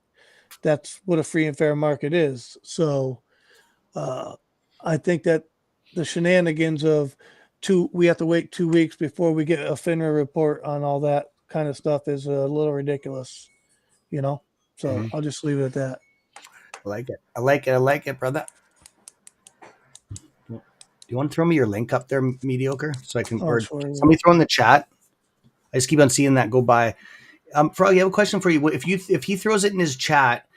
That's what a free and fair market is. So I think that the shenanigans of we have to wait 2 weeks before we get a FINRA report on all that kind of stuff is a little ridiculous, So I'll just leave it at that. I like it, brother. Do you want to throw me your link up there, mediocre, so I can? Sure, somebody throw in the chat. I just keep on seeing that go by. Frog, I have a question for you. If he throws it in his chat,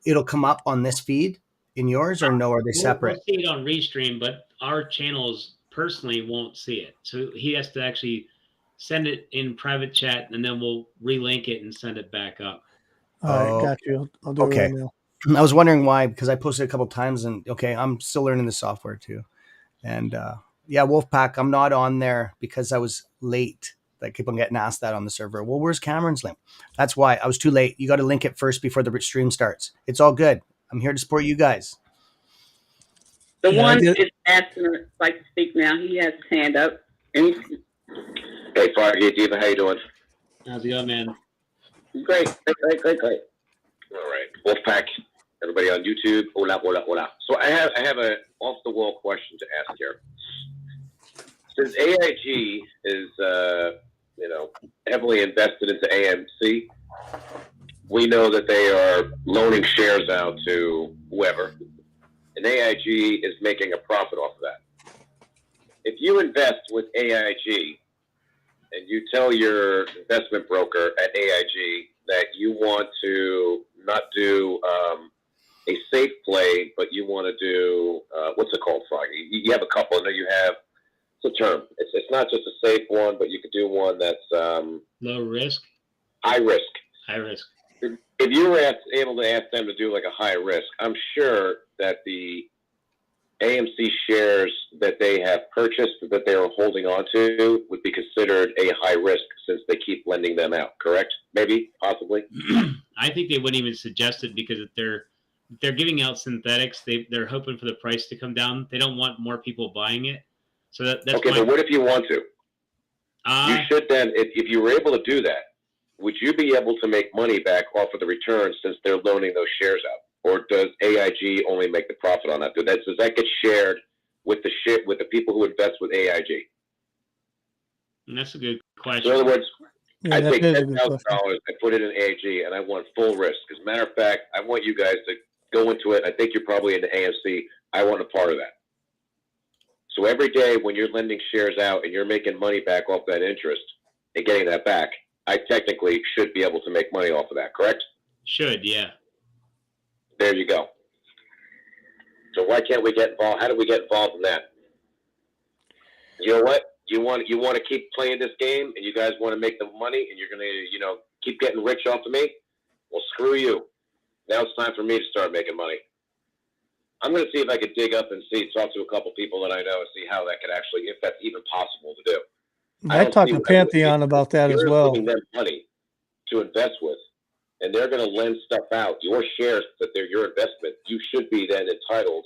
it'll come up on this feed in yours, or no? Are they separate? We'll see it on Restream, but our channels personally won't see it. So he has to actually send it in private chat, and then we'll relink it and send it back up. All right, got you. I'll do it right now. I was wondering why, because I posted a couple of times, and I'm still learning the software too. And Wolfpack, I'm not on there because I was late. I keep on getting asked that on the server. Well, where's Cameron's link? That's why I was too late. You got to link it first before the stream starts. It's all good. I'm here to support you guys. The one is asking like to speak now. He has his hand up. Hey, Fargate Diva, how you doing? How's it going, man? Great. All right, Wolfpack, everybody on YouTube, hola. So I have a off the wall question to ask here. Since AIG is heavily invested into AMC, we know that they are loaning shares out to whoever, and AIG is making a profit off of that. If you invest with AIG and you tell your investment broker at AIG that you want to not do a safe play, but you want to do, what's it called, Froggy? You have a couple. I know you have, it's a term. It's not just a safe one, but you could do one that's Low risk, high risk. high risk. If you were able to ask them to do like a high risk, I'm sure that the AMC shares that they have purchased that they are holding on to would be considered a high risk since they keep lending them out, correct? Maybe, possibly. I think they wouldn't even suggest it because if they're giving out synthetics, they're hoping for the price to come down. They don't want more people buying it. So that's okay, but what if you want to? You uh, should then, if you were able to do that, would you be able to make money back off of the return since they're loaning those shares out? Or does AIG only make the profit on that? Does that get shared with the people who invest with AIG? that's a good So question. in other words, Yeah, I that take is a good $10,000, question. I put it in AIG, and I want full risk. As a matter of fact, I want you guys to go into it. I think you're probably into AMC. I want a part of that. So every day when you're lending shares out and you're making money back off that interest and getting that back, I technically should be able to make money off of that, correct? Should, yeah. There you go. So why can't we get involved? How do we get involved in that? You know what? You want to keep playing this game, and you guys want to make the money, and you're gonna keep getting rich off of me. Well, screw you. Now it's time for me to start making money. I'm gonna see if I could dig up and talk to a couple people that I know and see how that could actually, if that's even possible to do. I don't talked see to why it would be. Pantheon about that as You're well. giving them money to invest with, and they're going to lend stuff out. Your shares, that they're your investment, you should be then entitled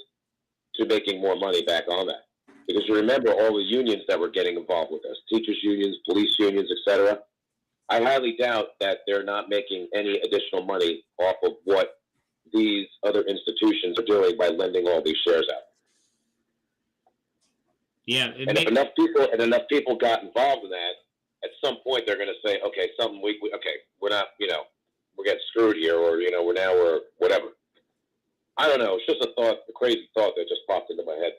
to making more money back on that. Because you remember all the unions that were getting involved with this, teachers unions, police unions, etc. I highly doubt that they're not making any additional money off of what these other institutions are doing by lending all these shares out. Yeah, And if enough people got involved in that, at some point they're going to say, okay, we're not, we're getting screwed here, or we're whatever. I don't know. It's just a crazy thought that just popped into my head.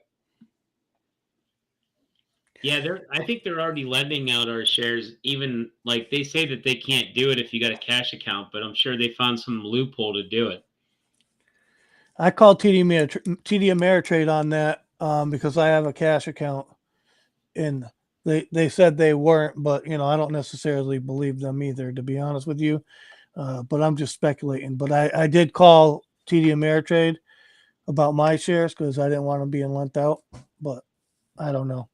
yeah. I think they're already lending out our shares. Even like they say that they can't do it if you got a cash account, but I'm sure they found some loophole to do it. I called TD Ameritrade on that because I have a cash account, and they said they weren't, but I don't necessarily believe them either, to be honest with you. But I'm just speculating. But I did call TD Ameritrade about my shares because I didn't want them being lent out, but I don't know.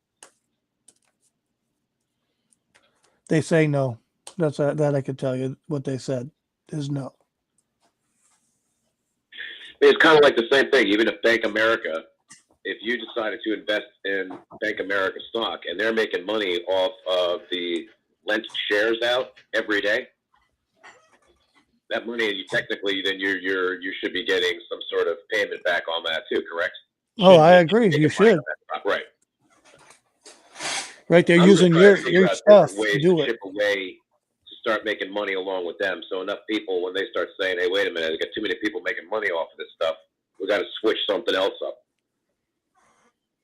They say no. That I could tell you. What they said is no. It's kind of like the same thing. Even if Bank America, if you decided to invest in Bank America stock and they're making money off of the lent shares out every day, that money you technically then you should be getting some sort of payment back on that too, correct? Oh, I agree. You should. Right. Right. They're I'm using just trying to figure your out stuff different ways to do it. chip away to start making money along with them. So enough people, when they start saying, "Hey, wait a minute, we got too many people making money off of this stuff. We got to switch something else up."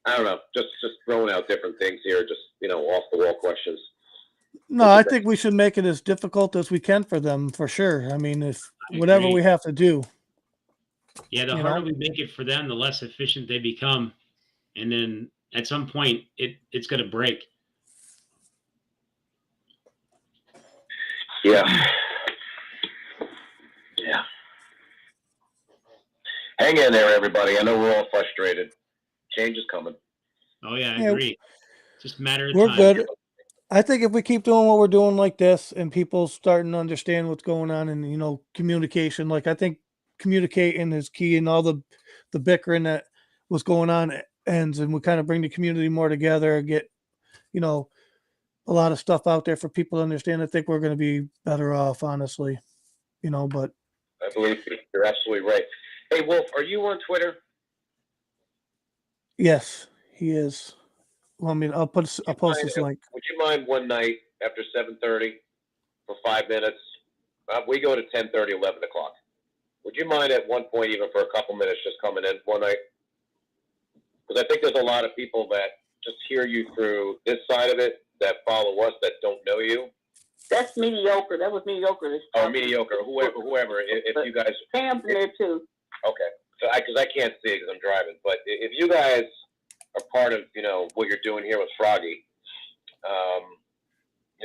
I don't know. Just throwing out different things here. Just off the wall questions. No, I think we should make it as difficult as we can for them, for sure. I mean, if whatever we have to do. Yeah, the harder we make it for them, the less efficient they become, and then at some point, it's going to break. Yeah. Yeah. Hang in there, everybody. I know we're all frustrated. Change is coming. Oh yeah, I agree. Just a matter of we're time. Good. I think if we keep doing what we're doing like this, and people starting to understand what's going on, and communication, like I think communicating is key, and all the bickering that was going on ends, and we kind of bring the community more together, get a lot of stuff out there for people to understand. I think we're going to be better off, honestly. But I believe you're absolutely right. Hey, Wolf, are you on Twitter? yes, he is. Well, I mean, I'll post this link. Would you mind one night after 7:30 for 5 minutes We go to 10:30, 11 o'clock. Would you mind at one point, even for a couple minutes, just coming in one night? Because I think there's a lot of people that just hear you through this side of it, that follow us, that don't know you. That's mediocre. That was mediocre. This Oh, time. mediocre. Whoever. If you guys. Cam's there too. Okay. So because I can't see it because I'm driving. But if you guys are part of, what you're doing here with Froggy,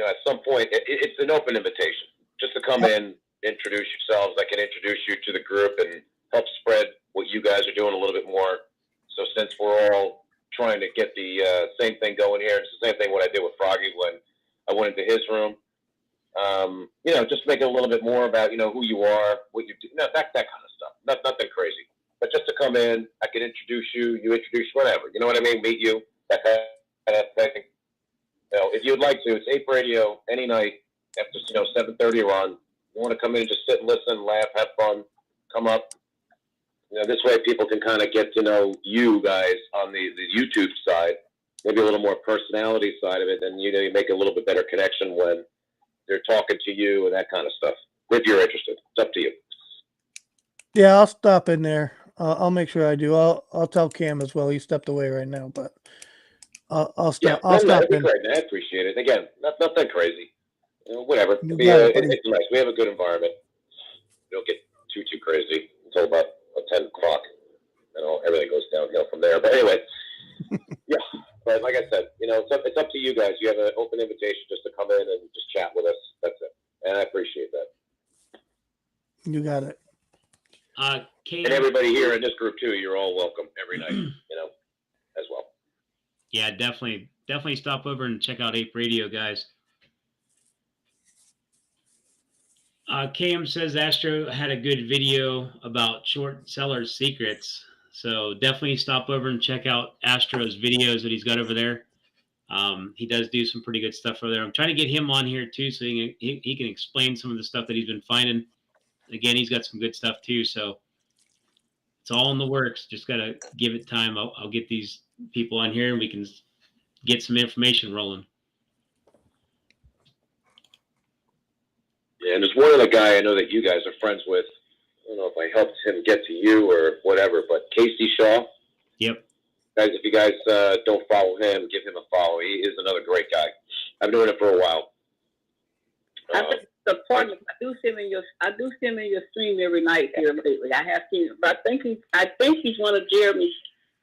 at some point, it's an open invitation just to come in, introduce yourselves. I can introduce you to the group and help spread what you guys are doing a little bit more. So since we're all trying to get the same thing going here, it's the same thing what I did with Froggy when I went into his room. Just make it a little bit more about, who you are, what you do, that kind of stuff. Nothing crazy. But just to come in, I can introduce you, you introduce whatever. You know what I mean? Meet you, that kind of thing. If you'd like to, it's Ape Radio any night after 7:30 or on. You want to come in and just sit and listen, laugh, have fun, come up. This way people can kind of get to know you guys on the YouTube side, maybe a little more personality side of it, and you make a little bit better connection when they're talking to you and that kind of stuff. If you're interested, it's up to you. Yeah, I'll stop in there. I'll make sure I do. I'll tell Cam as well. He stepped away right now, but I'll stop. Yeah, I'll stop that'd be in. great, man. I appreciate it. Again, nothing crazy. Whatever. You got it, buddy. It's nice. We have a good environment. We don't get too crazy until about 10 o'clock. Everything goes downhill from there. But anyway, yeah. But like I said, it's up to you guys. You have an open invitation just to come in and just chat with us. That's it. And I appreciate that. You got it. Cam, And everybody here in this group too, you're all welcome every night, as well. Yeah, definitely stop over and check out Ape Radio, guys. Cam says Astro had a good video about short sellers' secrets. So definitely stop over and check out Astro's videos that he's got over there. He does do some pretty good stuff over there. I'm trying to get him on here too, so he can explain some of the stuff that he's been finding. Again, he's got some good stuff too. So it's all in the works. Just got to give it time. I'll get these people on here and we can get some information rolling. Yeah, and there's one other guy I know that you guys are friends with. I don't know if I helped him get to you or whatever, but Casey Shaw. Yep. Guys, if you guys don't follow him, give him a follow. He is another great guy. I've known him for a while. I think the partner. I do see him in your stream every night here lately. I have seen him, but I think he's one of Jeremy's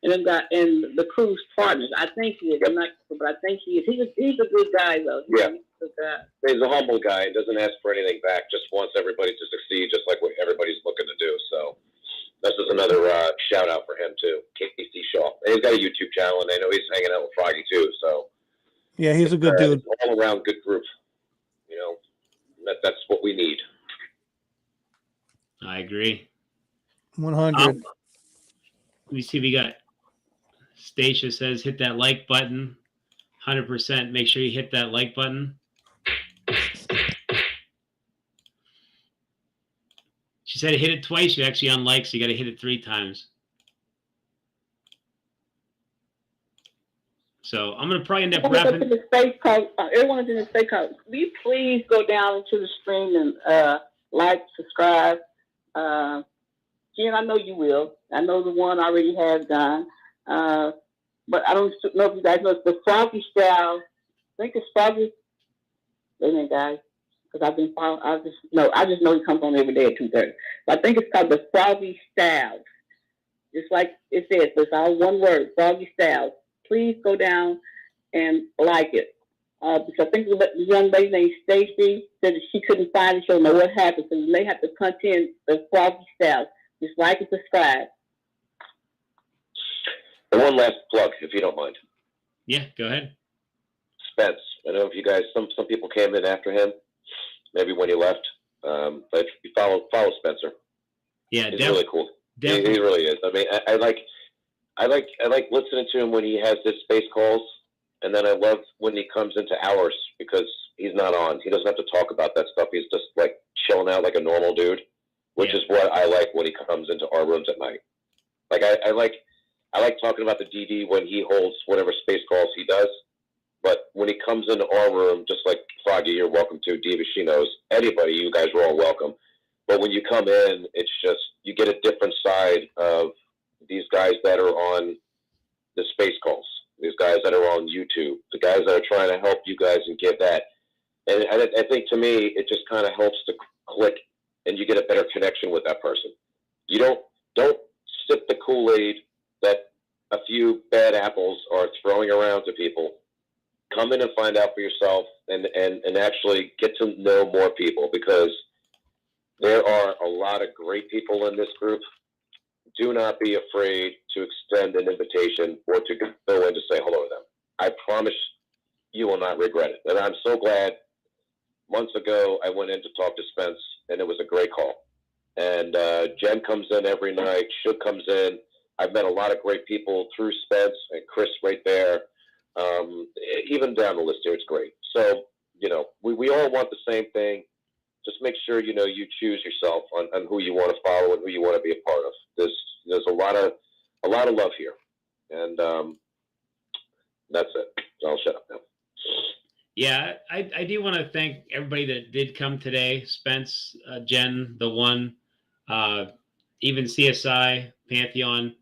and the crew's partners. I think he is. I'm not sure, but I think he is. He's a good guy though. Yeah. He's a good guy. He's a humble guy. Doesn't ask for anything back. Just wants everybody to succeed, just like what everybody's looking to do. So this is another shout out for him too, Casey Shaw. And he's got a YouTube channel, and I know he's hanging out with Froggy too. So Yeah, he's a good dude. All around good group. That's what we need. I agree. 100. Let me see. We got Stacia says hit that like button. 100%. Make sure you hit that like button. She said hit it twice. You actually on like, so you got to hit it 3 times. So I'm gonna probably end up wrapping. Everyone is in the space code. Will you please go down into the stream and like, subscribe? Jen, I know you will. I know the one already has done. But I don't know if you guys know it's the Froggy style. I think it's Froggy. Wait a minute, guys, because I've been following. I just know he comes on every day at 2:30. I think it's called the Froggy Styles. Just like it says, it's all one word, Froggy Styles. Please go down and like it. Because I think the young lady named Stacy said that she couldn't find it. She don't know what happened. So you may have to punch in the Froggy Styles. Just like and subscribe. And one last plug, if you don't mind. Yeah, go ahead. Spence. I know if you guys, some people came in after him, maybe when he left. But if you follow Spencer. Yeah, he's really cool. Definitely. He really is. I mean, I like listening to him when he has his space calls, and then I love when he comes into ours because he's not on. He doesn't have to talk about that stuff. He's just like chilling out like a normal dude, which is what I like when he comes into our rooms at night. Like I like talking about the DD when he holds whatever space calls he does, But when he comes into our room, just like Froggy, you're welcome to. Diva, she knows. Anybody, you guys are all welcome. But when you come in, it's just, you get a different side of these guys that are on the space calls, these guys that are on YouTube, the guys that are trying to help you guys and give that. And I think to me, it just kind of helps to click, and you get a better connection with that person. You don't sip the Kool-Aid that a few bad apples are throwing around to people. Come in and find out for yourself, and actually get to know more people, because there are a lot of great people in this group. Do not be afraid to extend an invitation or to go in to say hello to them. I promise you will not regret it. And I'm so glad months ago I went in to talk to Spence, and it was a great call. And Jen comes in every night. Shug comes in. I've met a lot of great people through Spence and Chris right there. Even down the list here, it's great. So, we all want the same thing. Just make sure, you choose yourself on who you want to follow and who you want to be a part of. There's a lot of love here. And that's it. So I'll shut up now. Yeah, I do want to thank everybody that did come today. Spence, Jen, the one, even CSI, Pantheon,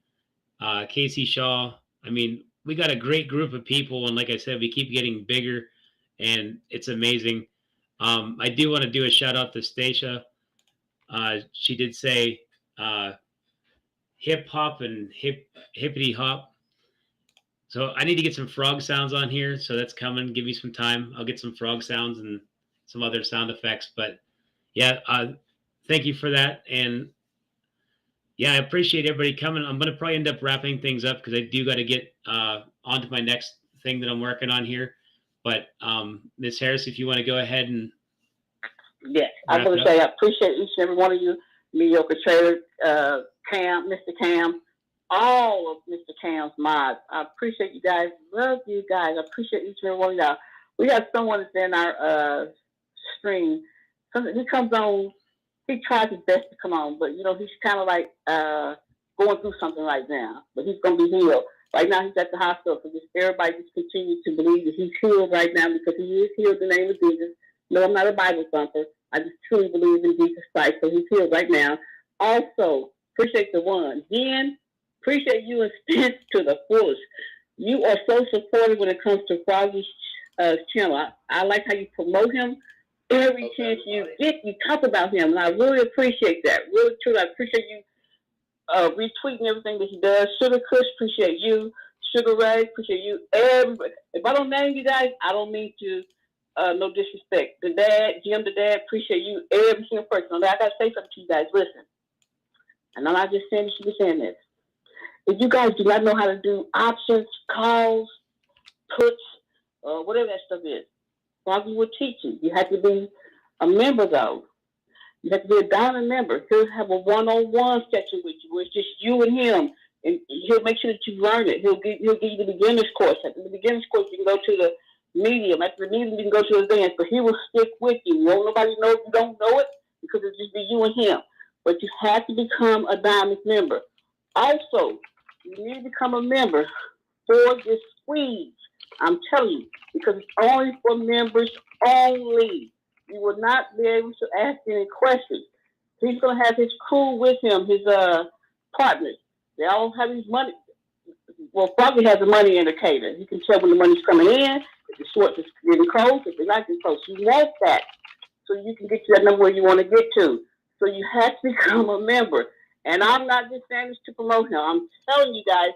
Casey Shaw. I mean, we got a great group of people, and like I said, we keep getting bigger, and it's amazing. I do want to do a shout out to Stacia. She did say hip hop and hippity hop. So I need to get some frog sounds on here. So that's coming. Give me some time. I'll get some frog sounds and some other sound effects. But yeah, thank you for that. And yeah, I appreciate everybody coming. I'm going to probably end up wrapping things up because I do got to get onto my next thing that I'm working on here. But Ms. Harris, if you want to go ahead and. Yes, I want to say I appreciate each and every one of you, Mediocre Trader, Cam, Mr. Cam, all of Mr. Cam's mods. I appreciate you guys. Love you guys. I appreciate each and every one of y'all. We have someone that's in our stream. He comes on. He tries his best to come on, but he's kind of like going through something right now. But he's going to be healed. Right now, he's at the hospital. So just everybody just continue to believe that he's healed right now, because he is healed in the name of Jesus. No, I'm not a Bible thumper. I just truly believe in Jesus Christ. So he's healed right now. Also, appreciate the one. Jen, appreciate you and Spence to the fullest. You are so supportive when it comes to Froggy's channel. I like how you promote him. Every chance you get, you talk about him. And I really appreciate that. Really, truly, I appreciate you retweeting everything that he does. Sugar Kush, appreciate you. Sugar Ray, appreciate you. Everybody. If I don't name you guys, I don't mean to. No disrespect. The dad, Jim, the dad, appreciate you, every single person. I got to say something to you guys. Listen, and I'm not just saying this, you be saying this. If you guys do not know how to do options, calls, puts, whatever that stuff is, Froggy will teach you. You have to be a member, though. You have to be a diamond member. He'll have a one-on-one section with you where it's just you and him, and he'll make sure that you learn it. He'll give you the beginner's course. At the beginner's course, you can go to the medium. After the medium, you can go to advanced, but he will stick with you. Won't nobody know if you don't know it, because it'll just be you and him. But you have to become a diamond member. Also, you need to become a member for this squeeze. I'm telling you, because it's only for members only. You will not be able to ask any questions. He's going to have his crew with him, his partners. They all have his money. Well, Froggy has a money indicator. You can tell when the money's coming in, if the shorts is getting close, if they're not getting close. You want that so you can get to that number where you want to get to. So you have to become a member. And I'm not just saying this to promote him. I'm telling you guys,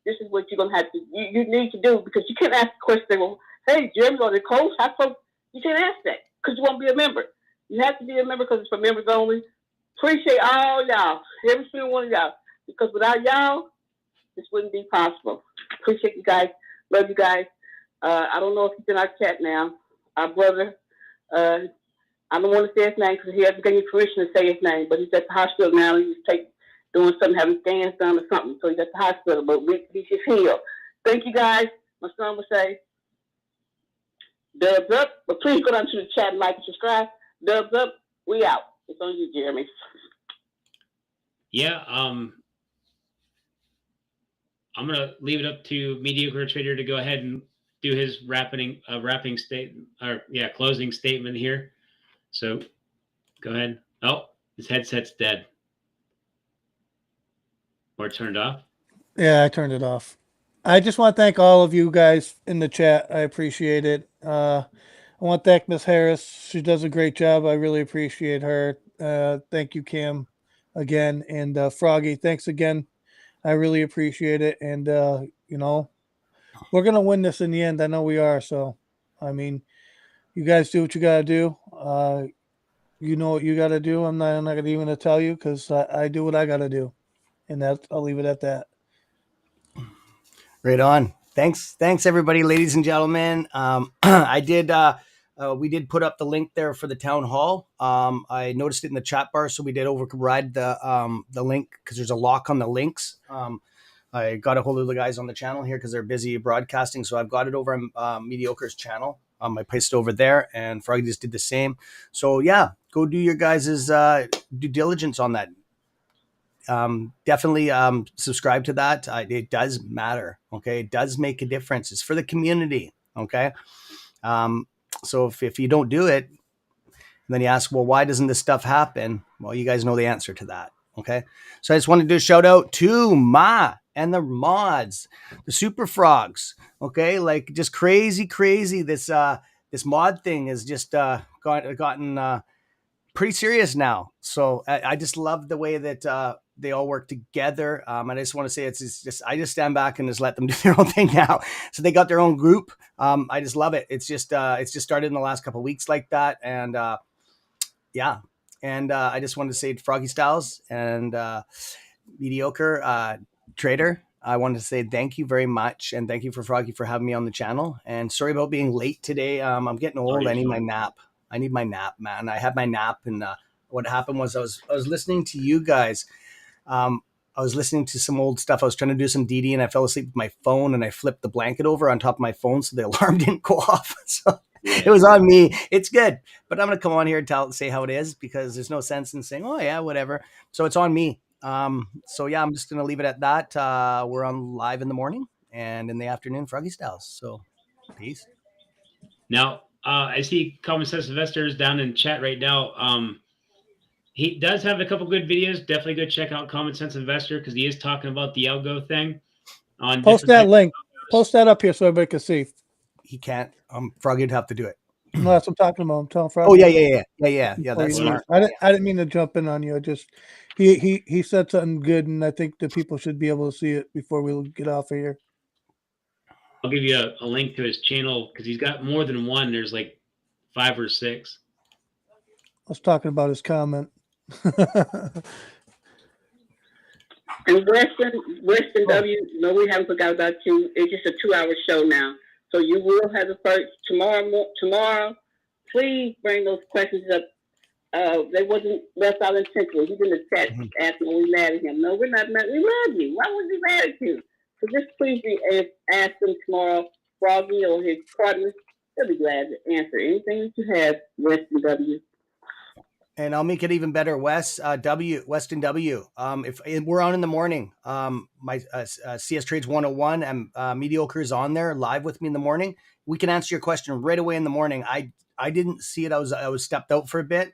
this is what you're going to have to, you need to do, because you can't ask the question, well, hey, Jim, are they close? How close? You can't ask that because you won't be a member. You have to be a member because it's for members only. Appreciate all y'all, every single one of y'all, because without y'all, this wouldn't be possible. Appreciate you guys. Love you guys. I don't know if he's in our chat now. Our brother, I don't want to say his name because he hasn't given me permission to say his name, but he's at the hospital now. He's doing something, having scans done or something. So he's at the hospital, but he's just healed. Thank you guys. My son would say, dubs up. But please go down to the chat and like and subscribe. Dubs up. We out. It's on you, Jeremy. Yeah. I'm going to leave it up to Mediocre Trader to go ahead and do his wrapping statement, or closing statement here. So go ahead. Oh, his headset's dead. Or turned off. Yeah, I turned it off. I just want to thank all of you guys in the chat. I appreciate it. I want to thank Miss Harris. She does a great job. I really appreciate her. Thank you, Cam, again. And Froggy, thanks again. I really appreciate it. And, you know, we're going to win this in the end. I know we are. So, I mean, you guys do what you got to do. You know what you got to do. I'm not going to even tell you because I do what I got to do. And I'll leave it at that. Right on. Thanks, everybody, ladies and gentlemen. We did put up the link there for the town hall. I noticed it in the chat bar, so we did override the link because there's a lock on the links. I got a hold of the guys on the channel here because they're busy broadcasting, so I've got it over on Mediocre's channel. I placed it over there, and Froggy just did the same. So yeah, go do your guys' due diligence on that. Definitely subscribe to that. It does matter. Okay. It does make a difference. It's for the community. Okay. So if you don't do it, then you ask, well, why doesn't this stuff happen? Well, you guys know the answer to that. Okay. So I just wanted to do a shout out to Ma and the mods, the super frogs. Okay. Like just crazy. This mod thing has just gotten pretty serious now. So I just love the way that they all work together. And I just want to say it's just I just stand back and just let them do their own thing now. So they got their own group. I just love it. It's just started in the last couple of weeks like that. And yeah. And I just wanted to say to Froggy Styles and Mediocre Trader, I wanted to say thank you very much. And thank you for Froggy for having me on the channel. And sorry about being late today. I'm getting old. I need my nap. I need my nap, man. I had my nap, and what happened was I was listening to you guys. I was listening to some old stuff. I was trying to do some DD, and I fell asleep with my phone, and I flipped the blanket over on top of my phone, so the alarm didn't go off. So it was on me. It's good, but I'm gonna come on here and say how it is because there's no sense in saying, "Oh yeah, whatever." So it's on me. So yeah, I'm just gonna leave it at that. We're on live in the morning and in the afternoon, Froggy Styles. So peace. Now. I see Common Sense Investors down in chat right now. He does have a couple good videos. Definitely go check out Common Sense Investor because he is talking about the algo thing. Post that link. Post that up here so everybody can see. He can't. Froggy'd have to do it. No, that's what I'm talking about. I'm telling Froggy. Oh yeah. That's smart. I didn't mean to jump in on you. I just he said something good, and I think the people should be able to see it before we get off of here. I'll give you a link to his channel because he's got more than one. There's like 5 or 6. I was talking about his comment. And Weston W, no, we haven't forgot about you. It's just a 2-hour show now. So you will have the first tomorrow. Please bring those questions up. They wasn't left out intentionally. He's in the chat asking, are we mad at him? No, we're not mad. We love you. Why would we mad at you? So just please ask them tomorrow, Froggy or his partners. They'll be glad to answer anything that you have, Weston W. And I'll make it even better, Weston W. If we're on in the morning, my CS Trades 101 and Mediocre is on there live with me in the morning. We can answer your question right away in the morning. I didn't see it. I was stepped out for a bit.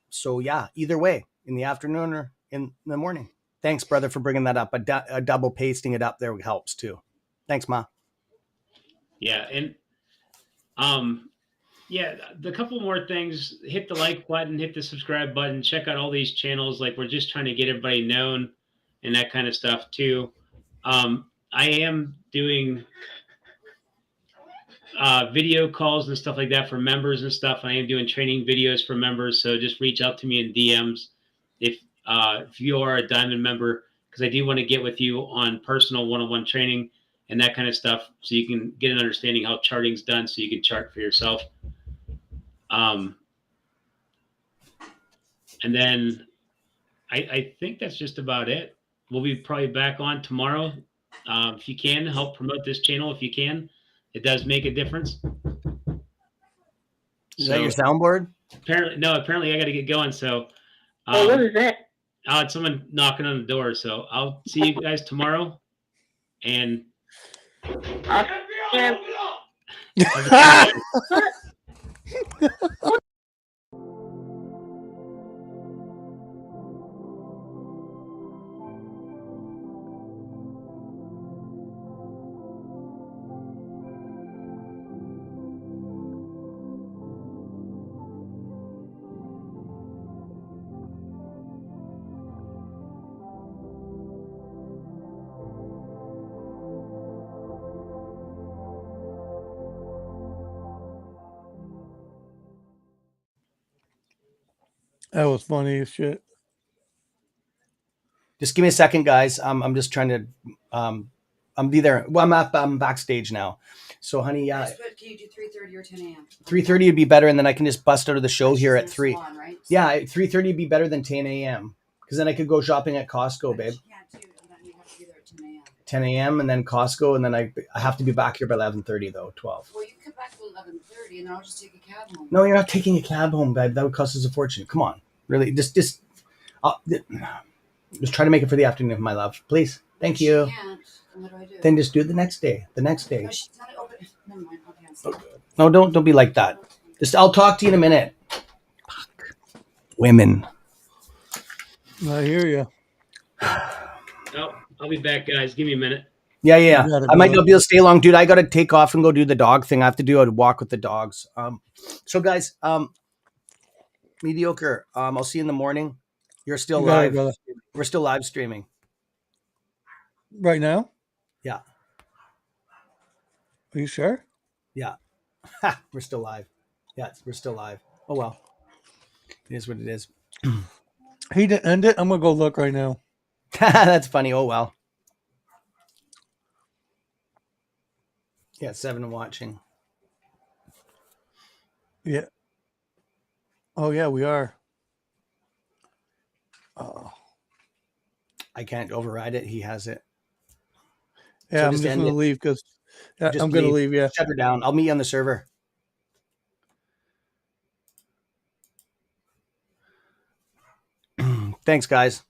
So yeah, either way, in the afternoon or in the morning. Thanks, brother, for bringing that up. A double pasting it up there helps too. Thanks, Ma. Yeah, and the couple more things. Hit the like button, hit the subscribe button, check out all these channels. Like we're just trying to get everybody known and that kind of stuff too. I am doing video calls and stuff like that for members and stuff. I am doing training videos for members, so just reach out to me in DMs if you are a Diamond member, because I do want to get with you on personal one-on-one training and that kind of stuff, so you can get an understanding how charting's done, so you can chart for yourself. And then I think that's just about it. We'll be probably back on tomorrow. If you can, help promote this channel if you can. It does make a difference. Is that your soundboard? Apparently I got to get going. So, what is that? It's someone knocking on the door. So I'll see you guys tomorrow. And That was funny as shit. Just give me a second, guys. I'm just trying to. I'm be there. Well, I'm backstage now. So, honey, yeah, Can you do 3:30 or 10 a.m.? 3:30 would be better, and then I can just bust out of the show here at She's in a 3. salon, right? Yeah, 3:30 would be better than 10 a.m. because then I could go shopping at Costco, babe. She can't do. And then you have to be there at 10 a.m. 10 a.m. and then Costco, and then I have to be back here by 11:30 though, 12. Well, you come back at 11:30, and then I'll just take a cab home. No, you're not taking a cab home, babe. That would cost us a fortune. Come on, really, just try to make it for the afternoon, my love, please. Thank She you. can't. Then what do I do? Then just do it the next day. The next day. No, she's not open. Never mind. Okay, I'm sorry. No, don't be like that. Just I'll talk to you in a minute. Fuck. Women. I hear you. Oh, I'll be back, guys. Give me a minute. Yeah. You gotta I might go. not be able to stay long, dude. I gotta take off and go do the dog thing. I have to do a walk with the dogs. So guys, mediocre. I'll see you in the morning. You're still You got it, live. brother. We're still live streaming. Right now? Yeah. Are you sure? Yeah. Ha, we're still live. Yeah, we're still live. Oh well. It is what it is. He didn't end it. I'm gonna go look right now. That's funny. Oh well. Yeah, 7 watching. Yeah. Oh yeah, we are. Oh. I can't override it. He has it. Yeah, So I'm just just end gonna it. leave because Just I'm gonna leave. Yeah. Shut her down. I'll meet you on the server. Thanks, guys.